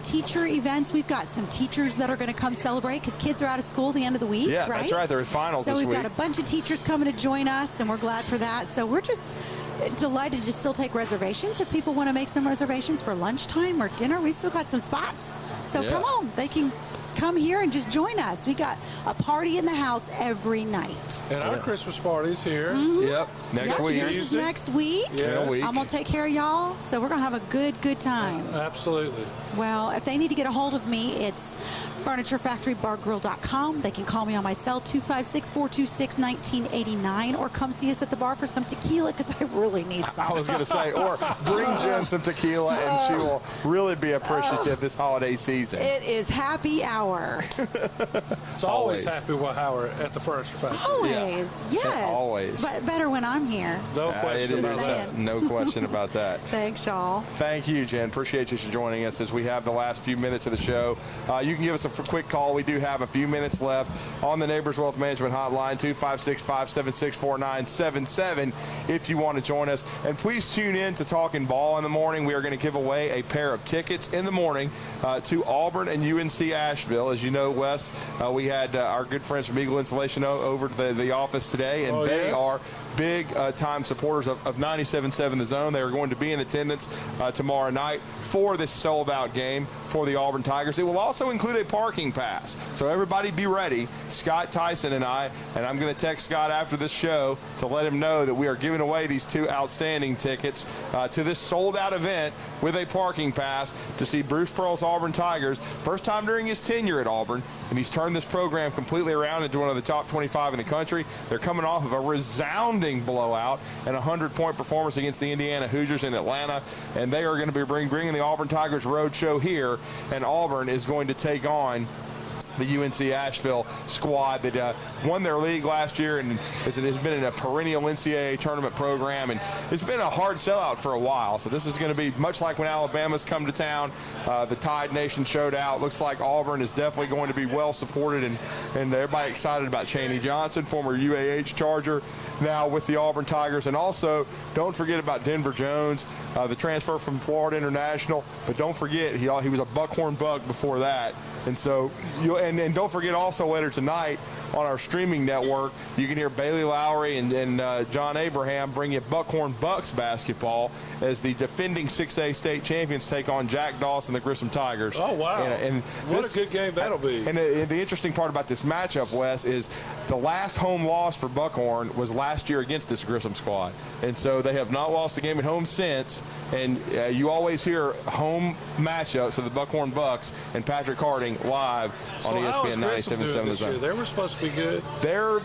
teacher events, we've got some teachers that are going to come celebrate because kids are out of school the end of the week. Yeah, right? That's right. They're at finals this week. So we've got a bunch of teachers coming to join us, and we're glad for that. So we're just delighted to still take reservations. If people want to make some reservations for lunchtime or dinner, we still got some spots. So come on, they can come here and just join us. We got a party in the house every night. And our Christmas party's here. Mm-hmm. Yep. Next week. Yours is next week. Yes. I'm going to take care of y'all. So we're going to have a good time. Absolutely. Well, if they need to get a hold of me, it's FurnitureFactoryBarGrill.com. They can call me on my cell, 256-426-1989, or come see us at the bar for some tequila because I really need some. I was going to say, or bring Jen some tequila, and she will really be appreciative this holiday season. It is happy hour. It's always happy hour at the Furniture Factory. Always, yes. Always. But better when I'm here. No question about that. No question about that. Thanks, y'all. Thank you, Jen. Appreciate you for joining us as we have the last few minutes of the show. You can give us a quick call. We do have a few minutes left on the Neighbors Wealth Management Hotline, 256-576-4977 if you want to join us. And please tune in to Talking Ball in the morning. We are going to give away a pair of tickets in the morning to Auburn and UNC Asheville. As you know, Wes, we had our good friends from Eagle Insulation over to the office today, and they are big time supporters of 97.7 The Zone. They are going to be in attendance tomorrow night for this sold-out game for the Auburn Tigers. It will also include a parking pass. So everybody be ready. Scott Tyson and I'm going to text Scott after this show to let him know that we are giving away these two outstanding tickets to this sold-out event with a parking pass to see Bruce Pearl's Auburn Tigers. First time during his tenure at Auburn, and he's turned this program completely around into one of the top 25 in the country. They're coming off of a resounding blowout and a 100-point performance against the Indiana Hoosiers in Atlanta, and they are going to be bringing the Auburn Tigers road show here, and Auburn is going to take on the UNC Asheville squad that won their league last year and has been in a perennial NCAA tournament program, and it's been a hard sellout for a while. So this is going to be much like when Alabama's come to town. The Tide Nation showed out. Looks like Auburn is definitely going to be well supported, and everybody excited about Chaney Johnson, former UAH Charger, now with the Auburn Tigers. And also, don't forget about Denver Jones, the transfer from Florida International. But don't forget, he was a Buckhorn Buck before that. And so, and don't forget also later tonight on our streaming network, you can hear Bailey Lowry and John Abraham bring you Buckhorn Bucks basketball as the defending 6A state champions take on Jack Dawson, the Grissom Tigers. Oh, wow. And what a good game that'll be. And the interesting part about this matchup, Wes, is the last home loss for Buckhorn was last year against this Grissom squad. And so they have not lost a game at home since. And you always hear home matchups of the Buckhorn Bucks and Patrick Harding live on ESPN 97.7 The Zone. They were supposed to be good. They're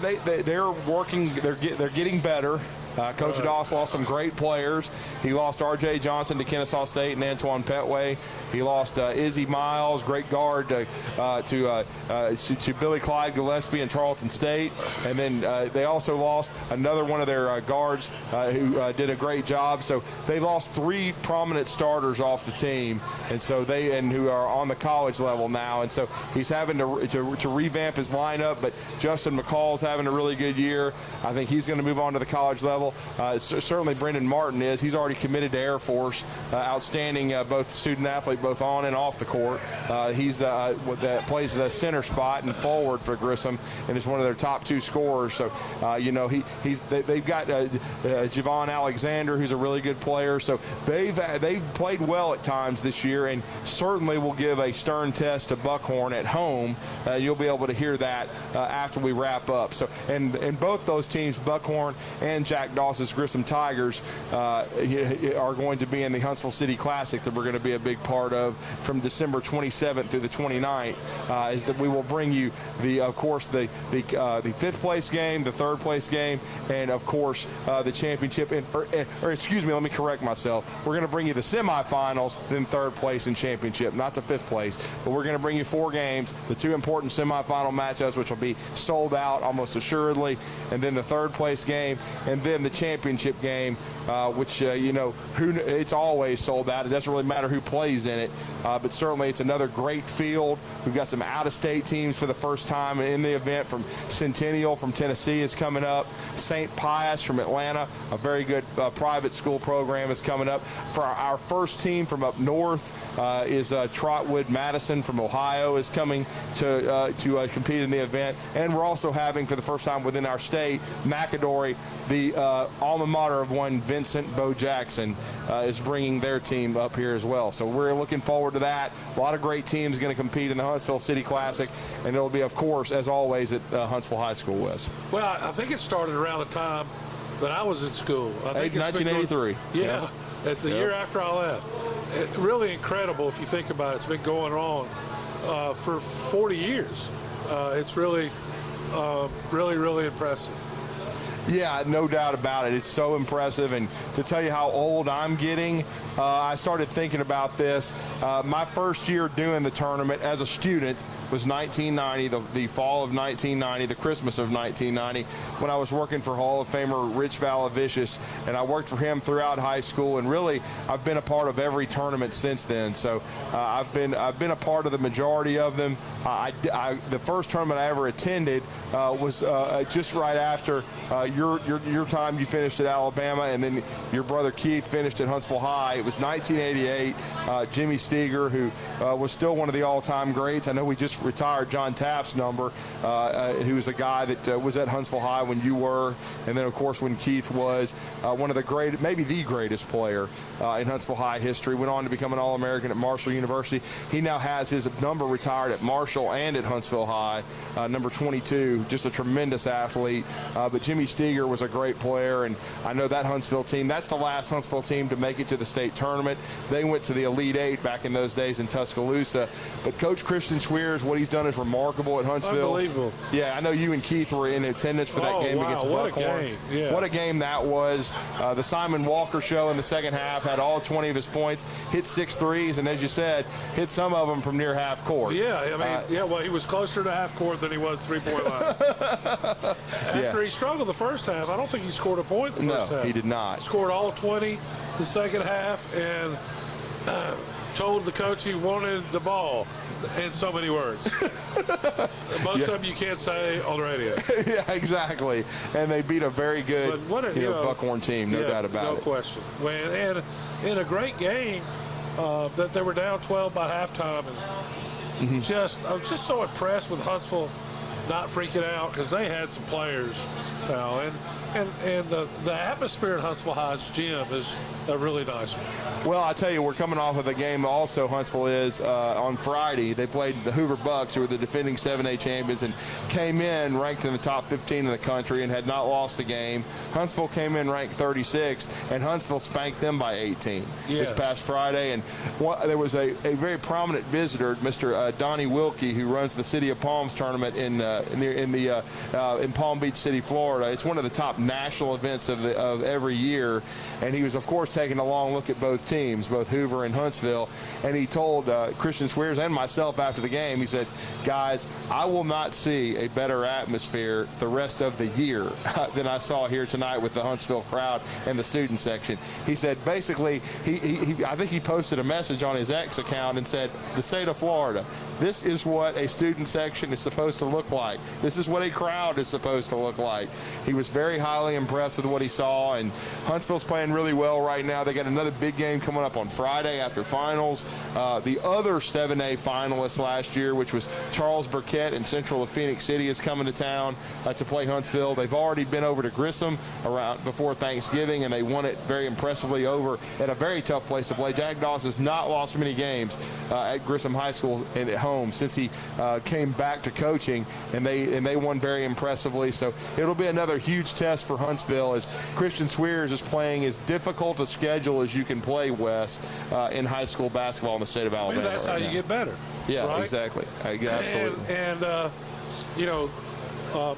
working. They're getting better. Coach Doss lost some great players. He lost R.J. Johnson to Kennesaw State and Antoine Petway. He lost Izzy Miles, great guard, to Billy Clyde Gillespie and Tarleton State. And then they also lost another one of their guards who did a great job. So they lost three prominent starters off the team, and so who are on the college level now. And so he's having to revamp his lineup. But Justin McCall's having a really good year. I think he's going to move on to the college level. level. Certainly Brendan Martin is. He's already committed to Air Force. Outstanding both student athlete, both on and off the court. He's plays the center spot and forward for Grissom and is one of their top 2 scorers. So, they've got Javon Alexander, who's a really good player. So they've played well at times this year, and certainly will give a stern test to Buckhorn at home. You'll be able to hear that after we wrap up. So, and both those teams, Buckhorn and Jack Dawson's Grissom Tigers, are going to be in the Huntsville City Classic that we're going to be a big part of from December 27th through the 29th. Is that we will bring you the 5th place game, the 3rd place game, and of course the championship. Or excuse me, let me correct myself. We're going to bring you the semifinals, then 3rd place and championship, not the 5th place. But we're going to bring you 4 games, the 2 important semifinal matchups, which will be sold out almost assuredly, and then the 3rd place game, and then the championship game, which it's always sold out. It doesn't really matter who plays in it, but certainly it's another great field. We've got some out-of-state teams for the first time in the event. From Centennial from Tennessee is coming up. St. Pius from Atlanta, a very good private school program, is coming up. For our first team from up north is Trotwood Madison from Ohio is coming to compete in the event. And we're also having, for the first time within our state, McAdory, the alma mater of one Vincent Bo Jackson, is bringing their team up here as well. So we're looking forward to that. A lot of great teams going to compete in the Huntsville City Classic, and it'll be, of course, as always, at Huntsville High School, Wes. Well, I think it started around the time that I was in school. I think 1983. Yeah, it's the year after I left. Really incredible if you think about it. It's been going on for 40 years. It's really, really impressive. Yeah, no doubt about it. It's so impressive. And to tell you how old I'm getting, I started thinking about this. My first year doing the tournament as a student was 1990, the fall of 1990, the Christmas of 1990, when I was working for Hall of Famer Rich Valavicius, and I worked for him throughout high school, and really I've been a part of every tournament since then. So I've been a part of the majority of them. The first tournament I ever attended was just right after your time. You finished at Alabama, and then your brother Keith finished at Huntsville High. It was 1988. Jimmy Steger, who was still one of the all-time greats. I know we just retired John Taft's number, who was a guy that was at Huntsville High when you were, and then of course when Keith was one of the great, maybe the greatest player in Huntsville High history. Went on to become an All-American at Marshall University. He now has his number retired at Marshall and at Huntsville High, number 22. Just a tremendous athlete. But Jimmy Steger was a great player, and I know that Huntsville team, that's the last Huntsville team to make it to the state tournament. They went to the Elite Eight back in those days in Tuscaloosa. But Coach Christian Swears, what he's done is remarkable at Huntsville. Unbelievable. Yeah, I know you and Keith were in attendance for that game against Buckhorn. What a game. Yeah. What a game that was. The Simon Walker show in the second half had all 20 of his points, hit 6 threes, and as you said, hit some of them from near half court. Yeah, I mean, well, he was closer to half court than he was three-point line. After he struggled the first half, I don't think he scored a point in the first half. No, he did not. Scored all 20 the second half, and told the coach he wanted the ball in so many words. Most of them you can't say on the radio. Yeah, exactly. And they beat a very good Buckhorn team, no doubt about it. No question. And in a great game that they were down 12 by halftime. And I was just so impressed with Huntsville not freaking out because they had some players now. And the atmosphere at Huntsville High's gym is a really nice one. Well, I tell you, we're coming off of a game also Huntsville is on Friday. They played the Hoover Bucks, who were the defending 7A champions, and came in ranked in the top 15 in the country and had not lost the game. Huntsville came in ranked 36, and Huntsville spanked them by 18 this past Friday. And there was a very prominent visitor, Mr. Donnie Wilkie, who runs the City of Palms tournament in Palm Beach City, Florida. It's one of the top national events of every year, and he was of course taking a long look at both teams, both Hoover and Huntsville, and he told Christian Swears and myself after the game, he said, guys, I will not see a better atmosphere the rest of the year than I saw here tonight with the Huntsville crowd and the student section. He said basically I think he posted a message on his X account and said, the state of Florida, this is what a student section is supposed to look like. This is what a crowd is supposed to look like. He was very highly impressed with what he saw, and Huntsville's playing really well right now. They got another big game coming up on Friday after finals. The other 7A finalists last year, which was Charles Burkett and Central of Phoenix City, is coming to town to play Huntsville. They've already been over to Grissom around before Thanksgiving, and they won it very impressively over at a very tough place to play. Jack Doss has not lost many games at Grissom High School and at home since he came back to coaching, and they won very impressively. So it'll be another huge test for Huntsville as Christian Swears is playing as difficult a schedule as you can play, Wes, in high school basketball in the state of Alabama. That's right how you get better. Yeah, right? Exactly. Absolutely. And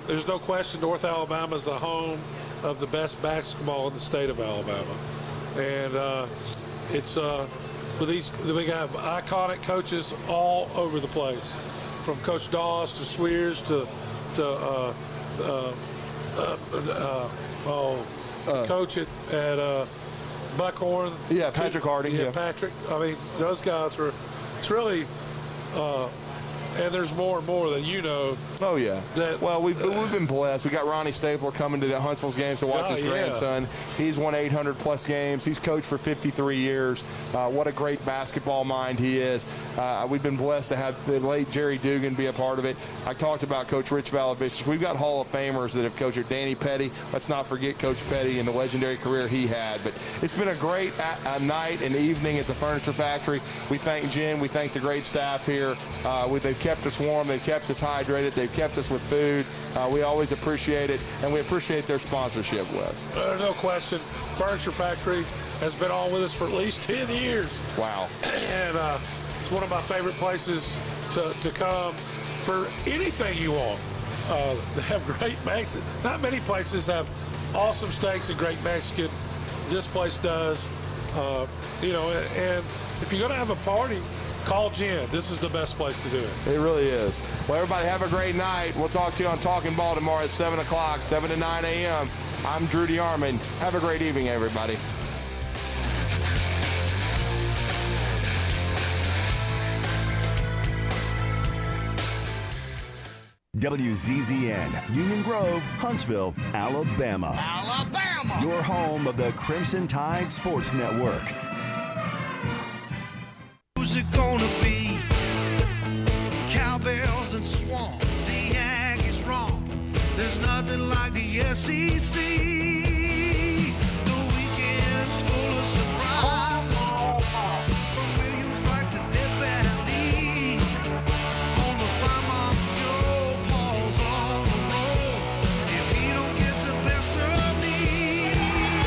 there's no question North Alabama is the home of the best basketball in the state of Alabama. And it's we have iconic coaches all over the place, from Coach Doss to Swears to coach at Buckhorn. Yeah, Patrick Hardy. Yeah, Patrick. I mean, those guys are. It's really. And there's more and more that you know. Oh, yeah. Well, we've been blessed. We got Ronnie Stapler coming to the Huntsville's games to watch his grandson. He's won 800-plus games. He's coached for 53 years. What a great basketball mind he is. We've been blessed to have the late Jerry Dugan be a part of it. I talked about Coach Rich Valavicius. We've got Hall of Famers that have coached here. Danny Petty. Let's not forget Coach Petty and the legendary career he had. But it's been a great night and evening at the Furniture Factory. We thank Jen. We thank the great staff here. They've kept us warm. They've kept us hydrated. They've kept us with food. We always appreciate it, and we appreciate their sponsorship, Wes. No question. Furniture Factory has been on with us for at least 10 years. Wow. And it's one of my favorite places to come for anything you want. They have great Mexican. Not many places have awesome steaks and great Mexican. This place does. And if you're going to have a party, call Jen. This is the best place to do it. It really is. Well, everybody have a great night. We'll talk to you on Talking Ball tomorrow at 7 o'clock, 7 to 9 a.m. I'm Drew DeArmond. Have a great evening, everybody. WZZN, Union Grove, Huntsville, Alabama. Alabama! Your home of the Crimson Tide Sports Network. Who's it gonna be? Cowbells and swamp, the Aggies romp. There's nothing like the SEC.